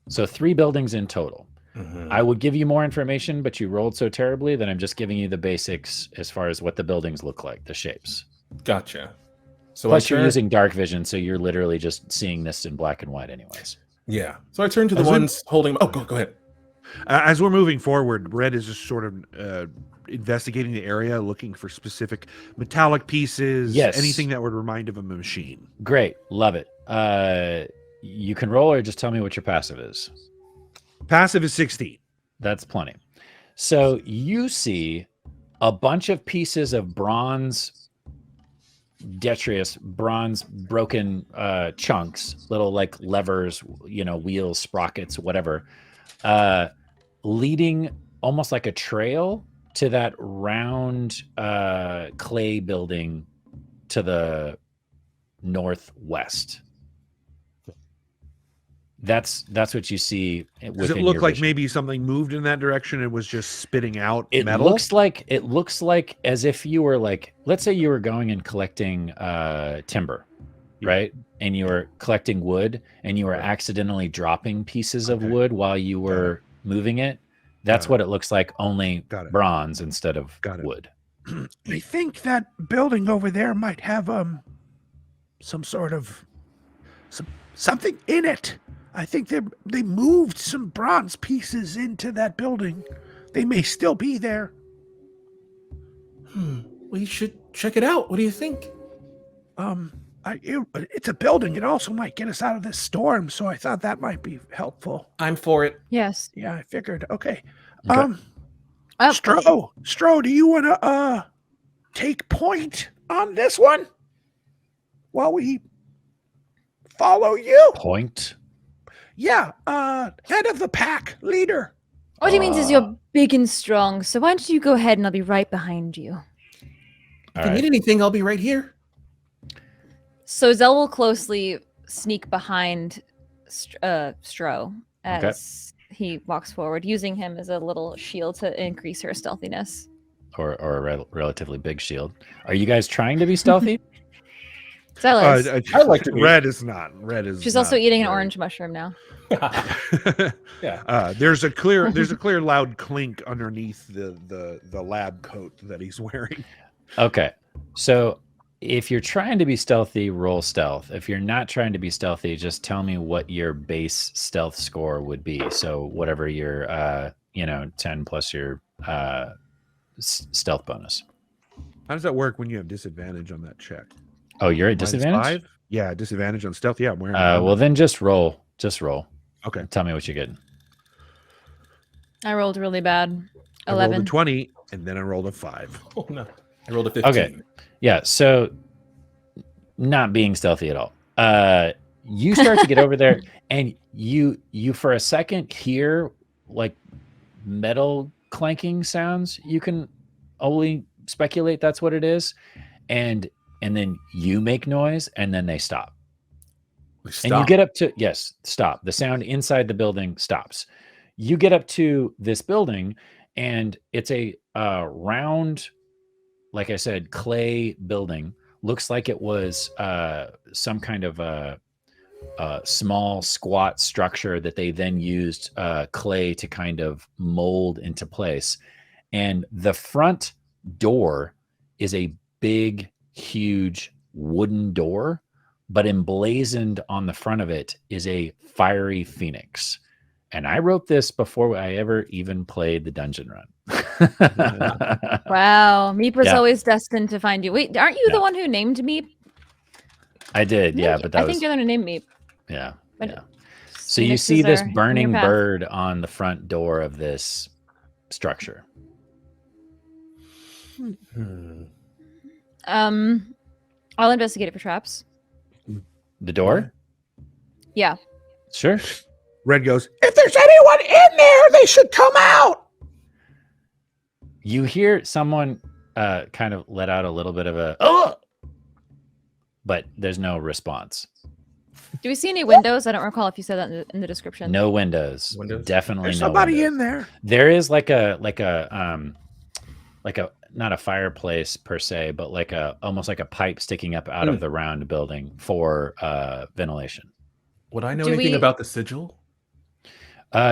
So 3 buildings in total. I would give you more information, but you rolled so terribly that I'm just giving you the basics as far as what the buildings look like, the shapes. Gotcha. So plus you're using dark vision, so you're literally just seeing this in black and white anyways. Yeah. So I turn to the ones holding... Oh, go ahead. As we're moving forward, Red is just sort of investigating the area, looking for specific metallic pieces, anything that would remind of a machine. Great. Love it. You can roll or just tell me what your passive is. Passive is 16. That's plenty. So you see a bunch of pieces of bronze, detritus, bronze broken chunks, little like levers, wheels, sprockets, whatever, leading almost like a trail to that round clay building to the northwest. That's what you see. Does it look like maybe something moved in that direction and was just spitting out metal? It looks like as if you were like, let's say you were going and collecting timber, right? And you were collecting wood and you were accidentally dropping pieces of wood while you were moving it. That's what it looks like, only bronze instead of wood. I think that building over there might have some sort of something in it. I think they moved some bronze pieces into that building. They may still be there. We should check it out. What do you think? It's a building. It also might get us out of this storm, so I thought that might be helpful. I'm for it. Yes. Yeah, I figured. Okay. Stro, do you want to take point on this one while we follow you? Point? Yeah, head of the pack, leader. What he means is you're big and strong, so why don't you go ahead and I'll be right behind you. If you need anything, I'll be right here. So Zel will closely sneak behind Stro as he walks forward, using him as a little shield to increase her stealthiness. Or a relatively big shield. Are you guys trying to be stealthy? Zel is. I like to be. Red is not. Red is. She's also eating an orange mushroom now. There's a clear loud clink underneath the lab coat that he's wearing. Okay, so if you're trying to be stealthy, roll stealth. If you're not trying to be stealthy, just tell me what your base stealth score would be. So whatever your 10 plus your stealth bonus. How does that work when you have disadvantage on that check? Oh, you're at disadvantage? -5? Yeah, disadvantage on stealth. Yeah, I'm wearing well, then just roll. Just roll. Okay. Tell me what you're getting. I rolled really bad. 11. I rolled a 20, and then I rolled a 5. Oh, no. I rolled a 15. Okay. Yeah, so not being stealthy at all. You start to get over there, and you for a second hear like metal clanking sounds. You can only speculate that's what it is. And then you make noise, and then they stop. And you get up to, stop. The sound inside the building stops. You get up to this building, and it's a round, like I said, clay building. Looks like it was some kind of a small squat structure that they then used clay to kind of mold into place. And the front door is a big, huge wooden door, but emblazoned on the front of it is a fiery phoenix. And I wrote this before I ever even played the dungeon run. Wow. Meep was always destined to find you. Wait, aren't you the one who named Meep? I did, but I think you're the one who named Meep. Yeah. So you see this burning bird on the front door of this structure. I'll investigate it for traps. The door? Yeah. Sure. Red goes, if there's anyone in there, they should come out. You hear someone kind of let out a little bit of a, oh! But there's no response. Do we see any windows? I don't recall if you said that in the description. No windows. Definitely there's no somebody windows. in there. There is like a not a fireplace per se, but like almost like a pipe sticking up out of the round building for ventilation. Would I know anything about the sigil?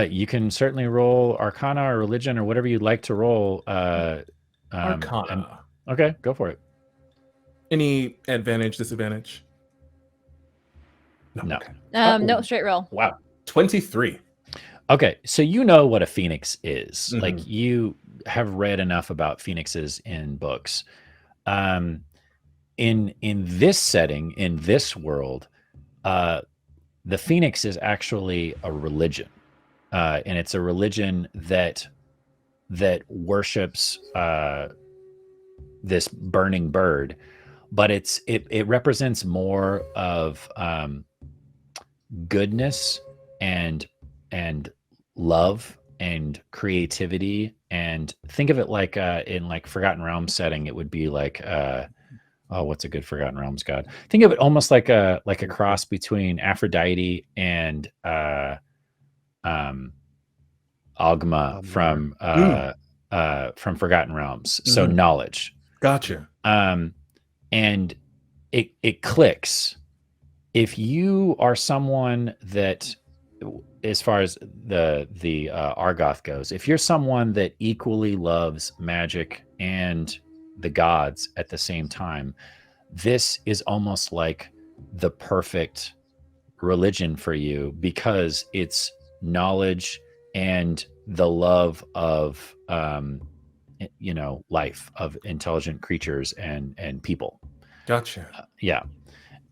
You can certainly roll Arcana or Religion or whatever you'd like to roll. Arcana. Okay, go for it. Any advantage, disadvantage? No. Okay. No, straight roll. Wow. 23. Okay, so you know what a phoenix is. Like you have read enough about phoenixes in books. In this setting, in this world, the phoenix is actually a religion. And it's a religion that worships this burning bird, but it represents more of goodness and love and creativity. And think of it like in like Forgotten Realms setting, it would be like Oh, what's a good Forgotten Realms god? Think of it almost like a cross between Aphrodite and Ogma from Forgotten Realms. So knowledge. Gotcha. And it clicks. If you are someone that, as far as the Argoth goes, if you're someone that equally loves magic and the gods at the same time, this is almost like the perfect religion for you, because it's knowledge and the love of life, of intelligent creatures and people. Gotcha. Yeah.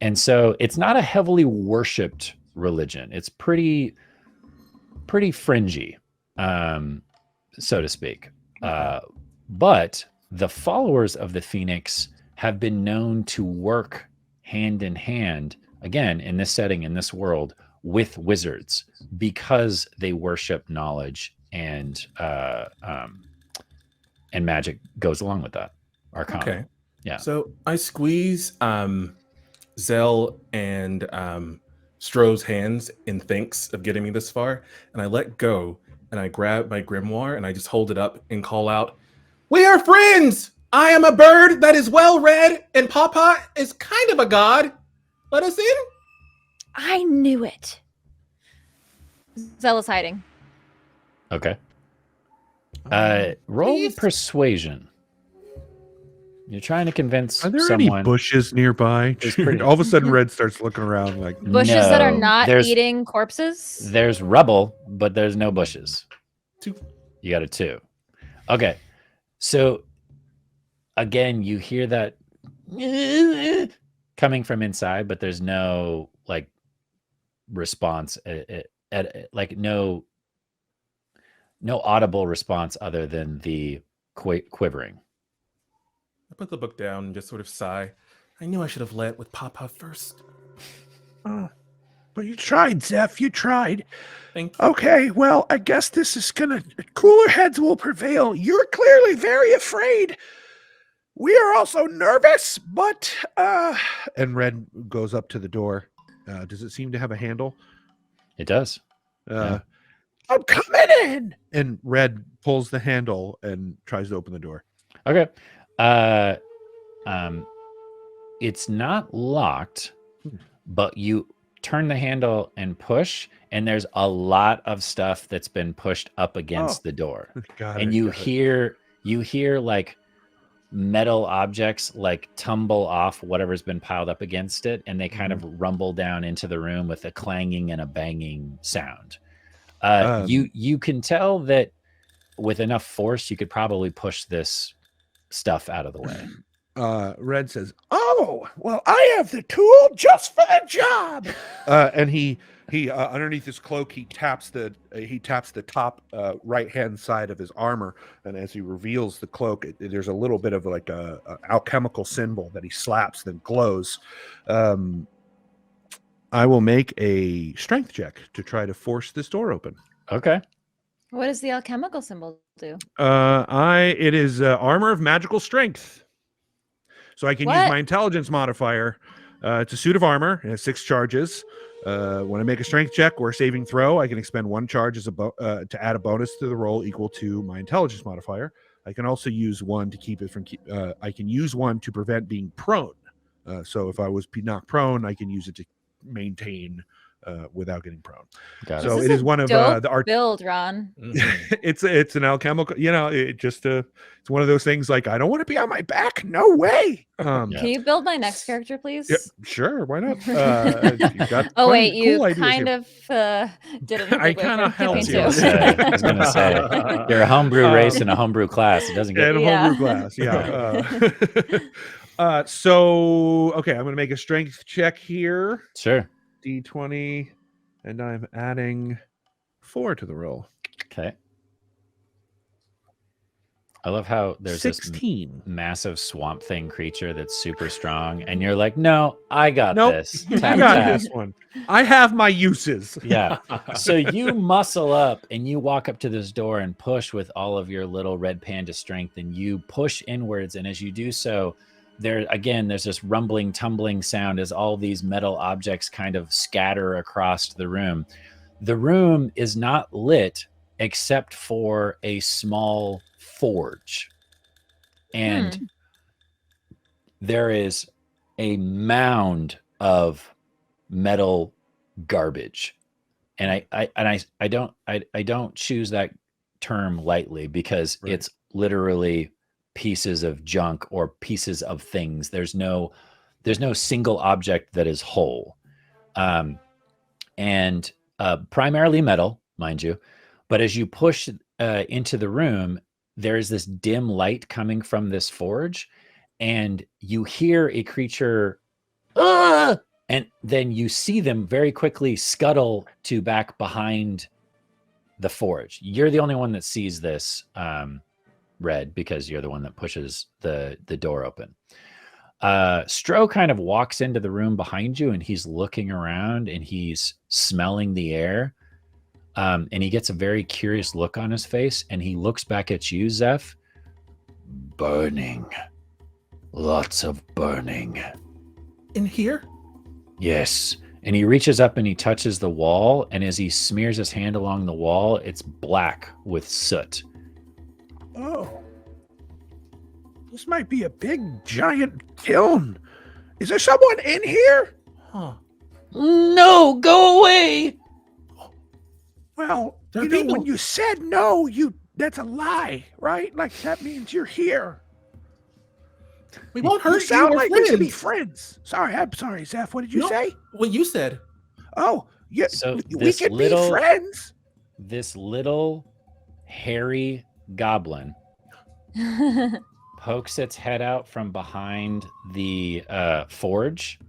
And so it's not a heavily worshipped religion. It's pretty fringy, so to speak. But the followers of the Phoenix have been known to work hand in hand, again, in this setting, in this world, with wizards, because they worship knowledge, and magic goes along with that. Arcana. Okay. Yeah. So I squeeze Zel and Stroh's hands in thanks of getting me this far, and I let go, and I grab my grimoire and I just hold it up and call out, "We are friends! I am a bird that is well read, and Papa is kind of a god. Let us in." I knew it. Zel is hiding. Okay. Roll persuasion. You're trying to convince Are there someone. any bushes nearby? All of a sudden, Red starts looking around like bushes that are not eating corpses? There's rubble, but there's no bushes. 2. You got a 2. Okay. So again, you hear that coming from inside, but there's no response, like no audible response other than the quivering. I put the book down and just sort of sigh. I knew I should have led with Papa first. Oh, but you tried, Zeph. You tried. Thank you. Okay, well, I guess this is gonna... Cooler heads will prevail. You're clearly very afraid. We are also nervous, but... And Red goes up to the door. Does it seem to have a handle? It does. Yeah. I'm coming in! And Red pulls the handle and tries to open the door. Okay. It's not locked, but you turn the handle and push, and there's a lot of stuff that's been pushed up against the door. And you hear like metal objects like tumble off whatever's been piled up against it, and they kind of rumble down into the room with a clanging and a banging sound. You can tell that with enough force, you could probably push this stuff out of the way. Red says, "Oh, well, I have the tool just for the job." And he underneath his cloak, he taps the top right hand side of his armor, and as he reveals the cloak, there's a little bit of like a alchemical symbol that he slaps that glows. I will make a strength check to try to force this door open. Okay. What does the alchemical symbol do? It is armor of magical strength. So I can use my intelligence modifier. It's a suit of armor. It has 6 charges. When I make a strength check or a saving throw, I can expend 1 charge as to add a bonus to the roll equal to my intelligence modifier. I can also use 1 to keep it from. I can use 1 to prevent being prone. So if I was knocked prone, I can use it to maintain without getting prone. So it is one of the art build, Ron. It's an alchemical, it's one of those things like, I don't want to be on my back. No way. Can you build my next character, please? Yeah, sure. Why not? You kind of did it. I kind of helped you. I was going to say, you're a homebrew race and a homebrew class. It doesn't get homebrew class. Yeah. So, okay, I'm going to make a strength check here. Sure. D20, and I'm adding 4 to the roll. Okay. I love how there's 16. This massive swamp thing creature that's super strong, and you're like, "No, I got this. I got this one. I have my uses." Yeah. So you muscle up and you walk up to this door and push with all of your little red panda strength, and you push inwards. And as you do so, there's this rumbling, tumbling sound as all these metal objects kind of scatter across the room. The room is not lit except for a small forge. And there is a mound of metal garbage. And I don't choose that term lightly, because it's literally pieces of junk or pieces of things. There's no single object that is whole. And primarily metal, mind you. But as you push into the room, there is this dim light coming from this forge, and you hear a creature, and then you see them very quickly scuttle to back behind the forge. You're the only one that sees this, Red, because you're the one that pushes the door open. Stro kind of walks into the room behind you, and he's looking around and he's smelling the air. And he gets a very curious look on his face, and he looks back at you, Zeph. Burning. Lots of burning. In here? Yes. And he reaches up and he touches the wall, and as he smears his hand along the wall, it's black with soot. Oh. This might be a big, giant kiln. Is there someone in here? Huh. No, go away! Well, when you said no, that's a lie, right? Like, that means you're here. We won't hurt you. Sound like we should be friends. I'm sorry, Zeph. What did you say? What you said. Oh, yeah. So we can be friends. This little hairy goblin pokes its head out from behind the forge,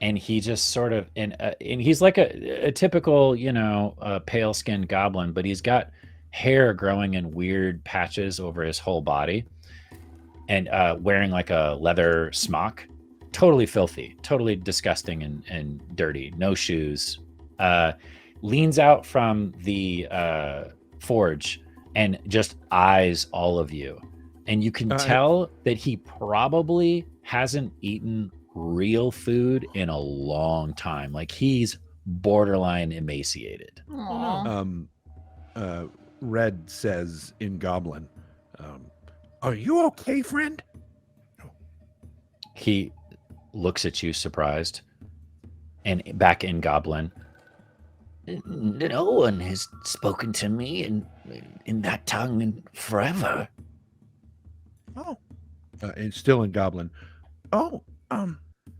and he just sort of and he's like a typical, pale-skinned goblin, but he's got hair growing in weird patches over his whole body, and wearing like a leather smock, totally filthy, totally disgusting and dirty, no shoes, leans out from the forge and just eyes all of you. And you can tell that he probably hasn't eaten real food in a long time. Like, he's borderline emaciated. Red says in Goblin, are you okay, friend? He looks at you surprised, and back in Goblin. No one has spoken to me in that tongue in forever. Oh. It's still in Goblin. Oh,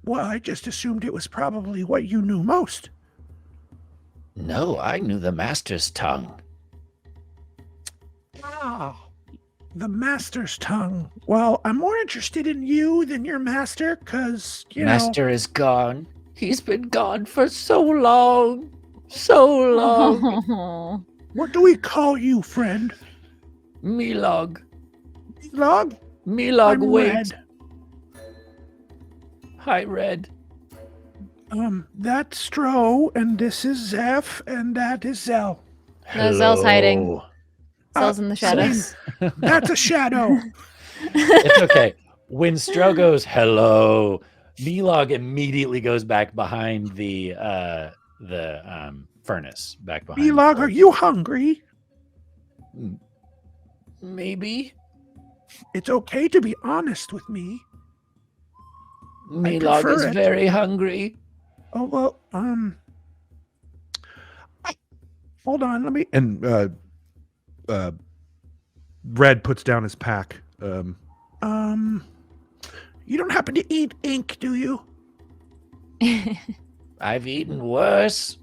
well, I just assumed it was probably what you knew most. No, I knew the master's tongue. Ah, the master's tongue. Well, I'm more interested in you than your master, because, Master is gone. He's been gone for so long. So long. What do we call you, friend? Milog. Milog? Milog, wait. Red. Hi, Red. That's Stro, and this is Zeph, and that is Zel. No, Zel's hiding. Zel's in the shadows. That's a shadow. It's okay. When Stro goes, hello, Milog immediately goes back behind the furnace. Back behind. Milog, are you hungry? Maybe. It's okay to be honest with me. Milog is very hungry. Oh, well, hold on, let me... And Red puts down his pack. You don't happen to eat ink, do you? I've eaten worse.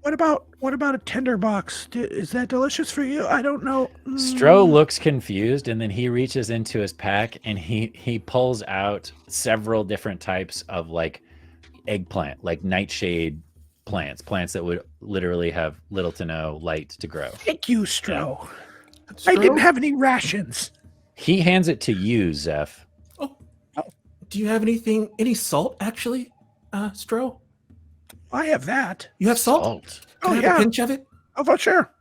What about a tinderbox? Is that delicious for you? I don't know. Stro looks confused, and then he reaches into his pack and he pulls out several different types of like eggplant, like nightshade plants that would literally have little to no light to grow. Thank you, Stro. I didn't have any rations. He hands it to you, Zeph. Oh. Do you have any salt, actually, Stro? I have that. You have salt? Can I have a pinch of it? Oh, for sure.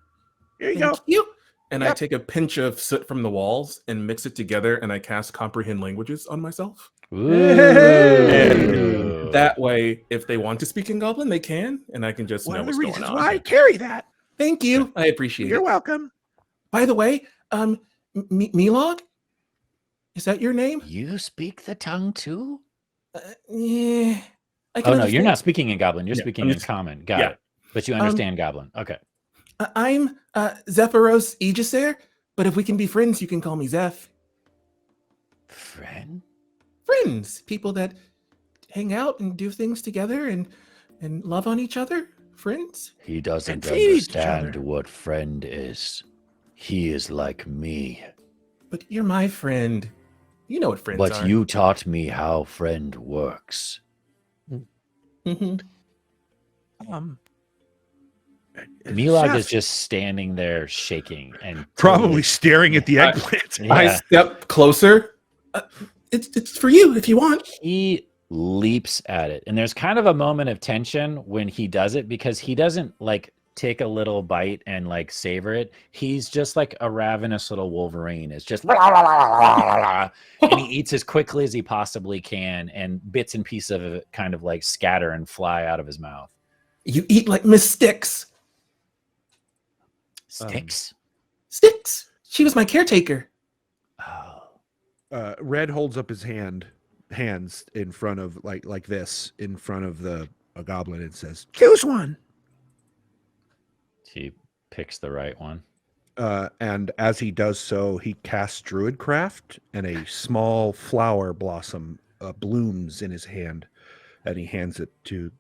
Here you go. You. And I take a pinch of soot from the walls and mix it together, and I cast Comprehend Languages on myself. Ooh. That way, if they want to speak in Goblin, they can, and I can just One know of the what's going reasons on. why I carry that. Thank you. I appreciate You're it. welcome. By the way, Milog? Is that your name? You speak the tongue too? Yeah. Oh, no, you're not speaking in Goblin. You're Yeah, speaking in Common. Got it. But you understand Goblin. Okay. I'm Zephyros Aegisair, but if we can be friends, you can call me Zeph. Friend? Friends. People that hang out and do things together and love on each other. Friends. He doesn't And feed each understand other. what friend is. He is like me. But you're my friend. You know what friends But are. you taught me how friend works. Mm-hmm. Milog is Chef, just standing there shaking and Probably staring at the I- eggplant. Yeah. I step closer. It's for you if you want. He leaps at it, and there's kind of a moment of tension when he does it because he doesn't like take a little bite and like savor it. He's just like a ravenous little Wolverine. It's just and he eats as quickly as he possibly can, and bits and pieces of it kind of like scatter and fly out of his mouth. You eat like Miss Sticks. Sticks. Sticks. She was my caretaker. Oh. Red holds up his hands in front of like this in front of a goblin and says, choose one. He picks the right one. and as he does so, he casts Druidcraft, and a small flower blossom blooms in his hand, and he hands it to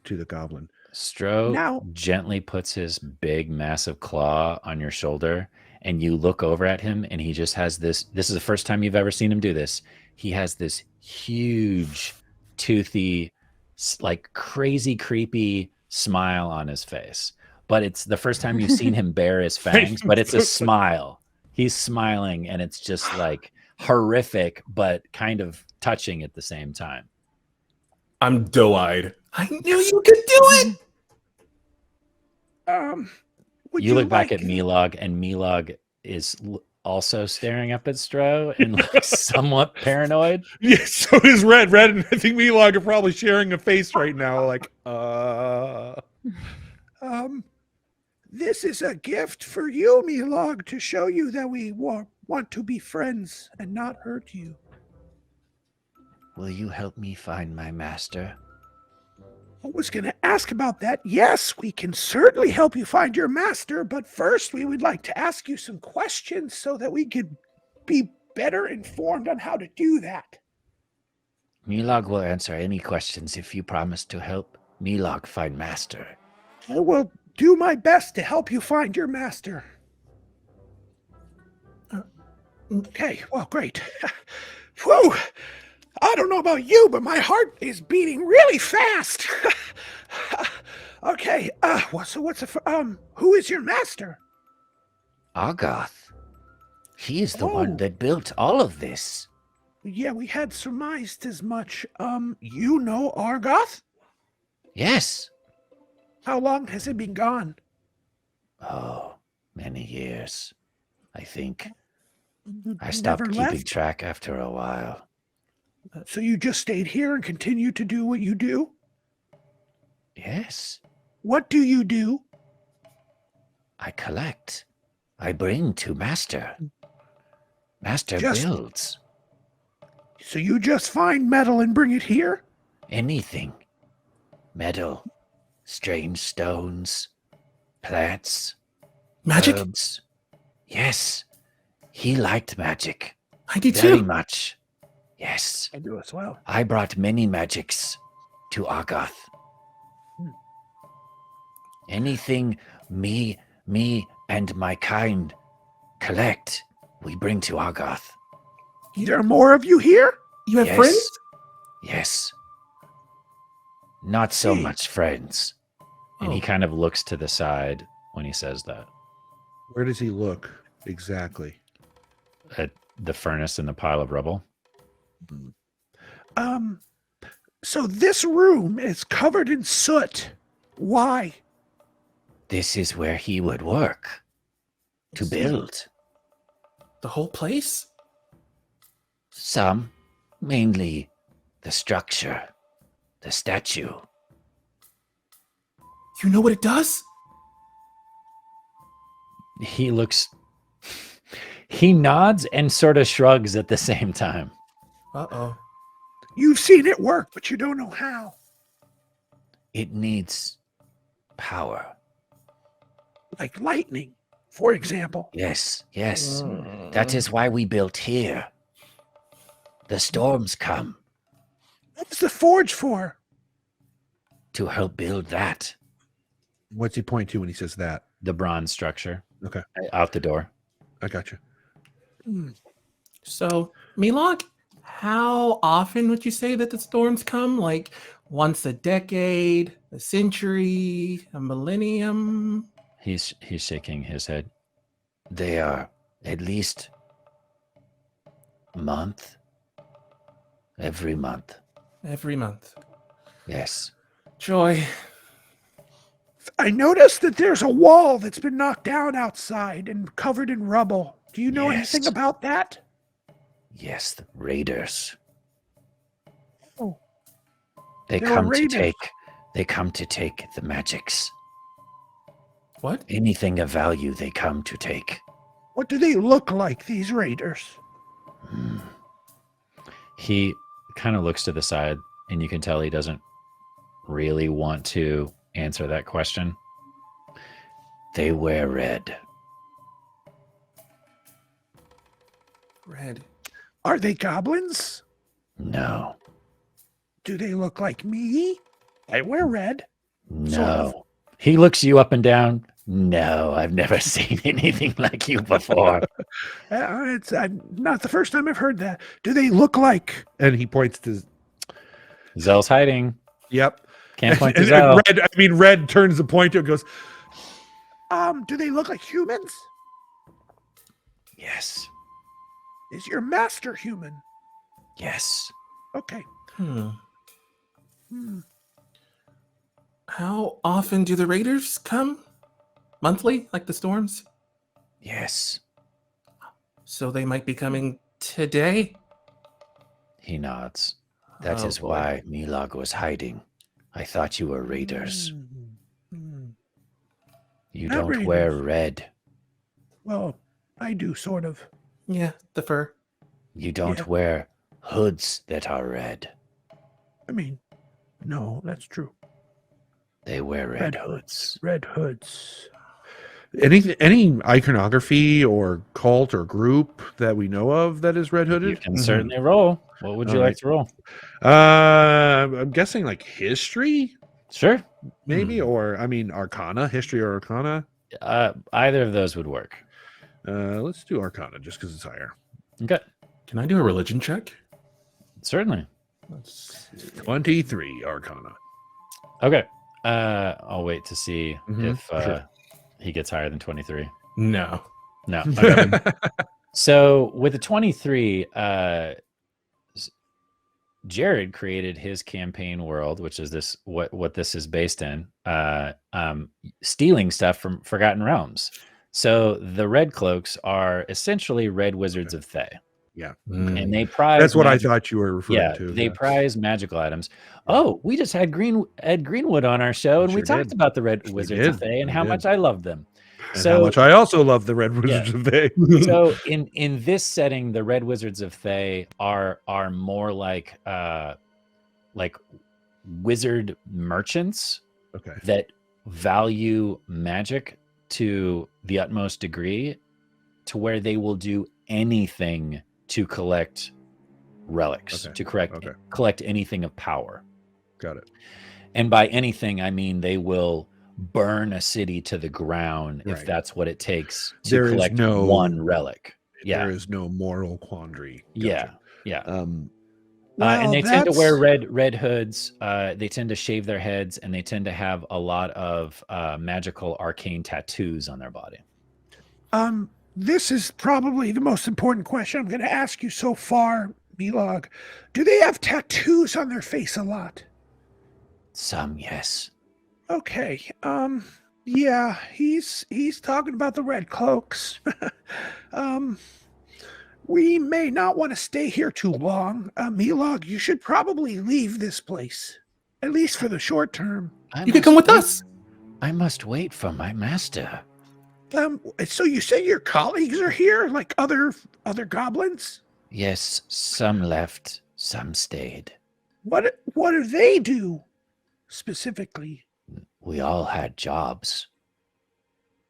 the goblin. Stro Now- gently puts his big, massive claw on your shoulder, and you look over at him, and he just has this. This is the first time you've ever seen him do this. He has this huge, toothy, like crazy, creepy smile on his face. But it's the first time you've seen him bare his fangs, but it's a smile. He's smiling, and it's just like horrific, but kind of touching at the same time. I'm doe-eyed. I knew you could do it. Would You look back like- at Milog, and Milog is also staring up at Stro and like somewhat paranoid. Yeah, so is Red. Red and I think Milog are probably sharing a face right now, like, This is a gift for you, Milog, to show you that we want to be friends and not hurt you. Will you help me find my master? I was going to ask about that. Yes, we can certainly help you find your master, but first we would like to ask you some questions so that we could be better informed on how to do that. Milog will answer any questions if you promise to help Milog find master. I will do my best to help you find your master. Okay, well, great. Whew! I don't know about you, but my heart is beating really fast. Okay, who is your master? Argoth. He is the Oh. one that built all of this. Yeah, we had surmised as much. You know Argoth? Yes. How long has it been gone? Oh, many years. I think. You I stopped never keeping left? track after a while. So you just stayed here and continue to do what you do? Yes. What do you do? I collect. I bring to master. Master Just- builds So you just find metal and bring it here? anything. Metal, strange stones, plants, Magic? herbs. Yes. He liked magic. I do Very too. much. Yes. I do as well. I brought many magics to Argoth. Anything me and my kind collect, we bring to Argoth. There are more of you here? You have Yes. friends? Yes. Not so Hey. much friends. And he Oh. kind of looks to the side when he says that. where does he look exactly? At the furnace and the pile of rubble. So this room is covered in soot. Why? This is where he would work to build. The whole place? Some, Mainly the structure, the statue. You know what it does? He nods and sort of shrugs at the same time. Uh-oh. You've seen it work, but you don't know how. It needs power. Like lightning, for example. Yes. That is why we built here. The storms come What's the forge for? to help build that. What's he point to when he says that? The bronze structure. Okay. Out the door. I got you. So, Milog, how often would you say that the storms come? Like once a decade, a century, a millennium? He's shaking his head. They are at least a month. Every month. Every month. Yes. Joy. I noticed that there's a wall that's been knocked down outside and covered in rubble. Do you know anything about that? Yes, the raiders. Oh. They There are come to raiders. take the magics. What? Anything of value they come to take. What do they look like, these raiders? He kind of looks to the side, and you can tell he doesn't really want to answer that question. They wear red. Red. Are they goblins? No. Do they look like me? I wear red. No. Sort of. He looks you up and down. No, I've never seen anything like you before. It's not the first time I've heard that. Do they look like... And he points to... Zell's hiding. Yep. Can't point to And Zell. Red turns the pointer and goes, do they look like humans? Yes. Is your master human? Yes. Okay. Hmm. How often do the raiders come? Monthly, like the storms? Yes. So they might be coming today? He nods. That Oh, is boy. why Milog was hiding. I thought you were raiders. You Not don't wear raiders. red. Well, I do, sort of. Yeah, the fur. You don't Yeah. wear hoods that are red. I mean, no, that's true. They wear red hoods. Red hoods. any iconography or cult or group that we know of that is red You hooded? can certainly roll. What would you All like right. to roll? I'm guessing like history, Sure. maybe, or I mean Arcana, history or Arcana. Either of those would work. Let's do Arcana just because it's higher. Okay. Can I do a religion check? Certainly. 23 Arcana. Okay. I'll wait to see Mhm, if sure. he gets higher than 23. No. No. Okay. So with the 23, Jared created his campaign world, which is this what this is based in, stealing stuff from Forgotten Realms. So the Red Cloaks are essentially Red Wizards of Thay, Yeah, and they prize. that's what I magic- thought you were referring Yeah, to. they prize magical items. Oh, we just had Ed Greenwood on our show, and we Sure talked did. about the Red Wizards of did. Thay and We how did. much I love them. And So how much I also love the Red Wizards of Thay. so in this setting, the Red Wizards of Thay are more like wizard merchants Okay. that value magic to the utmost degree, to where they will do anything to collect relics, Okay, to okay. collect anything of power. Got it. And by anything, I mean they will burn a city to the ground if Right. that's what it takes to There is collect no- one relic. Yeah. There is no moral quandary. Yeah. Gotcha. Yeah. Um, And they tend to that's- wear red hoods. They tend to shave their heads, and they tend to have a lot of magical arcane tattoos on their body. This is probably the most important question I'm going to ask you so far, Milog. Do they have tattoos on their face a lot? Some, yes. Okay. Yeah, he's talking about the red cloaks. We may not want to stay here too long. Milog, you should probably leave this place, at least for the short term. You can come with us. I must wait for my master. So you say your colleagues are here, like other goblins? Yes, some left, some stayed. What do they do specifically? We all had jobs.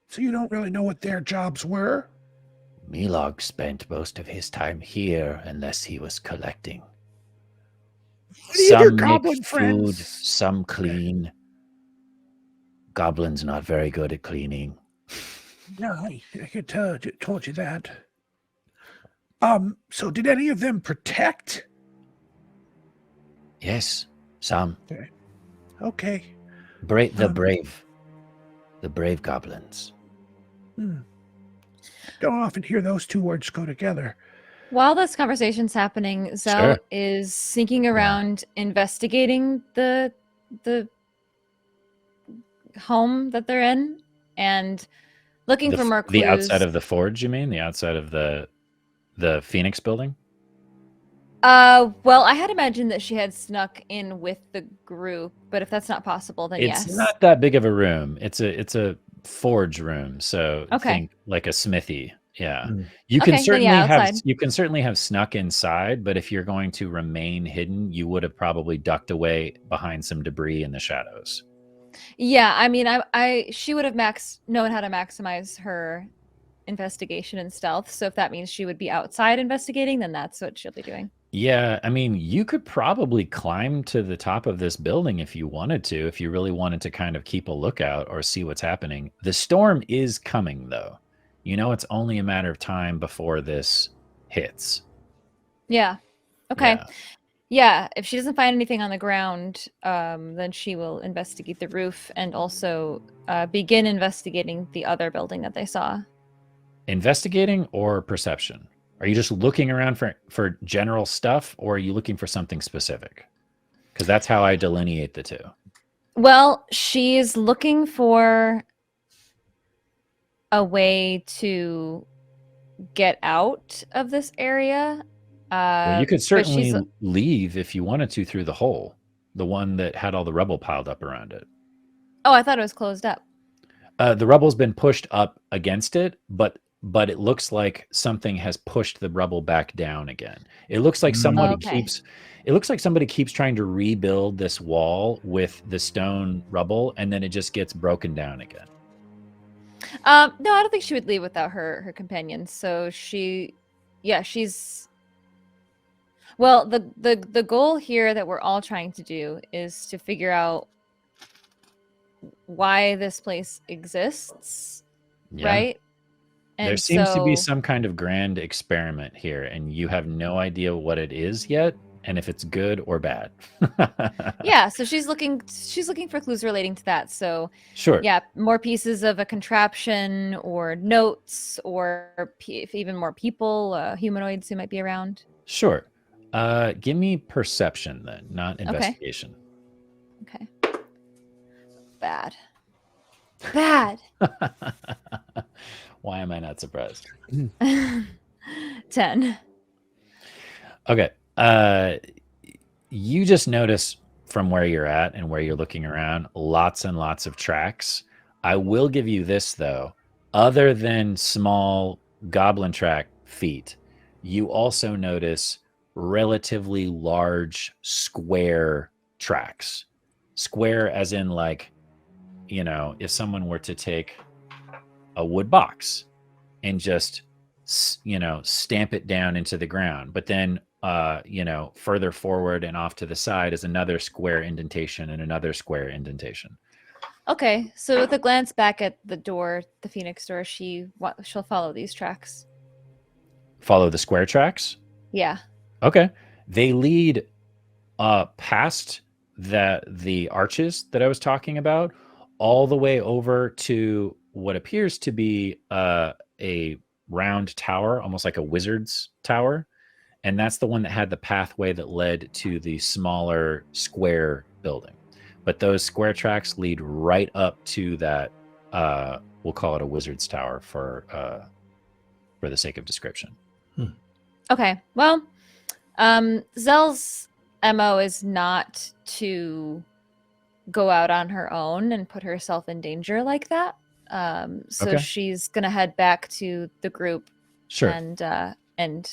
So you don't really know what their jobs were? Milog spent most of his time here unless he was collecting. Some make food, some clean. Goblins not very good at cleaning. No, I could told you that. So did any of them protect? Yes, some. Okay. The brave goblins. Don't often hear those two words go together. While this conversation's happening, Zel is sneaking around investigating the home that they're in and looking for more clues. The outside of the forge, you mean? The outside of the Phoenix building? Well, I had imagined that she had snuck in with the group, but if that's not possible, then yes. It's not that big of a room. It's a forge room, so think like a smithy. Yeah. You can certainly have snuck inside, but if you're going to remain hidden, you would have probably ducked away behind some debris in the shadows. Yeah, I mean, she would have known how to maximize her investigation and stealth. So if that means she would be outside investigating, then that's what she'll be doing. Yeah, I mean, you could probably climb to the top of this building if you wanted to, if you really wanted to kind of keep a lookout or see what's happening. The storm is coming, though. You know, it's only a matter of time before this hits. Yeah. Okay. Yeah. If she doesn't find anything on the ground, then she will investigate the roof and also begin investigating the other building that they saw. Investigating or perception? Are you just looking around for general stuff, or are you looking for something specific? Because that's how I delineate the two. Well, she's looking for a way to get out of this area. Well, you could certainly leave if you wanted to through the hole, the one that had all the rubble piled up around it. Oh, I thought it was closed up. The rubble's been pushed up against it, but it looks like something has pushed the rubble back down again. It looks like somebody keeps trying to rebuild this wall with the stone rubble, and then it just gets broken down again. No, I don't think she would leave without her companions. So she's well, the goal here that we're all trying to do is to figure out why this place exists, right? And there seems to be some kind of grand experiment here, and you have no idea what it is yet, and if it's good or bad. Yeah, so she's looking for clues relating to that. So sure. Yeah, more pieces of a contraption or notes or even more people, humanoids who might be around. Sure. Give me perception then, not investigation. Okay. Bad. Why am I not surprised? 10. Okay. You just notice from where you're at and where you're looking around, lots and lots of tracks. I will give you this, though. Other than small goblin track feet, you also notice relatively large square tracks. Square as in, like, you know, if someone were to take a wood box and just, you know, stamp it down into the ground, but then you know, further forward and off to the side is another square indentation and another square indentation. Okay, so with a glance back at the door, the Phoenix door, she'll follow these tracks. Follow the square tracks? Yeah. Okay. They lead past the arches that I was talking about, all the way over to what appears to be a round tower, almost like a wizard's tower. And that's the one that had the pathway that led to the smaller square building. But those square tracks lead right up to that, we'll call it a wizard's tower for the sake of description. Okay. Well, Zel's MO is not to go out on her own and put herself in danger like that. So Okay. she's gonna head back to the group. Sure. And open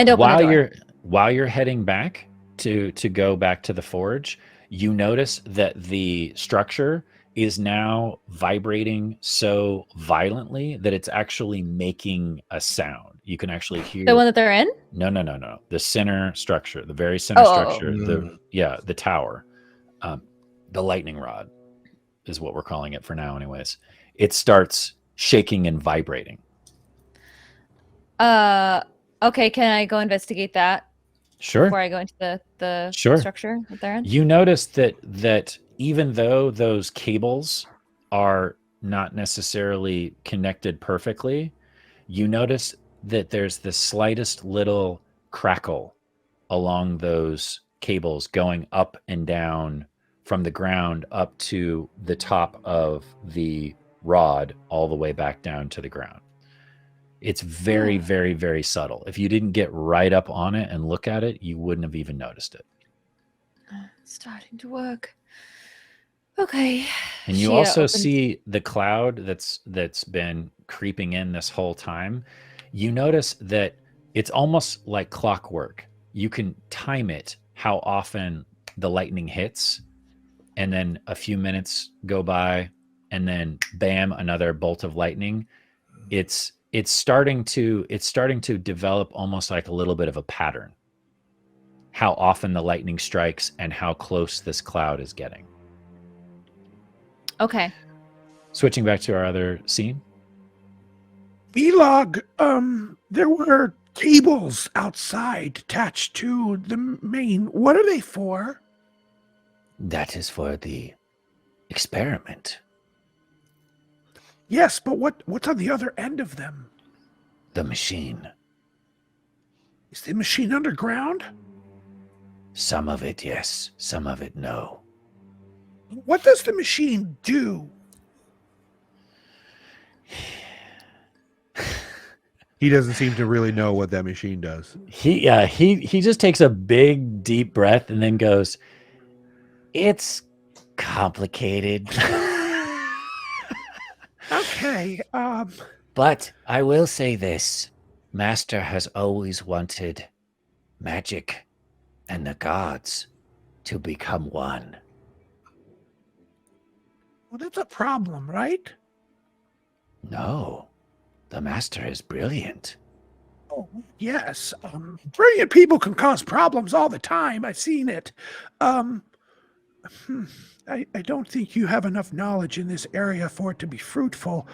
the door. While you're heading back to go back to the forge, you notice that the structure is now vibrating so violently that it's actually making a sound. You can actually hear the one that they're in. No. The center structure, the very center structure, the tower, the lightning rod is what we're calling it for now, anyways. It starts shaking and vibrating. Okay, can I go investigate that? Sure. Before I go into the structure that they're in? You notice that even though those cables are not necessarily connected perfectly, you notice that there's the slightest little crackle along those cables going up and down from the ground up to the top of the rod all the way back down to the ground. It's very, very, very subtle. If you didn't get right up on it and look at it, you wouldn't have even noticed it. It's starting to work. Okay. And you also see the cloud that's been creeping in this whole time. You notice that it's almost like clockwork. You can time it how often the lightning hits, and then a few minutes go by, and then bam, another bolt of lightning. It's starting to develop almost like a little bit of a pattern. How often the lightning strikes and how close this cloud is getting. Okay. Switching back to our other scene. Vlog, there were cables outside attached to the main. What are they for? That is for the experiment. Yes, but what's on the other end of them? The machine. Is the machine underground? Some of it, yes. Some of it, no. What does the machine do? He doesn't seem to really know what that machine does. He just takes a big, deep breath and then goes, "It's complicated." Okay, But I will say this. Master has always wanted magic and the gods to become one. well, that's a problem, right? No, the master is brilliant. Oh, yes. Brilliant people can cause problems all the time. I've seen it. I don't think you have enough knowledge in this area for it to be fruitful.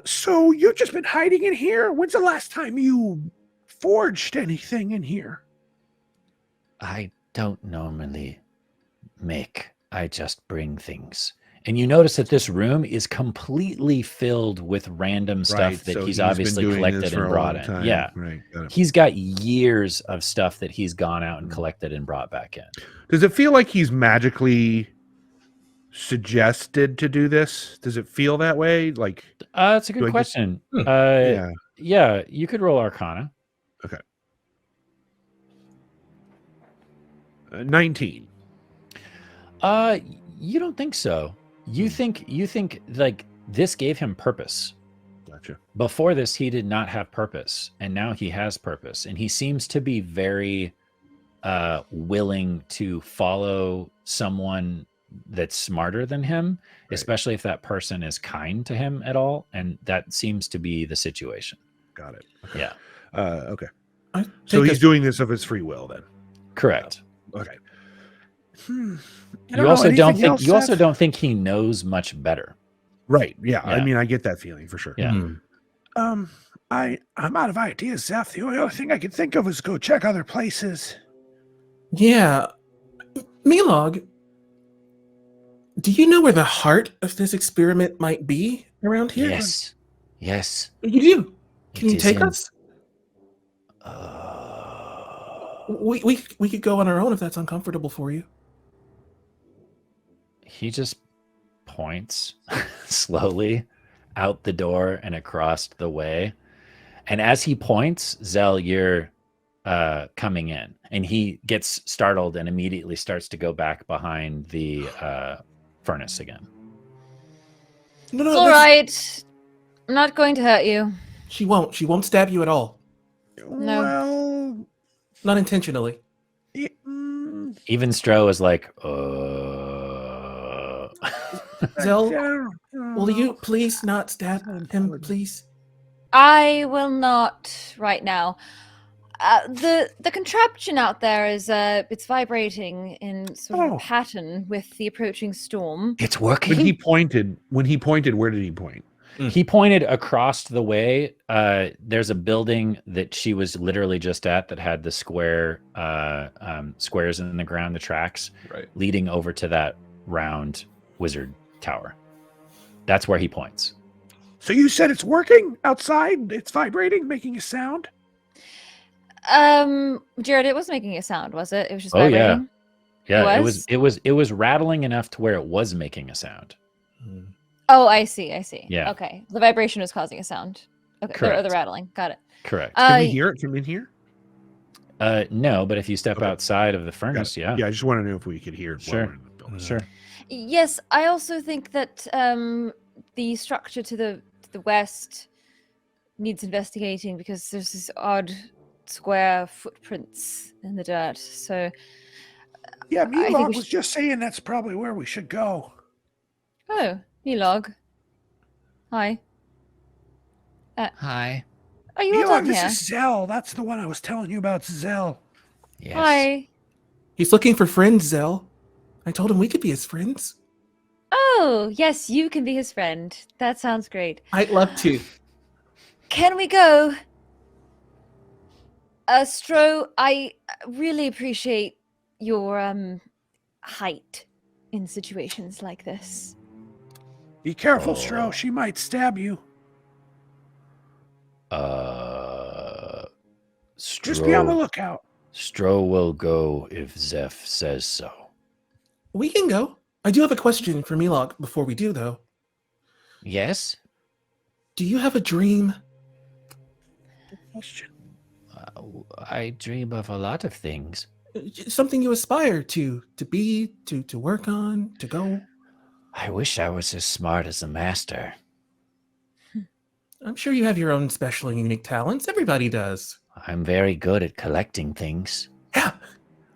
So you've just been hiding in here? When's the last time you forged anything in here? I don't normally make, I just bring things. And you notice that this room is completely filled with random stuff that he's obviously collected and brought in. Yeah. Right. He's got years of stuff that he's gone out and collected and brought back in. Does it feel like he's magically suggested to do this? Does it feel that way? Like, that's a good question. Yeah, you could roll Arcana. Okay. 19. You don't think so. You think like this gave him purpose. Gotcha. Before this, he did not have purpose, and now he has purpose, and he seems to be very willing to follow someone that's smarter than him, especially if that person is kind to him at all, and that seems to be the situation. Got it. Okay. Yeah. Okay. So he's doing this of his free will then. Correct. Okay. You also don't think he knows much better. Right. Yeah. I mean, I get that feeling for sure. Yeah. I'm out of ideas, Zeph. The only other thing I can think of is go check other places. Yeah. Milog, do you know where the heart of this experiment might be around here? Yes. Yes. You do? Can you take us? We could go on our own if that's uncomfortable for you. He just points slowly out the door and across the way. And as he points, Zel, you're coming in, and he gets startled and immediately starts to go back behind the furnace again. No, it's all right. I'm not going to hurt you. She won't. She won't stab you at all. No. Well, not intentionally. Even Stro is like, Zel, will you please not stab him, please? I will not right now. The contraption out there is it's vibrating in sort of a pattern with the approaching storm. It's working. When he pointed, where did he point? He pointed across the way. There's a building that she was literally just at that had the squares in the ground, the tracks, leading over to that round wizard tower. That's where he points. So you said it's working outside? It's vibrating, making a sound? Jared, it was making a sound, was it? It was just vibrating? Yeah. It was rattling enough to where it was making a sound. Oh, I see. Yeah. Okay. The vibration was causing a sound. Okay. Correct. Or the rattling. Got it. Correct. Can we hear it from in here? No, but if you step outside of the furnace, yeah. Yeah, I just want to know if we could hear it. Sure. Sure. Yes, I also think that the structure to the west needs investigating because there's this odd square footprints in the dirt. So yeah, Milog was just saying that's probably where we should go. Oh, Milog. Hi. Hi. Are you all done this here? is Zel. That's the one I was telling you about, Zel. Yes. Hi. He's looking for friends, Zel. I told him we could be his friends. Oh, yes, you can be his friend. That sounds great. I'd love to. Can we go? Stro, I really appreciate your height in situations like this. Be careful, Stro. She might stab you. Just be on the lookout. Stro will go if Zeph says so. We can go. I do have a question for Milog before we do, though. Yes? Do you have a dream? Good question. I dream of a lot of things. Something you aspire to be, to work on, to go? I wish I was as smart as the master. I'm sure you have your own special and unique talents. Everybody does. I'm very good at collecting things. Yeah,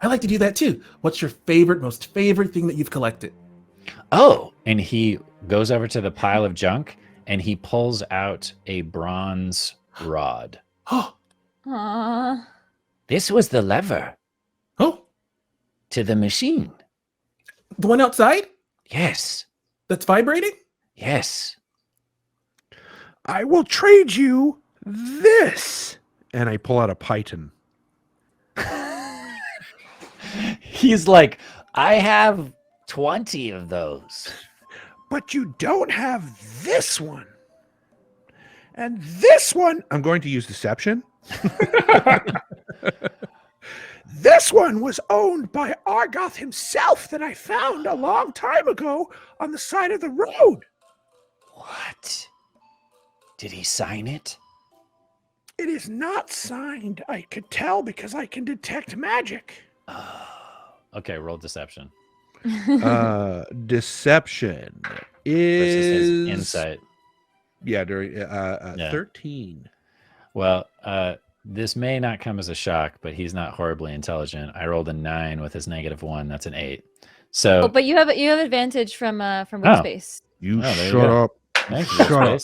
I like to do that too. What's your most favorite thing that you've collected? Oh, and he goes over to the pile of junk and he pulls out a bronze rod. Oh. Aww. This was the lever. Oh. To the machine. The one outside? Yes. That's vibrating? Yes. I will trade you this. And I pull out a python. He's like, I have 20 of those. But you don't have this one. And this one. I'm going to use deception. This one was owned by Argoth himself that I found a long time ago on the side of the road. What? Did he sign it? It is not signed. I could tell because I can detect magic. Okay, roll deception. Deception Versus his is insight. Yeah, 13. Well, this may not come as a shock, but he's not horribly intelligent. I rolled a 9 with his -1. That's an 8. So, but you have advantage from Workspace. You there shut up. Thank you. Shut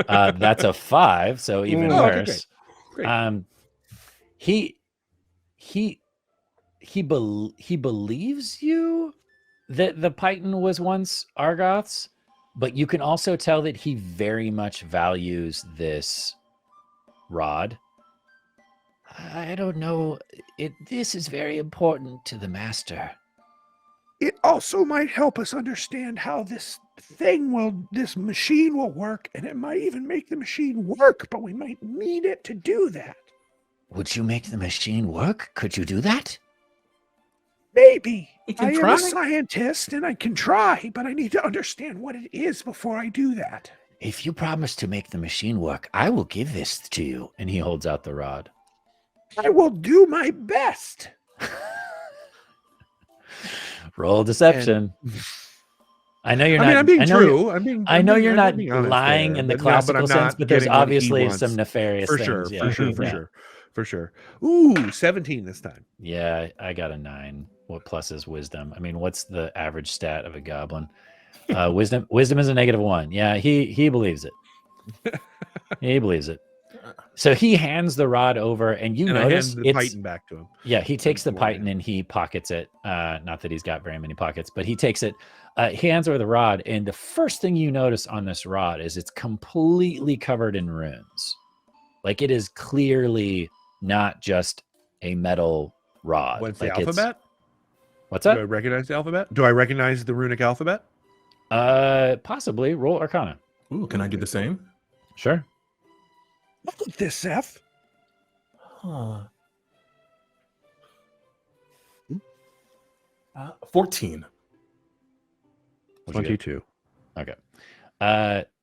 up. That's a 5, so even worse. Okay, great. He believes you that the Python was once Argoth's, but you can also tell that he very much values this rod. I don't know. This is very important to the master. It also might help us understand how this machine will work, and it might even make the machine work, but we might need it to do that. Would you make the machine work? Could you do that? Maybe. I am a scientist and I can try, but I need to understand what it is before I do that. If you promise to make the machine work, I will give this to you. And he holds out the rod. I will do my best. Roll deception. I know you're I not. mean, I'm being true. I know you're not being honest lying there, in the but no, but classical I'm sense, not but there's getting what he obviously wants. some nefarious For things. sure, Yeah. for sure. Ooh, 17 this time. Yeah, I got a 9. What plus is wisdom? I mean, what's the average stat of a goblin? Wisdom is a -1. Yeah, he believes it. He believes it. So he hands the rod over, and notice I hand the python back to him. Yeah, he takes the python and he pockets it. Not that he's got very many pockets, but he takes it. He hands over the rod, and the first thing you notice on this rod is it's completely covered in runes. Like, it is clearly not just a metal rod. What's like the alphabet? What's that? Do I recognize the alphabet? Do I recognize the runic alphabet? Possibly. Roll Arcana. Ooh, can I do the same? Sure. Look at this, F. Huh. 14. 22. Okay.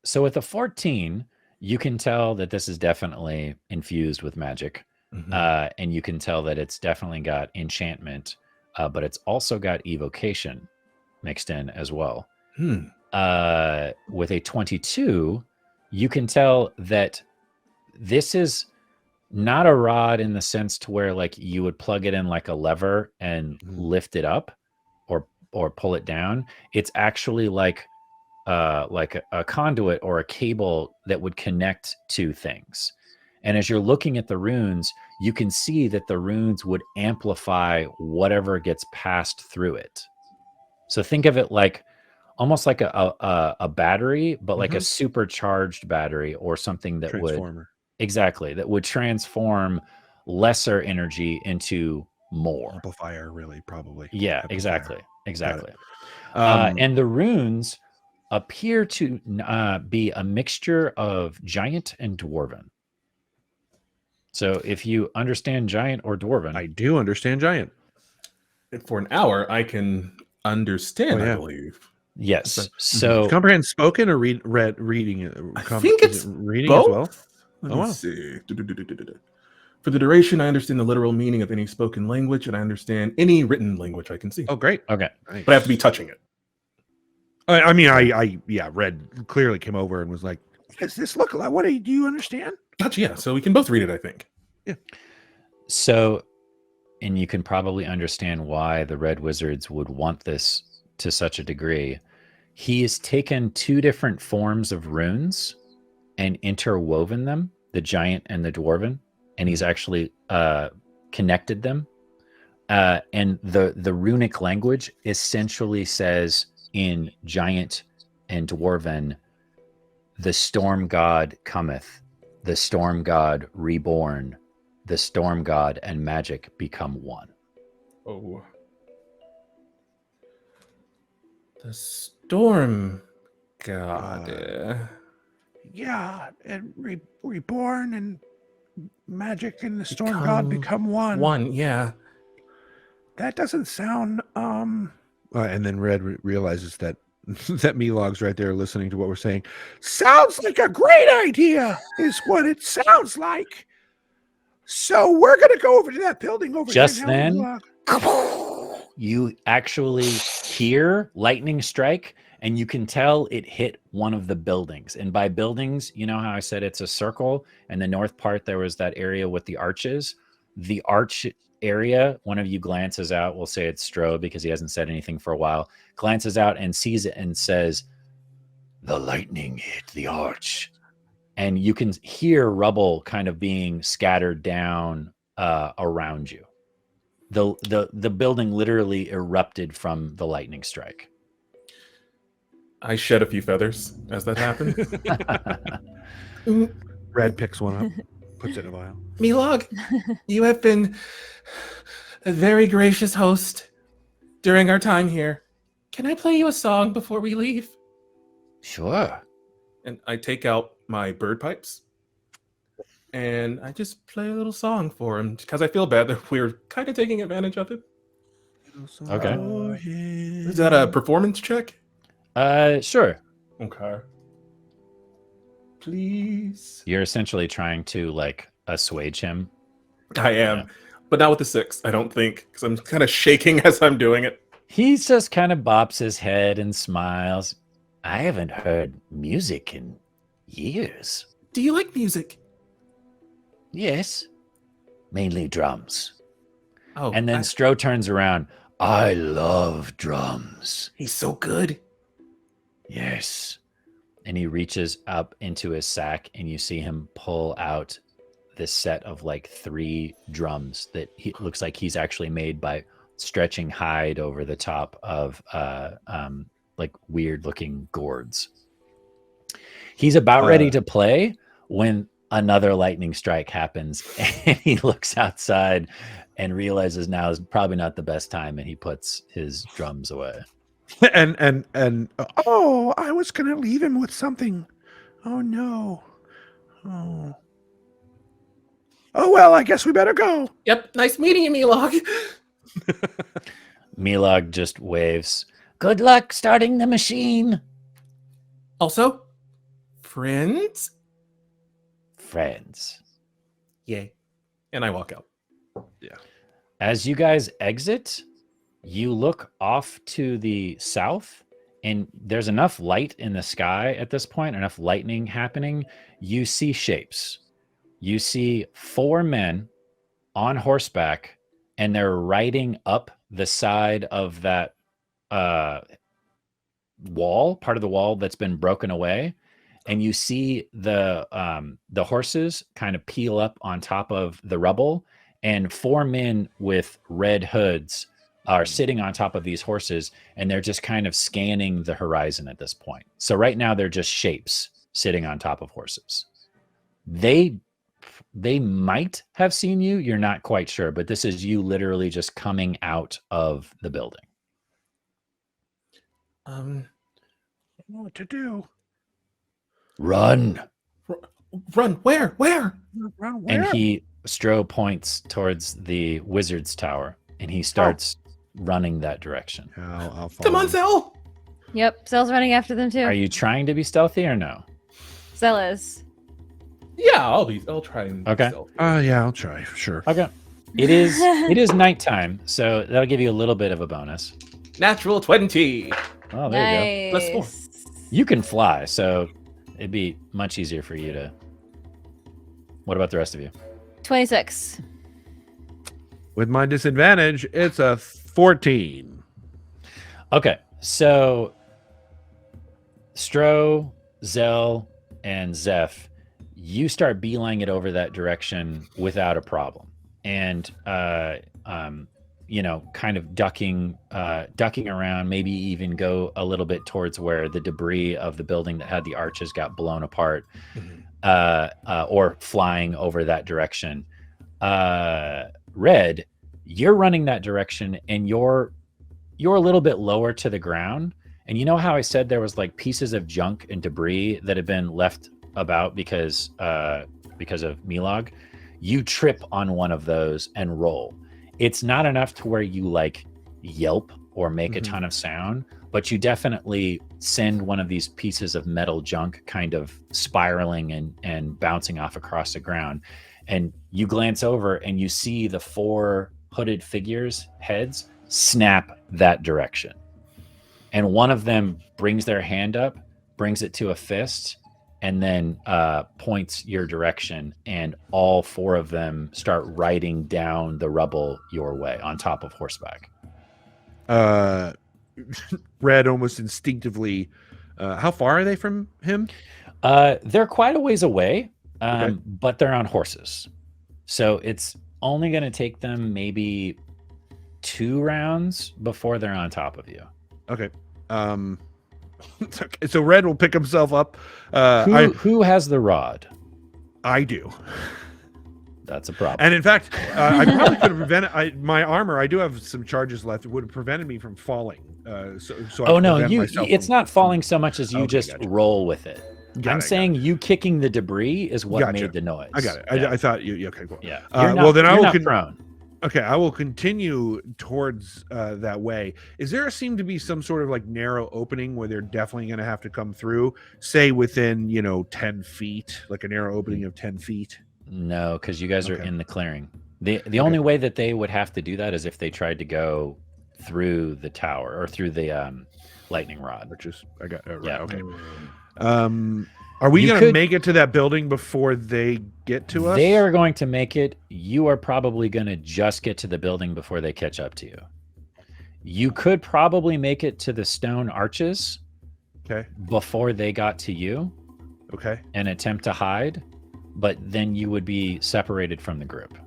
So with a 14, you can tell that this is definitely infused with magic. Mhm. And you can tell that it's definitely got enchantment, but it's also got evocation mixed in as well. With a 22, you can tell that this is not a rod in the sense to where like you would plug it in like a lever and lift it up or pull it down. It's actually like a conduit or a cable that would connect to things. And as you're looking at the runes, you can see that the runes would amplify whatever gets passed through it. So think of it like almost like a battery, but like a supercharged battery or something that that would transform lesser energy into more. Amplifier, really, probably. Yeah, Amplifier. exactly. And the runes appear to be a mixture of giant and dwarven. So if you understand giant or dwarven, I do understand giant. For an hour, I can understand, I believe. Yes. So comprehend spoken or reading? I think it's reading both. as well. Let me see. For the duration, I understand the literal meaning of any spoken language, and I understand any written language I can see. Oh, great. Okay. Nice. But I have to be touching it. I mean, Red clearly came over and was like, Does this look like, do you understand? Gotcha, yeah. So we can both read it, I think. Yeah. So, and you can probably understand why the Red Wizards would want this to such a degree. He's taken 2 different forms of runes and interwoven them, the giant and the dwarven, and he's actually connected them. And the runic language essentially says in giant and dwarven, the storm god cometh, the storm god reborn, the storm god and magic become one. Oh. The storm god. Yeah, and reborn and magic and the storm god become one. One, yeah. That doesn't sound and then Red realizes that that Milog's right there listening to what we're saying. Sounds like a great idea, is what it sounds like. So we're gonna go over to that building over Just here. then, you actually hear lightning strike, and you can tell it hit one of the buildings. And by buildings, you know how I said it's a circle, and the north part there was that area with the arches. The arch area, one of you glances out, we'll say it's Stro because he hasn't said anything for a while, glances out and sees it and says, "The lightning hit the arch." And you can hear rubble kind of being scattered down around you. The building literally erupted from the lightning strike. I shed a few feathers as that happened. Red picks one up, puts it in a vial. Milog, you have been a very gracious host during our time here. Can I play you a song before we leave? Sure. And I take out my bird pipes and I just play a little song for him because I feel bad that we're kind of taking advantage of it. Okay. Is that a performance check? Sure. Okay. please. You're essentially trying to like assuage him. I am, but not with the 6, I don't think, because I'm kind of shaking as I'm doing it. He just kind of bops his head and smiles. I haven't heard music in years. Do you like music? Yes, mainly drums. Oh, And then Stro turns around. I love drums. he's so good. Yes. And he reaches up into his sack and you see him pull out this set of like 3 drums that he looks like he's actually made by stretching hide over the top of like weird looking gourds. He's about ready to play when another lightning strike happens and he looks outside and realizes now is probably not the best time and he puts his drums away. and oh, I was gonna leave him with something. Oh no. Oh well, I guess we better go. Yep, nice meeting you, Milog. Milog just waves. Good luck starting the machine. Also, friends? Friends. Yay. And I walk out. As you guys exit, you look off to the south, and there's enough light in the sky at this point, enough lightning happening. You see shapes. You see 4 men on horseback, and they're riding up the side of that wall, part of the wall that's been broken away. And you see the horses kind of peel up on top of the rubble, and 4 men with red hoods are sitting on top of these horses, and they're just kind of scanning the horizon at this point. So right now they're just shapes sitting on top of horses. They might have seen you. You're not quite sure, but this is you literally just coming out of the building. I don't know what to do. Run. Run, where? Run where? And Stro points towards the wizard's tower, and he starts running that direction. I'll follow Come on, him. Zell. Yep, Zell's running after them too. Are you trying to be stealthy or no? Zell is. Yeah, I'll try and be Okay. stealthy. Yeah, I'll try. Sure. Okay. It is nighttime, so that'll give you a little bit of a bonus. Natural 20. Oh, there you go. Nice. +4. You can fly, so it'd be much easier for you to. What about the rest of you? 26. With my disadvantage, it's a 14. Okay, so Stro, Zell, and Zeph, you start beelining it over that direction without a problem, and kind of ducking around, maybe even go a little bit towards where the debris of the building that had the arches got blown apart, or flying over that direction. Red, you're running that direction, and you're a little bit lower to the ground. And you know how I said there was like pieces of junk and debris that had been left about because of Milog? You trip on one of those and roll. It's not enough to where you like yelp or make a ton of sound, but you definitely send one of these pieces of metal junk kind of spiraling and bouncing off across the ground. And you glance over and you see the 4 hooded figures' heads snap that direction. And one of them brings their hand up, brings it to a fist, and then points your direction, and all 4 of them start riding down the rubble your way on top of horseback. Red almost instinctively. How far are they from him? They're quite a ways away, Okay. but they're on horses. So it's only going to take them maybe 2 rounds before they're on top of you. Okay. Okay. So Red will pick himself up. Who has the rod? I do. That's a problem. And in fact, I probably could have prevented my armor. I do have some charges left. It would have prevented me from falling. So oh no, prevent myself it's from- not falling so much as you Okay, just gotcha. roll with it. Got I'm it, saying you kicking the debris is what Gotcha. made the noise. I got it. Yeah. I thought you. Okay, cool. Yeah. Well, then I you're will not prone. Okay, I will continue towards that way. Is there seem to be some sort of like narrow opening where they're definitely going to have to come through, say within 10 feet, like a narrow opening of 10 feet? No, because you guys are in the clearing. The only way that they would have to do that is if they tried to go through the tower or through the lightning rod. Which is right, okay. Mm. Are we going to make it to that building before they get to us? They are going to make it. You are probably going to just get to the building before they catch up to you. You could probably make it to the stone arches before they got to you. Okay. And attempt to hide, but then you would be separated from the group.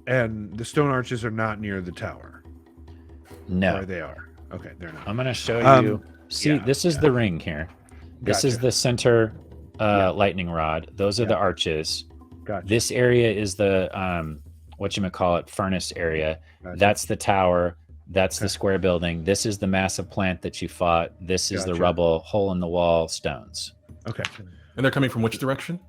And the stone arches are not near the tower? No. Or they are? Okay, they're not. I'm going to show you. See, this is the ring here. This is the center lightning rod. Those are the arches. Gotcha. This area is the whatchamacallit furnace area. Gotcha. That's the tower. That's the square building. This is the massive plant that you fought. This is the rubble, hole in the wall, stones. Okay. And they're coming from which direction?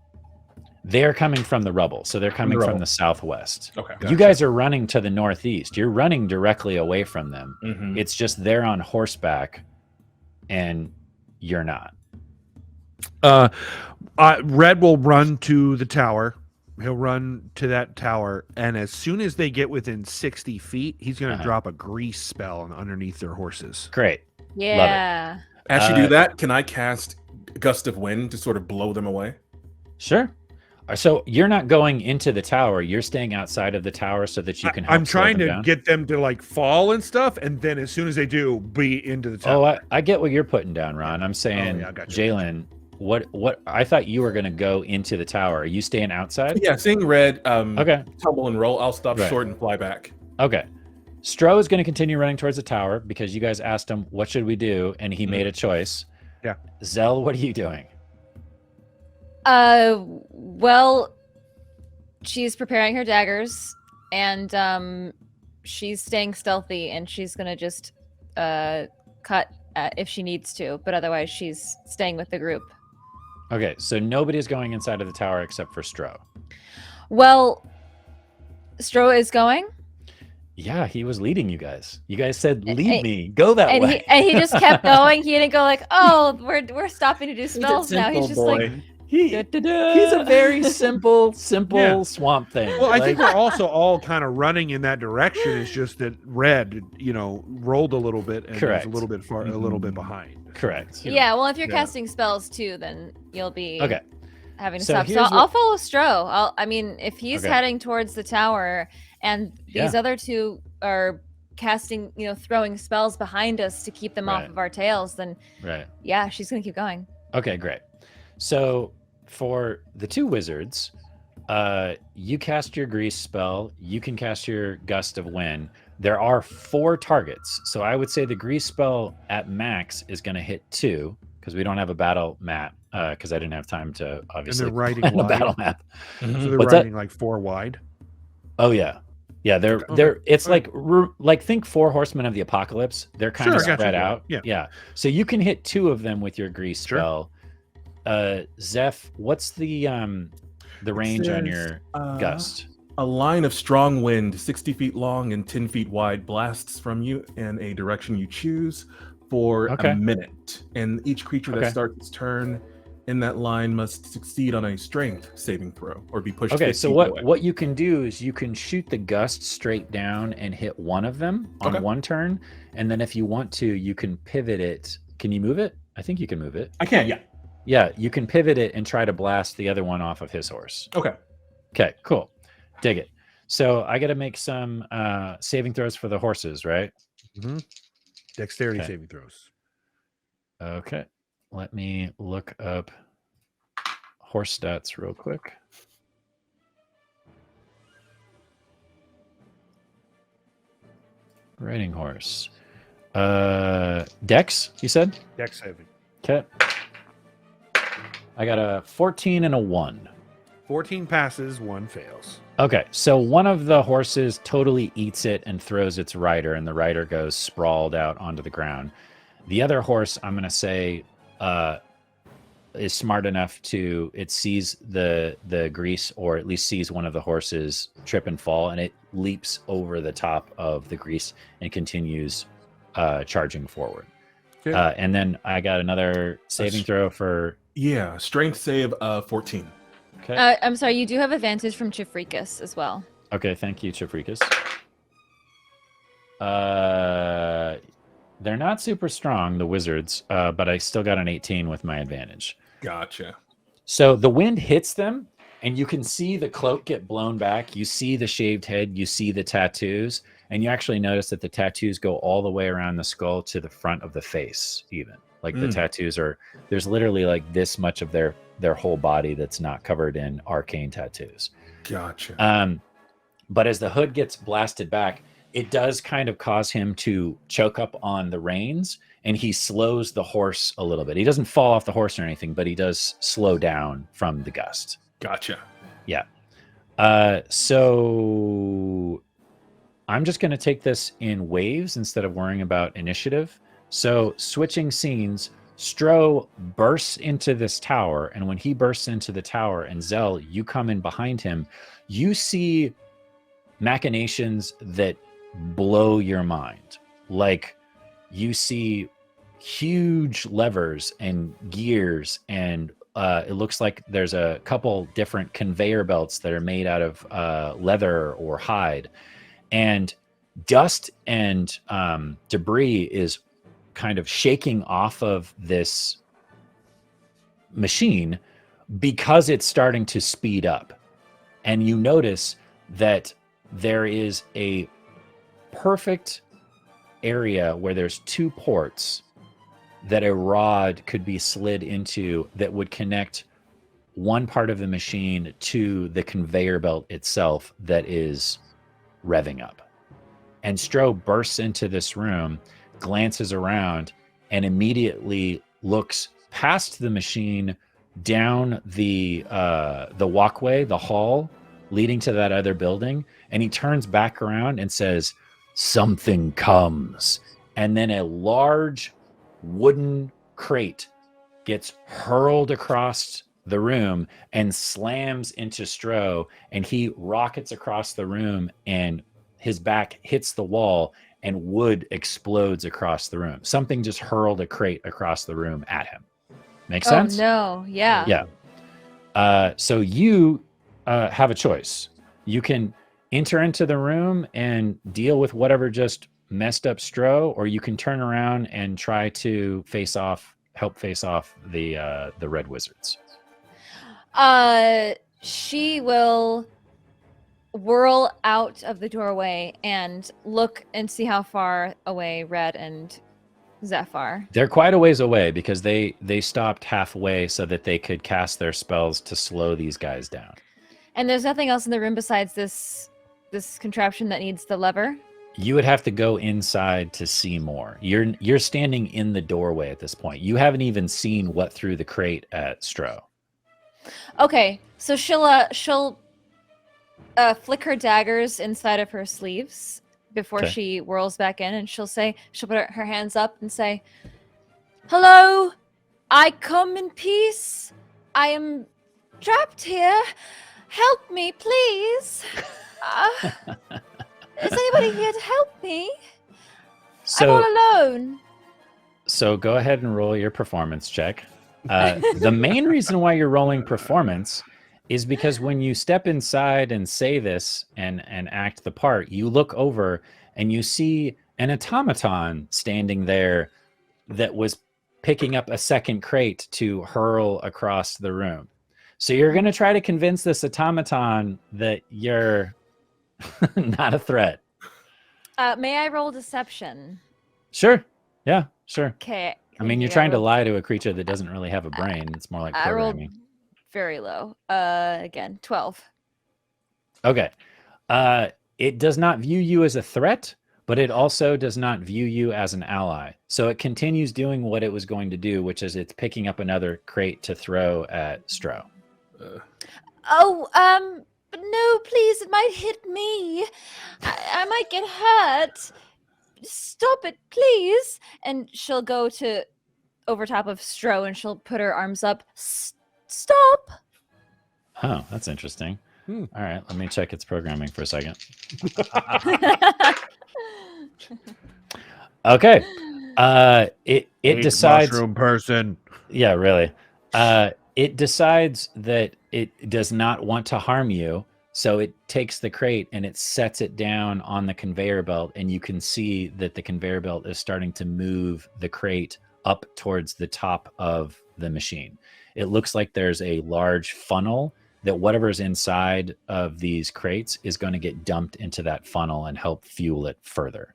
They're coming from the rubble. So they're coming from the southwest. Okay. You guys are running to the northeast. You're running directly away from them. Mm-hmm. It's just they're on horseback and you're not. Red will run to the tower. He'll run to that tower, and as soon as they get within 60 feet, he's going to drop a grease spell underneath their horses. Great. Yeah. Love it. As you do that, can I cast Gust of Wind to sort of blow them away? Sure. So you're not going into the tower. You're staying outside of the tower so that you can help I'm trying slow them to down. get them to like fall and stuff, and then as soon as they do, be into the tower. Oh, I get what you're putting down, Ron. I'm saying, Jalen, what I thought you were going to go into the tower. Are you staying outside? Yeah, seeing Red okay. tumble and roll, I'll stop short and fly back. Okay. Stro is going to continue running towards the tower because you guys asked him, what should we do? And he made a choice. Yeah. Zel, what are you doing? Well, she's preparing her daggers, and she's staying stealthy, and she's gonna just cut if she needs to, but otherwise she's staying with the group. Okay, so nobody's going inside of the tower except for Stro. Well, Stro is going. Yeah, he was leading you guys. You guys said, "Lead me, go that way." And he just kept going. He didn't go like, "Oh, we're stopping to do spells now." He's just like. He's a very simple swamp thing. Well, I think we're also all kind of running in that direction. It's just that Red, rolled a little bit and was a little bit far, a little bit behind. Correct. Yeah, well, if you're casting spells too, then you'll be having to stop. So here's I'll follow Stro. I mean, if he's heading towards the tower and these other two are casting, throwing spells behind us to keep them off of our tails, then yeah, she's gonna keep going. Okay, great. So for the two wizards, you cast your grease spell. You can cast your gust of wind. There are 4 targets. So I would say the grease spell at max is going to hit 2 because we don't have a battle map because I didn't have time to obviously and they're writing a battle map. So they're writing like 4 wide. Oh yeah. Yeah, they're it's like think 4 horsemen of the apocalypse. They're kind of spread out. Yeah. So you can hit 2 of them with your grease spell. Zeph, what's the range on your gust? A line of strong wind, 60 feet long and 10 feet wide, blasts from you in a direction you choose for a minute. And each creature that starts its turn in that line must succeed on a strength saving throw or be pushed. Okay, so what you can do is you can shoot the gust straight down and hit one of them on one turn, and then if you want to, you can pivot it. Can you move it? I think you can move it. I can, yeah. Yeah, you can pivot it and try to blast the other one off of his horse. Okay, cool. Dig it. So I got to make some saving throws for the horses, right? Mm-hmm. Dexterity saving throws. Okay. Let me look up horse stats real quick. Riding horse. Dex, you said? Dex saving. Okay. I got a 14 and a 1. 14 passes, 1 fails. Okay, so one of the horses totally eats it and throws its rider, and the rider goes sprawled out onto the ground. The other horse, I'm going to say, is smart enough to, it sees the grease, or at least sees one of the horses trip and fall, and it leaps over the top of the grease and continues charging forward. Okay. And then I got another saving throw for... Yeah, strength save of 14. Okay. I'm sorry, you do have advantage from Chifrikas as well. Okay, thank you, Chifrikas. They're not super strong, the wizards, but I still got an 18 with my advantage. Gotcha. So the wind hits them, and you can see the cloak get blown back. You see the shaved head. You see the tattoos. And you actually notice that the tattoos go all the way around the skull to the front of the face, even. Like the tattoos are, there's literally like this much of their whole body that's not covered in arcane tattoos. Gotcha. But as the hood gets blasted back, it does kind of cause him to choke up on the reins, and he slows the horse a little bit. He doesn't fall off the horse or anything, but he does slow down from the gust. Gotcha. Yeah. So I'm just going to take this in waves instead of worrying about initiative. So switching scenes, Stro bursts into this tower, and when he bursts into the tower, and Zel, you come in behind him, you see machinations that blow your mind. Like, you see huge levers and gears, and it looks like there's a couple different conveyor belts that are made out of leather or hide, and dust and debris is kind of shaking off of this machine because it's starting to speed up. And you notice that there is a perfect area where there's two ports that a rod could be slid into that would connect one part of the machine to the conveyor belt itself that is revving up. And Stro bursts into this room, glances around, and immediately looks past the machine down the walkway, the hall leading to that other building, and he turns back around and says, "Something comes." And then a large wooden crate gets hurled across the room and slams into Stro, and he rockets across the room, and his back hits the wall, and wood explodes across the room. Something just hurled a crate across the room at him. Make sense? Oh, no. Yeah. Yeah. So you have a choice. You can enter into the room and deal with whatever just messed up Stro, or you can turn around and try to help face off the Red Wizards. She will whirl out of the doorway and look and see how far away Red and Zephyr. They're quite a ways away because they stopped halfway so that they could cast their spells to slow these guys down. And there's nothing else in the room besides this contraption that needs the lever? You would have to go inside to see more. You're standing in the doorway at this point. You haven't even seen what threw the crate at Stro. Okay, so she'll flick her daggers inside of her sleeves before she whirls back in, and she'll put her hands up and say, "Hello, I come in peace. I am trapped here. Help me, please. Is anybody here to help me? I'm all alone." So go ahead and roll your performance check. The main reason why you're rolling performance is because when you step inside and say this and act the part, you look over and you see an automaton standing there that was picking up a second crate to hurl across the room. So you're going to try to convince this automaton that you're not a threat. May I roll deception? Sure. Yeah, sure. Okay. I mean, you're trying to lie to a creature that doesn't really have a brain. It's more like programming. I rolled very low. Again, 12. Okay. It does not view you as a threat, but it also does not view you as an ally. So it continues doing what it was going to do, which is it's picking up another crate to throw at Stro. But no, please, it might hit me. I might get hurt. Stop it, please. And she'll go to over top of Stro, and she'll put her arms up. Stop. Oh, that's interesting. All right, let me check its programming for a second. Okay. It decides. Mushroom person. Yeah, really. It decides that it does not want to harm you, so it takes the crate and it sets it down on the conveyor belt, and you can see that the conveyor belt is starting to move the crate up towards the top of the machine. It looks like there's a large funnel that whatever's inside of these crates is going to get dumped into that funnel and help fuel it further.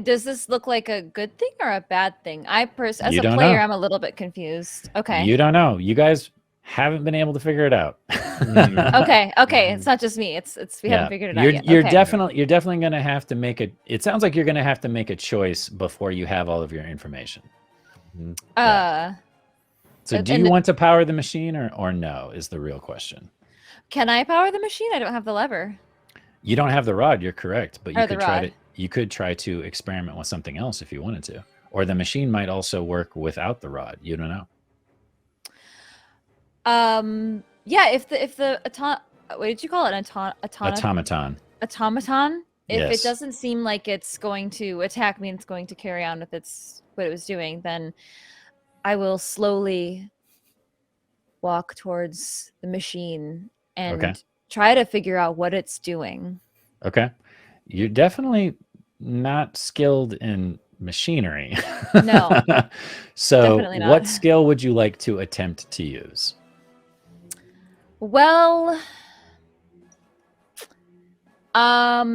Does this look like a good thing or a bad thing? As You a don't player, know. I'm a little bit confused. Okay. You don't know. You guys haven't been able to figure it out. Okay. It's not just me. It's we haven't figured it out yet. You're Okay. definitely going to have to make it sounds like you're going to have to make a choice before you have all of your information. So do you want to power the machine or no is the real question. Can I power the machine? I don't have the lever. You don't have the rod, you're correct, but Or the rod. you could try to experiment with something else if you wanted to. Or the machine might also work without the rod. You don't know. Yeah, if the what did you call it? Automaton. Automaton? If Yes. it doesn't seem like it's going to attack me and it's going to carry on with what it was doing, then I will slowly walk towards the machine and try to figure out what it's doing. Okay. You're definitely not skilled in machinery. No. So definitely not. what skill would you like to attempt to use? Well, I'll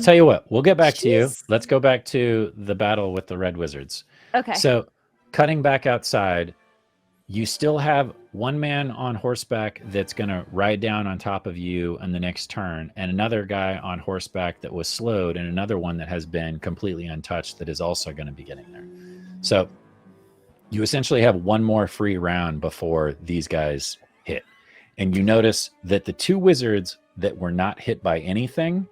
tell you what, we'll get back to you. Jeez. Let's go back to the battle with the Red Wizards. okay. So cutting back outside, you still have one man on horseback that's going to ride down on top of you in the next turn, and another guy on horseback that was slowed, and another one that has been completely untouched that is also going to be getting there. So you essentially have one more free round before these guys hit. And you notice that the two wizards that were not hit by anything,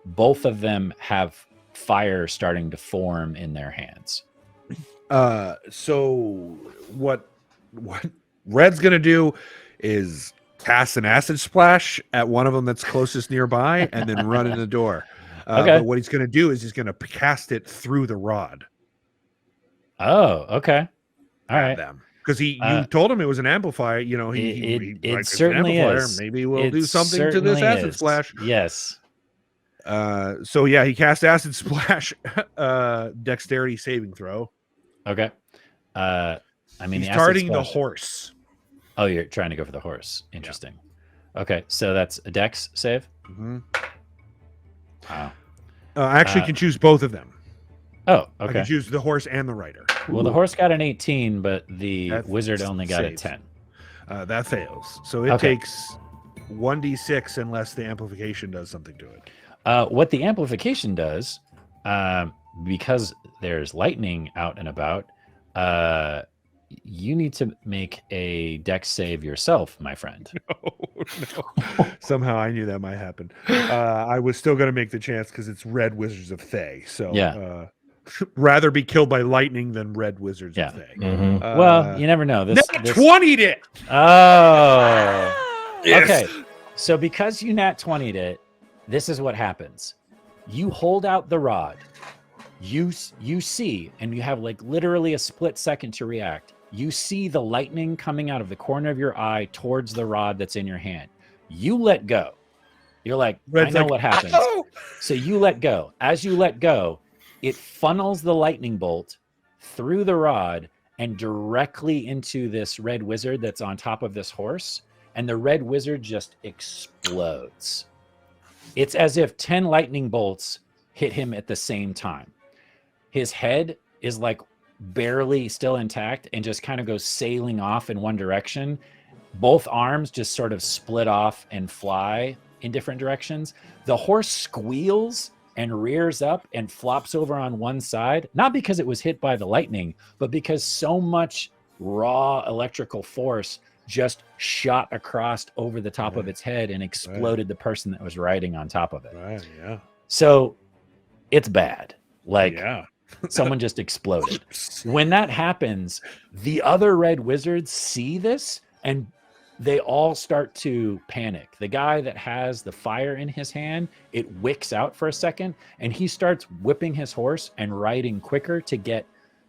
both of them have fire starting to form in their hands. So what Red's gonna do is cast an acid splash at one of them that's closest nearby, and then run in the door. But what he's gonna do is he's gonna cast it through the rod. Oh, okay. All right. Them. Because you told him it was an amplifier. You know, it certainly is. Maybe we'll It do something to this acid is. splash. Yes. So yeah, he cast acid splash. Dexterity saving throw. Okay. I mean, he's the acid targeting the splash- horse. Oh, you're trying to go for the horse. Interesting. Yeah. Okay, so that's a dex save. Mm-hmm. Wow. I actually can choose both of them. Oh, I okay. can choose the horse and the rider. Well, the horse got an 18, but the That wizard only got a saves. 10. That fails. So it takes 1d6 unless the amplification does something to it. What the amplification does, because there's lightning out and about, you need to make a dex save yourself, my friend. No. Somehow I knew that might happen. I was still going to make the chance because it's Red Wizards of Thay. So rather be killed by lightning than Red Wizards of Thay. Mm-hmm. Well, you never know. This 20'd it! Oh! Yes. Okay. So because you nat 20'd it, this is what happens. You hold out the rod. You see, and you have like literally a split second to react. You see the lightning coming out of the corner of your eye towards the rod that's in your hand. You let go. You're like, Red's I know like, what happens. "Oh!" So you let go. As you let go, it funnels the lightning bolt through the rod and directly into this red wizard that's on top of this horse. And the red wizard just explodes. It's as if 10 lightning bolts hit him at the same time. His head is like barely still intact and just kind of goes sailing off in one direction. Both arms just sort of split off and fly in different directions. The horse squeals and rears up and flops over on one side, not because it was hit by the lightning, but because so much raw electrical force just shot across over the top of its head and exploded the person that was riding on top of it. Right, yeah. So it's bad. Like, yeah. Someone just exploded. When that happens, the other red wizards see this and they all start to panic. The guy that has the fire in his hand, it wicks out for a second and he starts whipping his horse and riding quicker to get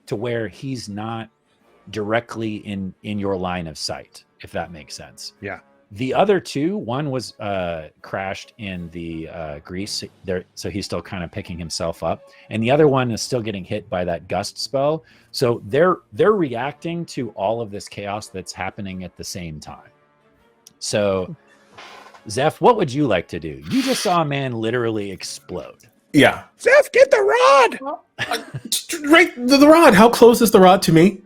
to where he's not directly in your line of sight, if that makes sense. Yeah. The other two, one was crashed in the grease there, so he's still kind of picking himself up, and the other one is still getting hit by that gust spell. So they're reacting to all of this chaos that's happening at the same time. So, Zeph, what would you like to do? You just saw a man literally explode. Yeah. Zeph, get the rod. Right, the rod. How close is the rod to me?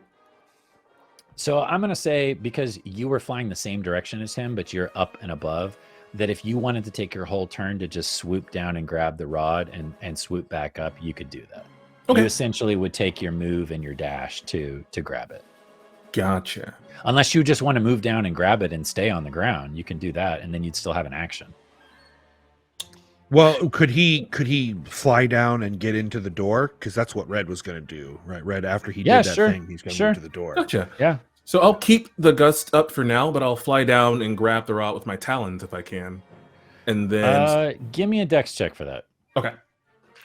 So I'm going to say, because you were flying the same direction as him, but you're up and above, that if you wanted to take your whole turn to just swoop down and grab the rod and swoop back up, you could do that. Okay. You essentially would take your move and your dash to grab it. Gotcha. Unless you just want to move down and grab it and stay on the ground, you can do that, and then you'd still have an action. Well, could he fly down and get into the door? Because that's what Red was going to do, right? Red, after he did that thing, he's going to move to the door. Gotcha. Yeah. So I'll keep the gust up for now, but I'll fly down and grab the rod with my talons if I can. And then... give me a dex check for that. Okay.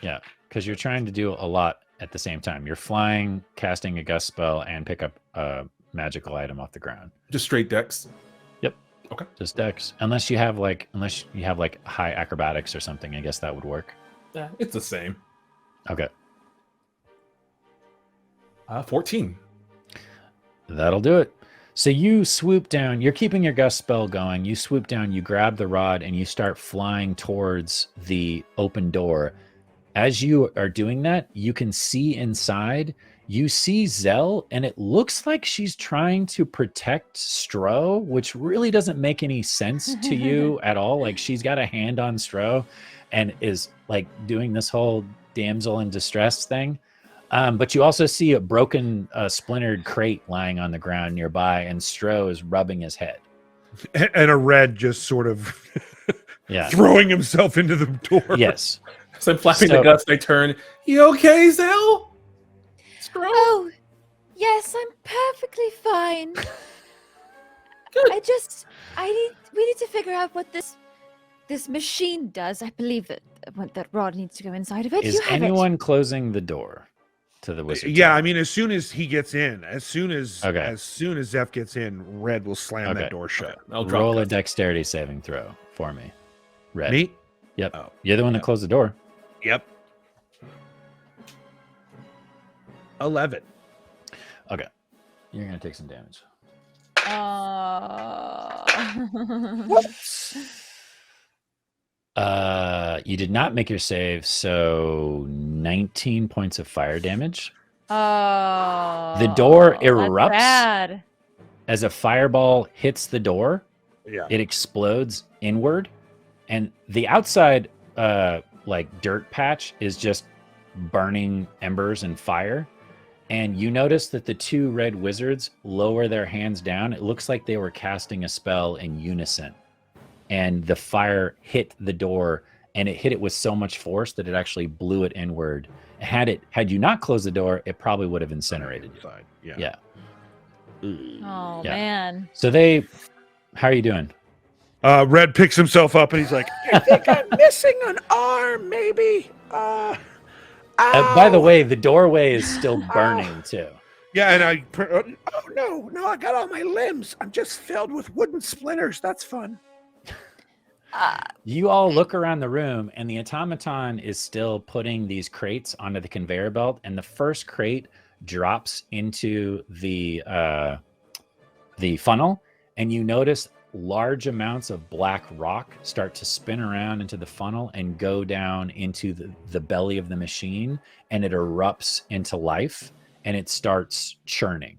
Yeah, because you're trying to do a lot at the same time. You're flying, casting a gust spell, and pick up a magical item off the ground. Just straight dex? Yep. Okay. Just dex. Unless you have like high acrobatics or something, I guess that would work. Yeah, it's the same. Okay. 14. That'll do it. So you swoop down, you're keeping your gust spell going, you swoop down, you grab the rod, and you start flying towards the open door. As you are doing that, you can see inside, you see Zel, and it looks like she's trying to protect Stro, which really doesn't make any sense to you at all. Like, she's got a hand on Stro and is like doing this whole damsel in distress thing. But you also see a broken, splintered crate lying on the ground nearby, and Stro is rubbing his head. And a Red just sort of yeah, throwing himself into the door. Yes. So I'm flapping the gust, I turn. You okay, Zel? Stro? Oh, yes, I'm perfectly fine. Good. We need to figure out what this machine does. I believe that rod needs to go inside of it. Is anyone closing the door to the wizard? Yeah, I mean, as soon as he gets in, as soon as Zeph gets in, Red will slam that door shut. Okay. I'll roll a dexterity saving throw for me. Red. Me? Yep. Oh, you're the one that closed the door. Yep. 11. Okay. You're gonna take some damage. Whoops. You did not make your save, so 19 points of fire damage. Oh. The door erupts bad. as a fireball hits the door. Yeah. It explodes inward, and the outside like dirt patch is just burning embers and fire. And you notice that the two red wizards lower their hands down. It looks like they were casting a spell in unison. And the fire hit the door, and it hit it with so much force that it actually blew it inward. Had you not closed the door, it probably would have incinerated you. Yeah. Oh, man. So how are you doing? Red picks himself up and he's like, I think I'm missing an arm, maybe. By the way, the doorway is still burning too. yeah, and Oh, no, I got all my limbs. I'm just filled with wooden splinters. That's fun. You all look around the room, and the automaton is still putting these crates onto the conveyor belt, and the first crate drops into the funnel, and you notice large amounts of black rock start to spin around into the funnel and go down into the belly of the machine, and it erupts into life, and it starts churning.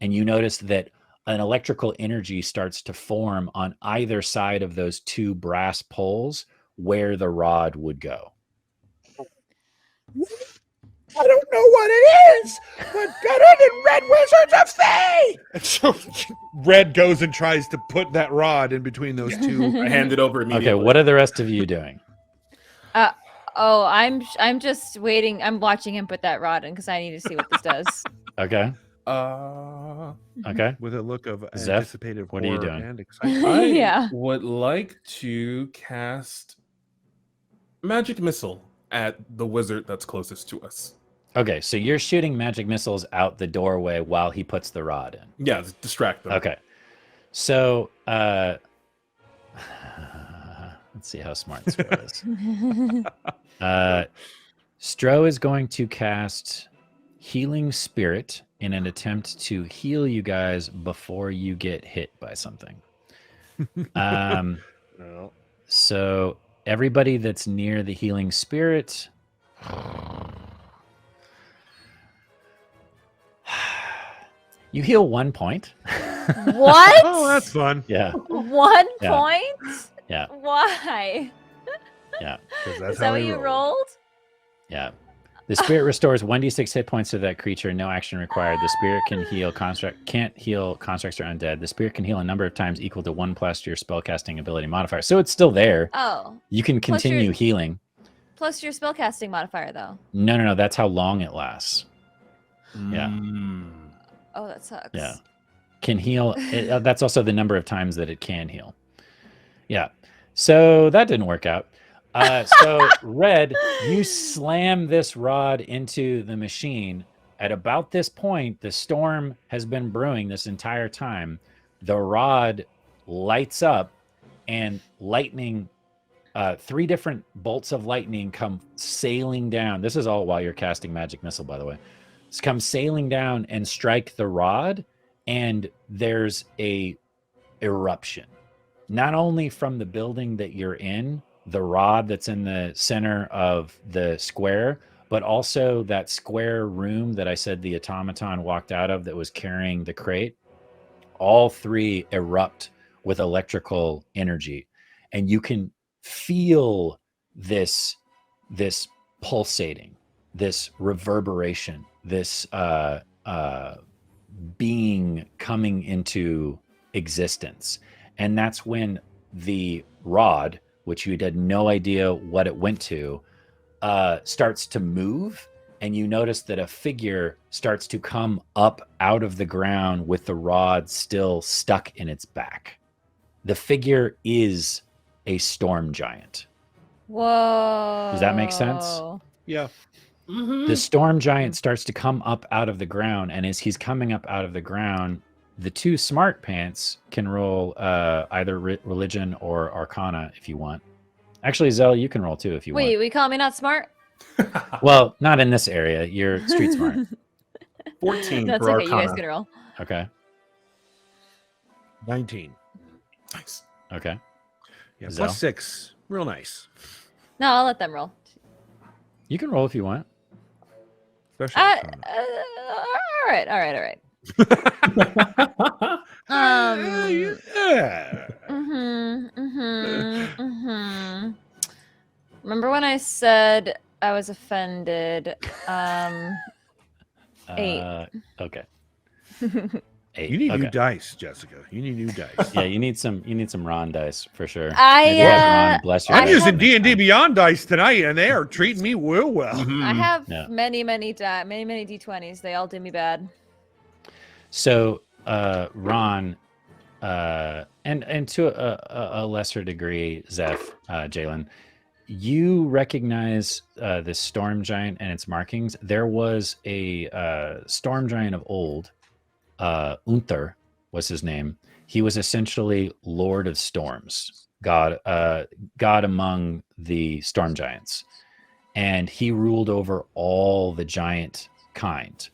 And you notice that an electrical energy starts to form on either side of those two brass poles where the rod would go. I don't know what it is, but better than Red Wizards of Thay! And so Red goes and tries to put that rod in between those two. I hand it over immediately. Okay, what are the rest of you doing? Oh, I'm just waiting. I'm watching him put that rod in because I need to see what this does. Okay. Okay. With a look of Zeph, anticipated what are you horror doing? and excitement. I Yeah. would like to cast magic missile at the wizard that's closest to us. Okay, so you're shooting magic missiles out the doorway while he puts the rod in. Yeah, distract them. Okay. So let's see how smart Stro is. Stro is going to cast Healing Spirit in an attempt to heal you guys before you get hit by something. No. So everybody that's near the Healing Spirit, you heal 1 point. What? Oh, that's fun. Yeah. 1 Yeah. point? Yeah. Why? Yeah. Because that's Is that how what he you rolls. rolled? Yeah. The spirit restores 1d6 hit points to that creature. No action required. The spirit can heal can't heal constructs or undead. The spirit can heal a number of times equal to 1 plus your spellcasting ability modifier. So it's still there. Oh. You can Plus your- continue healing. Plus your spellcasting modifier, though. No. That's how long it lasts. Yeah. Oh, that sucks. Yeah. Can heal. That's also the number of times that it can heal. Yeah. So that didn't work out. So Red, you slam this rod into the machine. At about this point, the storm has been brewing this entire time. The rod lights up and lightning, 3 different bolts of lightning come sailing down. This is all while you're casting magic missile, by the way. It's come sailing down and strike the rod, and there's a eruption. Not only from the building that you're in, the rod that's in the center of the square, but also that square room that I said the automaton walked out of that was carrying the crate. All 3 erupt with electrical energy, and you can feel this pulsating, this reverberation, this being coming into existence. And that's when the rod, which you had no idea what it went to, starts to move, and you notice that a figure starts to come up out of the ground with the rod still stuck in its back. The figure is a storm giant. Whoa. Does that make sense? Yeah. The storm giant starts to come up out of the ground, and as he's coming up out of the ground, the 2 smart pants can roll either religion or arcana if you want. Actually, Zell, you can roll too if you want. Wait, we call me not smart? Well, not in this area. You're street smart. 14 That's for okay. You guys Arcana. can roll. Okay. 19. Nice. Okay. Yeah, Zell? +6. Real nice. No, I'll let them roll. You can roll if you want. Especially Arcana. All right. Yeah. Remember when I said I was offended? 8. Okay. 8. You need okay. new dice, Jessica. You need new dice. Yeah, you need some Ron dice for sure. I, Ron, bless your I'm heart using next D&D time. Beyond dice tonight, and they are treating me real well. I have Yeah. many D20s. They all do me bad. So, Ron, and to a lesser degree, Zeph, Jalen, you recognize this storm giant and its markings. There was a storm giant of old, Unther was his name. He was essentially Lord of Storms, God among the storm giants, and he ruled over all the giant kind.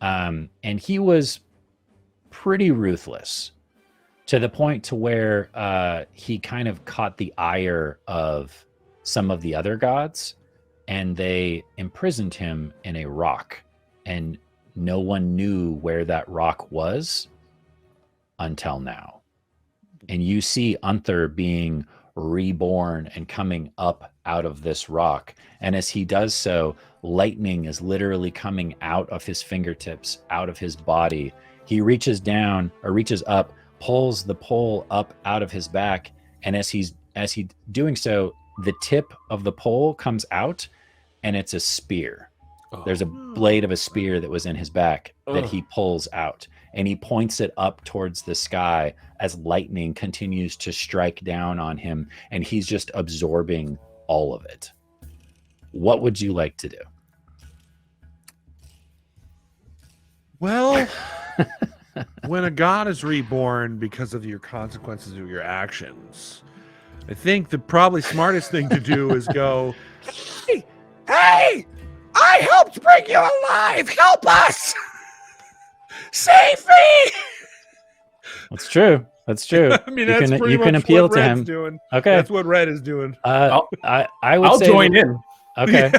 And he was pretty ruthless, to the point to where he kind of caught the ire of some of the other gods, and they imprisoned him in a rock, and no one knew where that rock was until now. And you see Unther being reborn and coming up out of this rock, and as he does so, lightning is literally coming out of his fingertips, out of his body. He reaches up, pulls the pole up out of his back, and as he's doing so, the tip of the pole comes out, and it's a spear. There's a blade of a spear that was in his back that he pulls out, and he points it up towards the sky as lightning continues to strike down on him, and he's just absorbing all of it. What would you like to do? Well, when a god is reborn because of your consequences of your actions, I think the probably smartest thing to do is go, Hey! I helped bring you alive! Help us! Save me! That's true. That's true. I mean, that's pretty much can appeal what to Red's him. doing. Okay. That's what Red is doing. I would I'll say join in. Okay.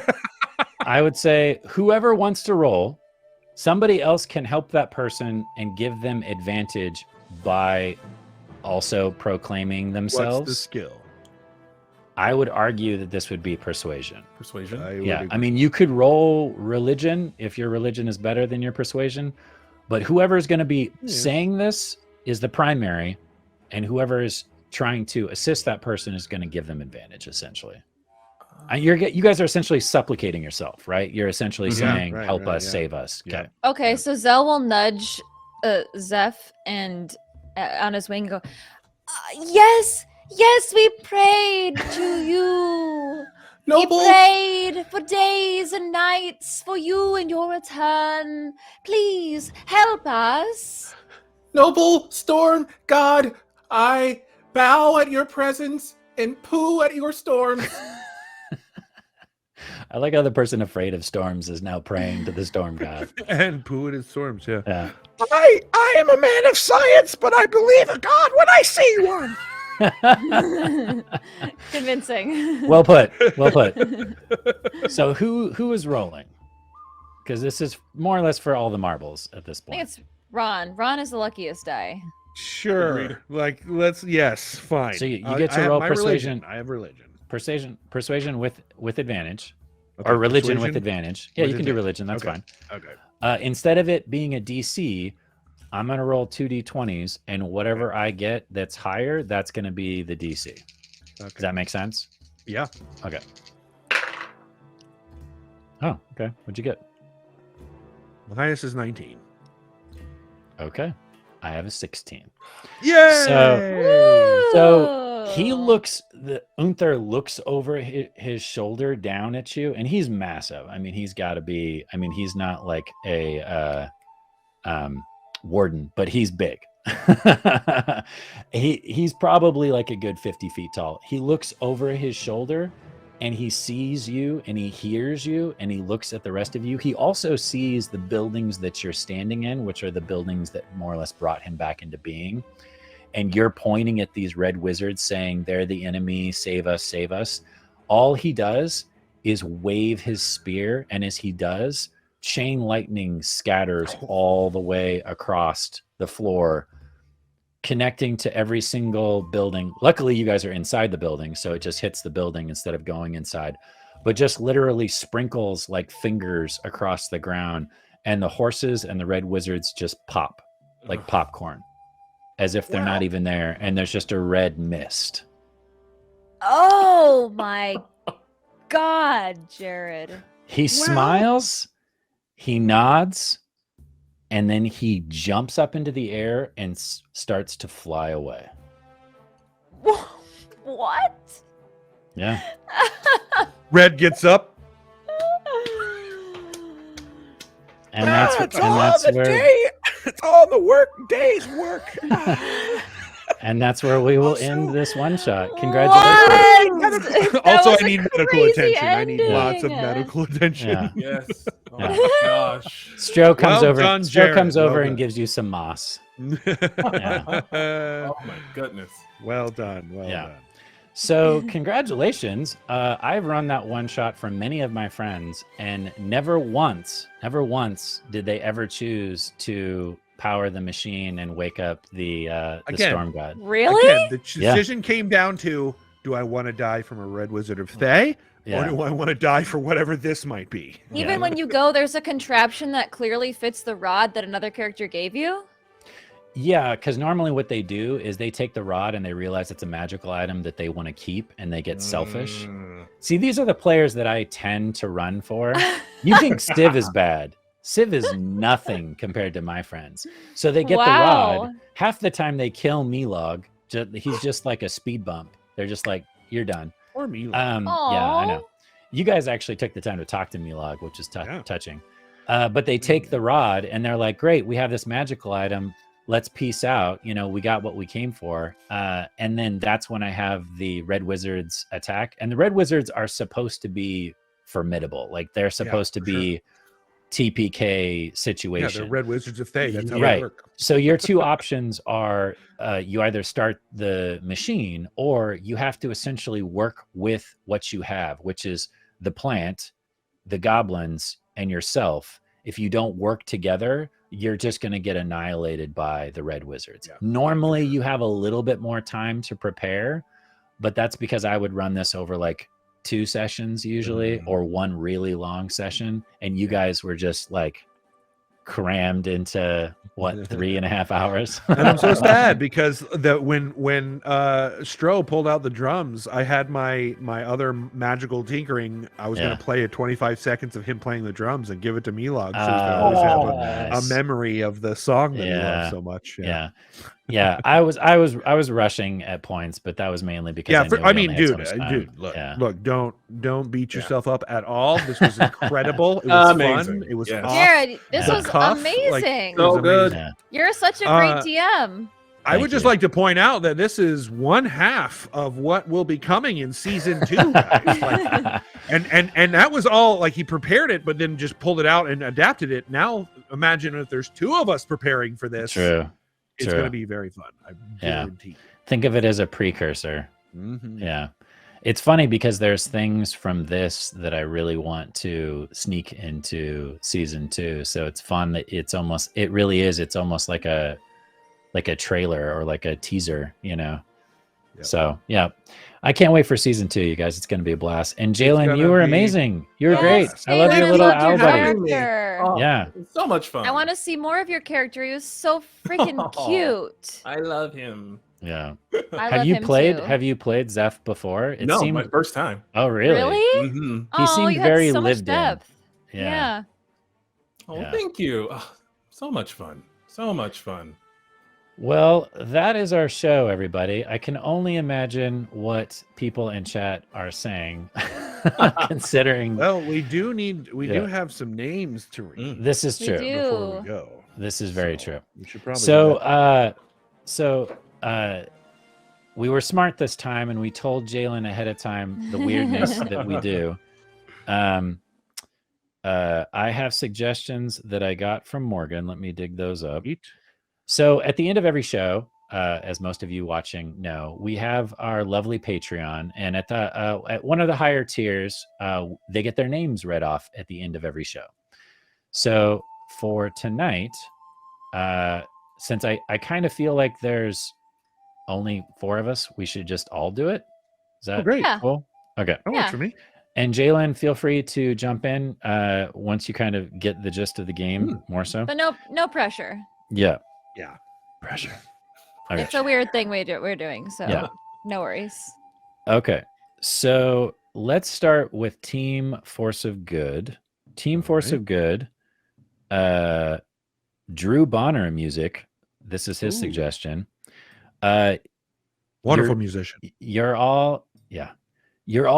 I would say whoever wants to roll, somebody else can help that person and give them advantage by also proclaiming themselves. What's the skill? I would argue that this would be persuasion. Persuasion? Yeah. I mean, you could roll religion if your religion is better than your persuasion, but whoever is going to be saying this is the primary, and whoever is trying to assist that person is going to give them advantage, essentially. You guys are essentially supplicating yourself, right? You're essentially saying, help us, save us. Okay. Okay, so Zel will nudge Zeph and on his wing go, yes, we prayed to you. Noble. We prayed for days and nights for you and your return. Please help us. Noble storm god, I bow at your presence and poo at your storms. I like how the person afraid of storms is now praying to the storm god. And poo at his storms, yeah. I am a man of science, but I believe a god when I see one. Convincing. Well put. So who is rolling? Because this is more or less for all the marbles at this I point. think it's Ron. Ron is the luckiest die. Sure. Like, yes, fine. So you get to roll persuasion. I have religion. Persuasion with advantage. Okay, Or religion persuasion with advantage. Yeah, with you can do advantage. religion. That's fine. Okay. Instead of it being a DC, I'm going to roll 2d20s, and whatever I get that's higher, that's going to be the DC. Okay. Does that make sense? Yeah. Okay. Oh, okay. What'd you get? The highest is 19. Okay. I have a 16. Yay! So he looks, the Unther looks over his shoulder down at you, and he's massive. I mean, he's got to be, he's not like a warden, but he's big. He's probably like a good 50 feet tall. He looks over his shoulder and he sees you and he hears you and he looks at the rest of you. He also sees the buildings that you're standing in, which are the buildings that more or less brought him back into being. And you're pointing at these red wizards saying, they're the enemy, save us, save us. All he does is wave his spear. And as he does, chain lightning scatters all the way across the floor, connecting to every single building. Luckily, you guys are inside the building, so it just hits the building instead of going inside, but just literally sprinkles like fingers across the ground. And the horses and the red wizards just pop like popcorn, as if they're not even there. And there's just a red mist. Oh my God, Jared. He smiles, he nods, and then he jumps up into the air and starts to fly away. What? Yeah. Red gets up. And that's It's all the work day's work. And that's where we will end this one shot. Congratulations. Also, I need medical crazy attention. I need lots of ending. medical attention. Yeah. Yes. Oh Yeah. my gosh. Stro comes Well over. done, Stro Jared. comes over Well and done. gives you some moss. Yeah. Oh my goodness. Well done. Well Yeah. done. So congratulations. I've run that one shot for many of my friends, and never once did they ever choose to power the machine and wake up the Again. storm god. Really? Again, the decision came down to, do I want to die from a red wizard of Thay? Yeah. Or do I want to die for whatever this might be? Even Yeah. when you go, there's a contraption that clearly fits the rod that another character gave you? Yeah, because normally what they do is they take the rod and they realize it's a magical item that they want to keep and they get selfish. See, these are the players that I tend to run for. You think Civ is bad. Civ is nothing compared to my friends. So they get the rod. Half the time they kill Milog. He's just like a speed bump. They're just like, you're done. Or Milog. Yeah, I know. You guys actually took the time to talk to Milog, which is touching. But they take the rod and they're like, great, we have this magical item. Let's peace out. You know, we got what we came for. And then that's when I have the Red Wizards attack. And the Red Wizards are supposed to be formidable. Like they're supposed to be TPK situation. Yeah, they're Red Wizards of Thay. That's how right. they work. So your two options are you either start the machine or you have to essentially work with what you have, which is the plant, the goblins, and yourself. If you don't work together, you're just going to get annihilated by the Red Wizards. Yeah. Normally, you have a little bit more time to prepare, but that's because I would run this over like 2 sessions usually, or one really long session. And you guys were just like crammed into what, 3.5 hours? And I'm so sad because when Stro pulled out the drums, I had my other magical tinkering. I was going to play 25 seconds of him playing the drums and give it to Milog, so he could always have a memory of the song that he loves so much. Yeah. I was rushing at points, but that was mainly because I mean, dude, look, don't beat yourself up at all. This was incredible. It was fun. It was Jared, this was amazing. So good. Yeah. You're such a great DM. I would just like to point out that this is one half of what will be coming in season 2, guys. Like, and that was all like he prepared it, but then just pulled it out and adapted it. Now imagine if there's 2 of us preparing for this. True. It's going to be very fun. I guarantee. Think of it as a precursor. Yeah. It's funny because there's things from this that I really want to sneak into season 2. So it's fun that it's almost like a trailer or like a teaser, you know? Yep. So yeah, I can't wait for season 2, you guys. It's going to be a blast. And Jalen, you were amazing. You were great. I love your little owl buddy. Yeah. It's so much fun. I want to see more of your character. He was so freaking cute. I love him. Yeah. Have you played Zeph before? No, my first time. Oh, really? Really? Mm-hmm. He seemed very so lived in. Yeah. Oh, thank you. Oh, so much fun. So much fun. Well, that is our show, everybody. I can only imagine what people in chat are saying, considering. Well, we do have some names to read. This is true. Before we go. This is very true. We should probably. So, we were smart this time, and we told Jalen ahead of time the weirdness that we do. I have suggestions that I got from Morgan. Let me dig those up. So at the end of every show, as most of you watching know, we have our lovely Patreon, and at one of the higher tiers, they get their names read off at the end of every show. So for tonight, since I kind of feel like there's only 4 of us, we should just all do it. Is that great? Cool? Okay. That works for me. And Jalen, feel free to jump in once you kind of get the gist of the game more so. But no pressure. Yeah. Yeah. Pressure. Okay. It's a weird thing we're doing, so no worries. Okay. So let's start with Team Force of Good. Team Force of Good. Drew Bonner music. This is his suggestion. Wonderful musician. You're all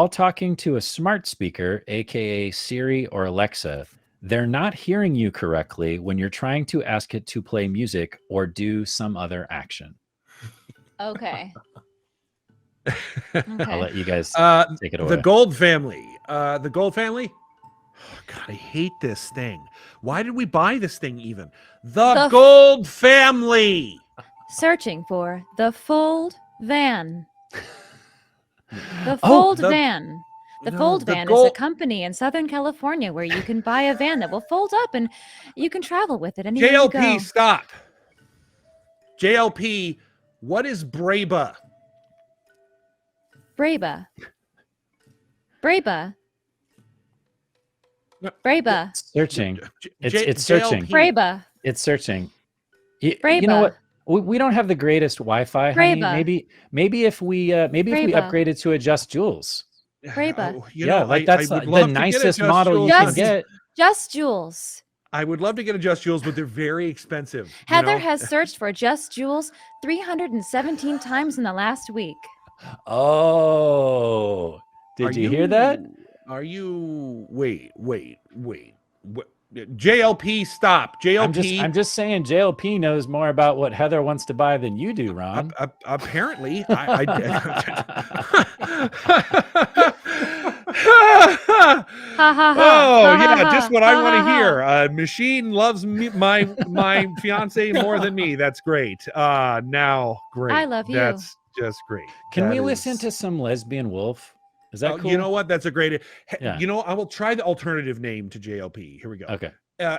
talking to a smart speaker, aka Siri or Alexa. They're not hearing you correctly when you're trying to ask it to play music or do some other action. Okay. I'll let you guys take it away. The Gold Family. The Gold Family? Oh, God, I hate this thing. Why did we buy this thing even? The Gold Family. Searching for the Fold Van. The Fold Van. The Fold Van is a company in Southern California where you can buy a van that will fold up and you can travel with it anywhere you go. JLP, stop. JLP, what is Braba? Braba. Braba. Searching. It's searching. Braba. It's searching. Braba. You know what? We don't have the greatest Wi-Fi, honey. Maybe if we upgraded to a Just Jules. Reba. That's the nicest model you can get. Just Jules. I would love to get a Just Jules, but they're very expensive. Heather has searched for Just Jules 317 times in the last week. Oh, did you hear that? Are you? Wait. JLP, stop. JLP. I'm just saying JLP knows more about what Heather wants to buy than you do, Ron. Apparently, oh yeah, just what I want to hear. Machine loves me, my fiance more than me. That's great. Now, great. I love you. That's just great. Can we listen to some Lesbian Wolf? Is that cool? You know what? That's a great. Yeah. You know, I will try the alternative name to JLP. Here we go. Okay.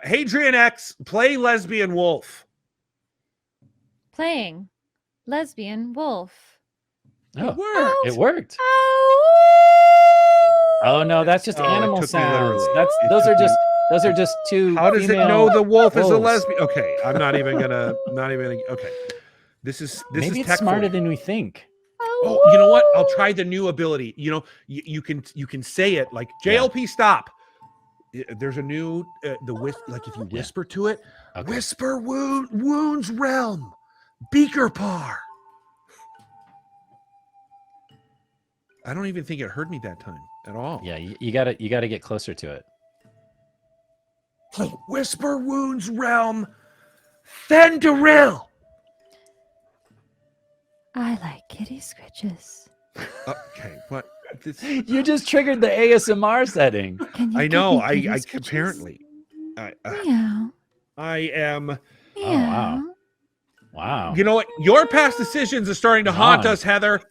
Hadrian X, play Lesbian Wolf. Playing Lesbian Wolf. Oh, it worked. Oh no, that's just animal sounds. Those are just two. How does it know the wolf is a lesbian? Okay, I'm not even gonna. Okay, this is maybe it's smarter than we think. Oh, you know what? I'll try the new ability. You know, you can say it like JLP stop. There's a new like if you whisper to it, whisper wounds realm, beaker par. I don't even think it heard me that time at all. Yeah, you gotta get closer to it. Whisper wounds realm, Fendaril. I like kitty scritches. Okay, what? You just triggered the ASMR setting. I know. I apparently. Meow. I am. Meow. Oh, wow. You know what? Your past decisions are starting to haunt us, Heather.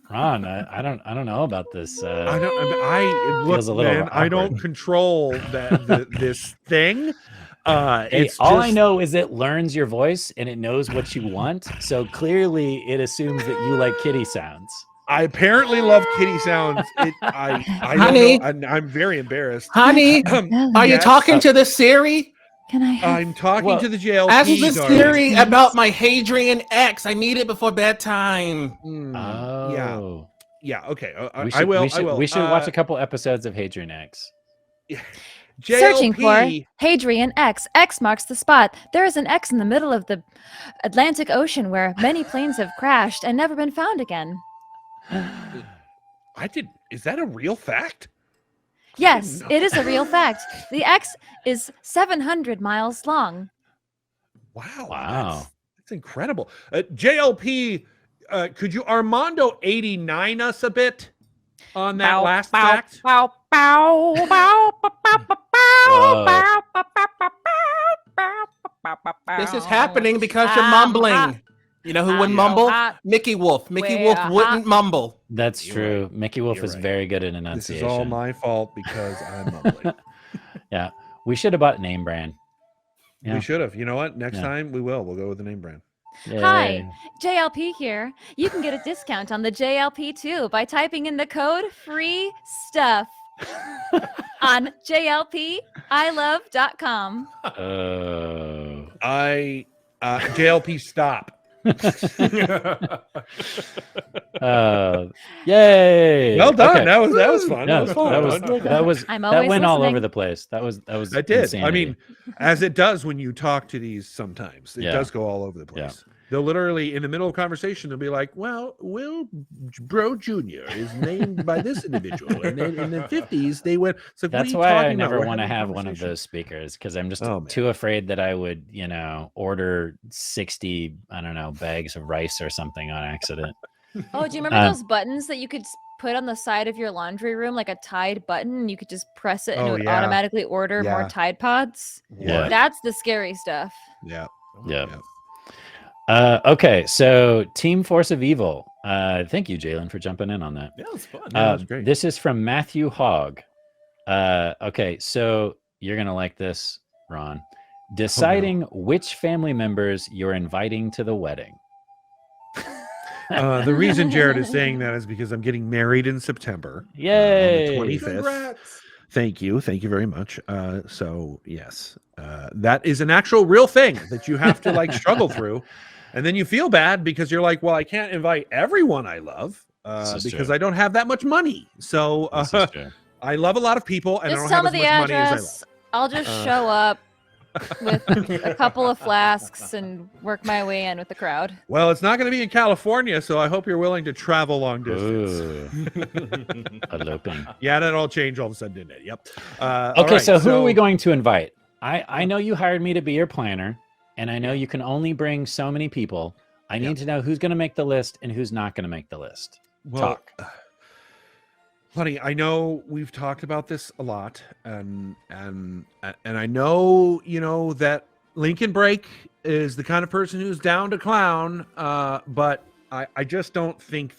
Ron, I don't know about this. I don't control this thing. I know is it learns your voice and it knows what you want. So clearly, it assumes that you like kitty sounds. I apparently love kitty sounds. Honey, I'm very embarrassed. Honey, are you talking to the Siri? I'm talking to the JLP. Ask the Siri about my Hadrian X. I need it before bedtime. Oh. Yeah. Okay. I will. We should watch a couple episodes of Hadrian X. Yeah. Searching for Hadrian X. X marks the spot. There is an X in the middle of the Atlantic Ocean where many planes have crashed and never been found again. Is that a real fact? Yes, it is a real fact. The X is 700 miles long. Wow. That's incredible. JLP, could you Armando 89 us a bit on that last fact? This is happening because you're mumbling. You know who wouldn't mumble? Mickey Wolf. Mickey Wolf wouldn't mumble. That's true. Mickey Wolf is very good at enunciation. This is all my fault because I'm mumbling. Yeah. We should have bought name brand. Yeah. We should have. You know what? Next time we will. We'll go with the name brand. Yay. Hi, JLP here. You can get a discount on the JLP too by typing in the code free stuff on JLPIlove.com. JLP stop. Yay! Well done. Okay. That was fun. Yeah, that went all over the place. That did. Insanity. I mean, as it does when you talk to these sometimes. It does go all over the place. They'll literally, in the middle of conversation, they'll be like, well, Will Bro Jr. is named by this individual. And then in the 50s, they went. So that's why I never want to have one of those speakers, because I'm just too afraid that I would, order 60, bags of rice or something on accident. Oh, do you remember those buttons that you could put on the side of your laundry room, like a Tide button, and you could just press it and it would automatically order more Tide Pods? Yeah. That's the scary stuff. Yeah. Okay, so Team Force of Evil. Thank you, Jalen, for jumping in on that. Yeah, it was fun. That was great. This is from Matthew Hogg. Okay, so you're going to like this, Ron. Deciding which family members you're inviting to the wedding. The reason Jared is saying that is because I'm getting married in September. Yay! On the 25th. Congrats. Thank you very much. So yes, that is an actual real thing that you have to struggle through. And then you feel bad because you're like, well, I can't invite everyone I love because I don't have that much money. So I love a lot of people, and just I don't have as much money as I love. I'll just show up with a couple of flasks and work my way in with the crowd. Well, it's not going to be in California, so I hope you're willing to travel long distance. Eloping. Yeah, that all changed all of a sudden, didn't it? Yep. Okay, so who are we going to invite? I know you hired me to be your planner, and I know you can only bring so many people. I need to know who's going to make the list and who's not going to make the list. Well, honey, I know we've talked about this a lot, and I know that Lincoln Break is the kind of person who's down to clown, but I just don't think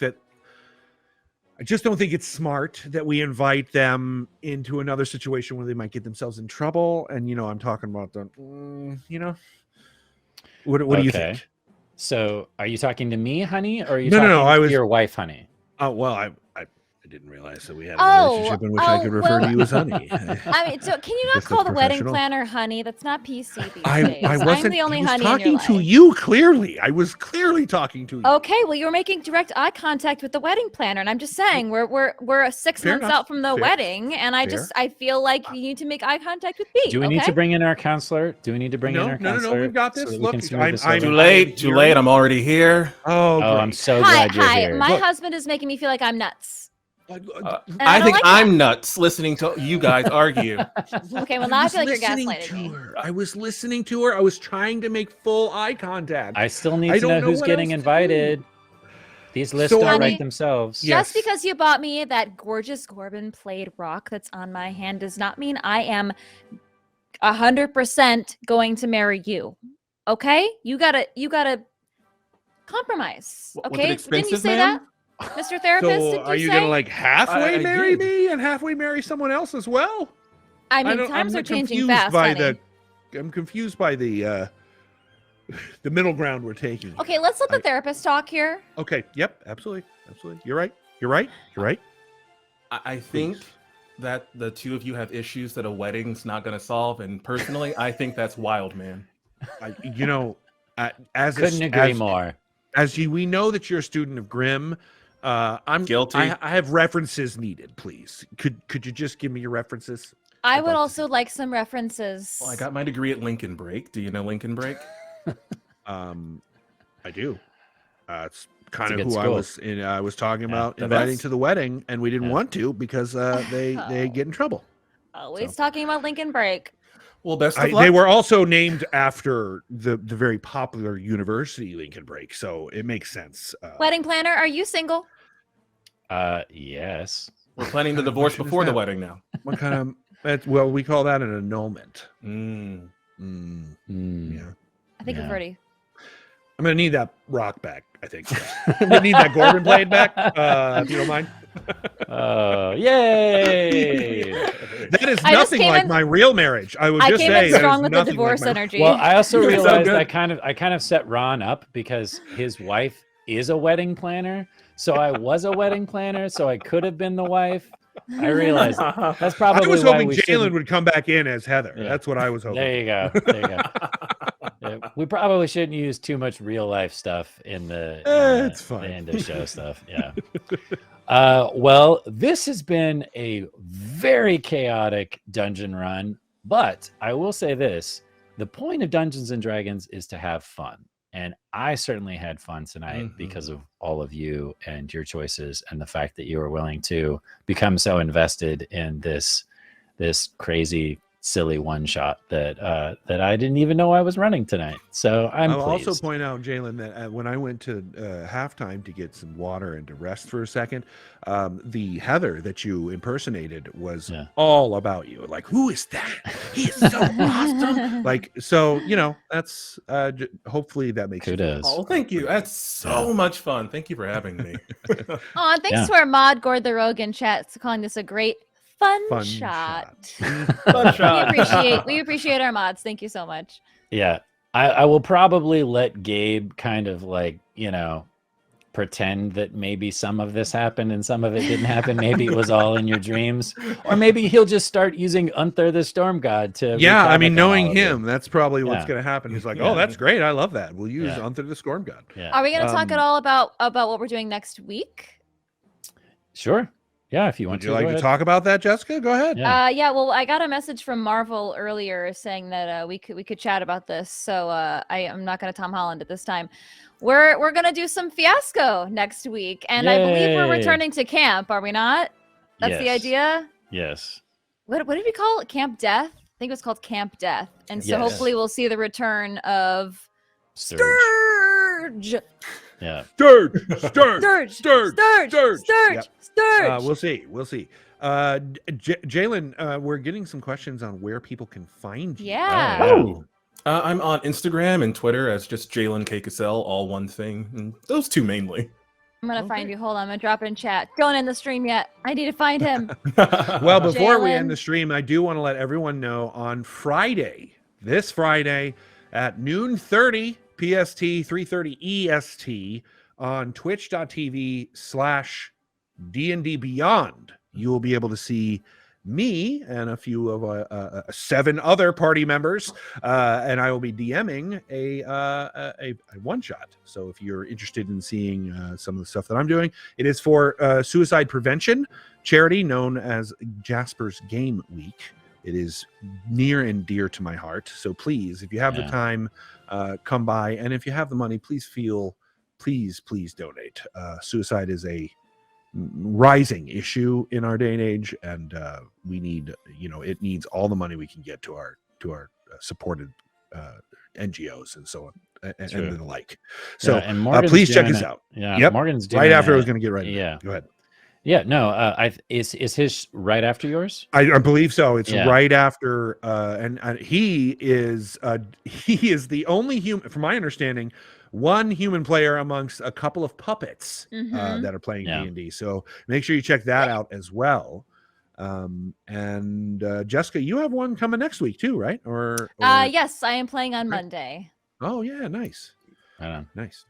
it's smart that we invite them into another situation where they might get themselves in trouble. And I'm talking about the what do you think? So are you talking to me, honey, or are you talking to your wife, honey? Oh, well, I didn't realize that we had a relationship in which I could refer to you as honey. I mean, so can you not call the wedding planner honey? That's not PC these days. I wasn't. I'm the only honey talking in your to life. you clearly. I was clearly talking to you. Okay, well, you were making direct eye contact with the wedding planner, and I'm just saying we're 6 months out from the wedding, and I feel like you need to make eye contact with me. Do we need to bring in our counselor? Do we need to bring in our counselor? No, we've got this. So Look, I'm too late. I'm already here. Oh, I'm so glad you're here. My husband is making me feel like I'm nuts. I think I'm nuts listening to you guys argue. Okay, well, now I feel like you're gaslighting me. I was listening to her. I was trying to make full eye contact. I still need to know who's getting invited. These lists don't write themselves. Just because you bought me that gorgeous Corbin played rock that's on my hand does not mean I am 100% going to marry you. Okay? You gotta compromise. Okay? Didn't you say that? Mr. Therapist, so are you gonna like halfway marry me and halfway marry someone else as well? I mean, times are changing fast, honey. I'm confused by the middle ground we're taking. Okay, let's let the therapist talk here. Okay. Yep. Absolutely. You're right. I think that the two of you have issues that a wedding's not going to solve, and personally, I think that's wild, man. Couldn't agree more. We know that you're a student of Grimm. I'm guilty. I have references needed, please. Could you just give me your references? I would also like some references. Well, I got my degree at Lincoln Break. Do you know Lincoln Break? I do. It's kind of who I was talking about inviting to the wedding, and we didn't want to because they get in trouble. Always talking about Lincoln Break. Well, best of luck. They were also named after the very popular university Lincoln Break, so it makes sense. Wedding planner, are you single? Yes. We're planning the divorce before the wedding now. What kind of? Well, we call that an annulment. Yeah. I think we've already. I'm gonna need that rock back. I think I'm gonna need that Corbin blade back. If you don't mind. Yay! That is nothing like my real marriage. I would just say I came in strong with the divorce energy. Well, I also realized I kind of set Ron up because his wife is a wedding planner. So I was a wedding planner, so I could have been the wife. I realized that's probably. I was why hoping Jalen would come back in as Heather. Yeah. That's what I was hoping. There you go. Yeah, we probably shouldn't use too much real life stuff in the it's fine. The end of show stuff. Yeah. Well, this has been a very chaotic dungeon run, but I will say this: the point of Dungeons and Dragons is to have fun. And I certainly had fun tonight because of all of you and your choices and the fact that you were willing to become so invested in this crazy, silly one shot that I didn't even know I was running tonight. So I'll also point out, Jalen, that when I went to halftime to get some water and to rest for a second, the Heather that you impersonated was all about you. Like, who is that? He is so awesome. Like, so that's hopefully that makes kudos. Oh, thank you. That's so much fun. Thank you for having me. And thanks to our mod Gord the Rogue in chat calling this a great fun shot. Fun shot. We appreciate our mods. Thank you so much. Yeah. I will probably let Gabe kind of like, pretend that maybe some of this happened and some of it didn't happen. Maybe it was all in your dreams, or maybe he'll just start using Unther the Storm God to. Yeah, I mean, knowing him, that's probably what's going to happen. He's like, Yeah. "Oh, that's great. I love that. We'll use Unther the Storm God." Yeah. Are we going to talk at all about what we're doing next week? Sure. Yeah, if you want Would you like to talk about that, Jessica? Go ahead. Yeah. Well, I got a message from Marvel earlier saying that we could chat about this. So I'm not going to Tom Holland at this time. We're going to do some Fiasco next week, and I believe we're returning to camp. Are we not? That's the idea. Yes. What did we call it? Camp Death? I think it was called Camp Death. And so hopefully we'll see the return of Sturge. Yeah. Sturge. We'll see. Jalen, we're getting some questions on where people can find you. Yeah. I'm on Instagram and Twitter as just Jalen K. Cassell, all one thing. And those two mainly. I'm going to find you. Hold on. I'm going to drop it in chat. Don't end the stream yet. I need to find him. Well, before we end the stream, I do want to let everyone know on Friday, this Friday at noon 30 PST, 3:30 EST on twitch.tv/D&D Beyond, you will be able to see me and a few of 7 other party members, and I will be DMing a one shot. So if you're interested in seeing some of the stuff that I'm doing, it is for suicide prevention charity known as Jasper's Game Week. It is near and dear to my heart. So please, if you have the time, come by, and if you have the money, please donate. Suicide is a rising issue in our day and age, and we need, it needs all the money we can get to our supported NGOs and so on and the like. So please check us out. Yeah, Morgan's doing right after I was going to get ready. Yeah, go ahead. Yeah, no, is his right after yours? I believe so. It's right after, and he is the only human, from my understanding, one human player amongst a couple of puppets that are playing D&D. So make sure you check that out as well. And Jessica, you have one coming next week too, right? Or yes, I am playing on Monday. Oh yeah, nice. Nice.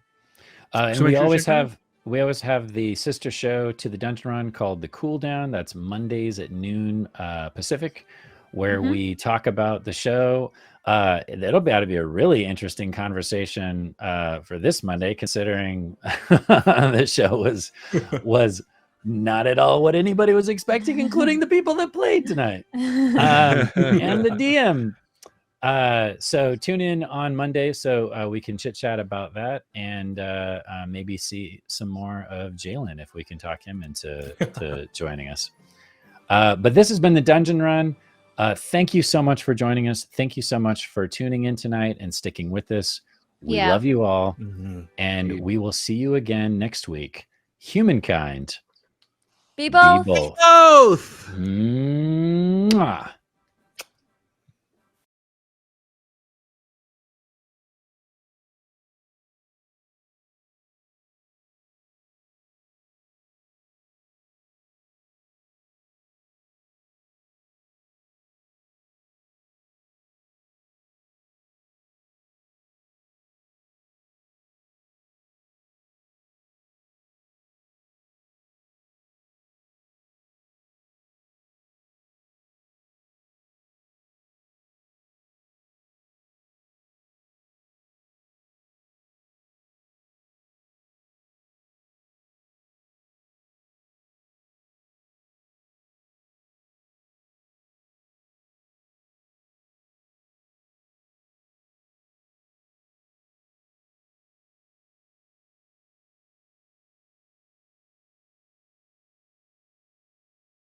And we always have the sister show to the Dungeon Run called The Cool Down. That's Mondays at noon Pacific, where we talk about the show. That'll be to be a really interesting conversation for this Monday, considering the show was not at all what anybody was expecting, including the people that played tonight and the DM. So tune in on Monday so we can chit chat about that and maybe see some more of Jalen if we can talk him into joining us. But this has been the Dungeon Run. Thank you so much for joining us. Thank you so much for tuning in tonight and sticking with us. We love you all, and we will see you again next week. Humankind. Be both. Be both.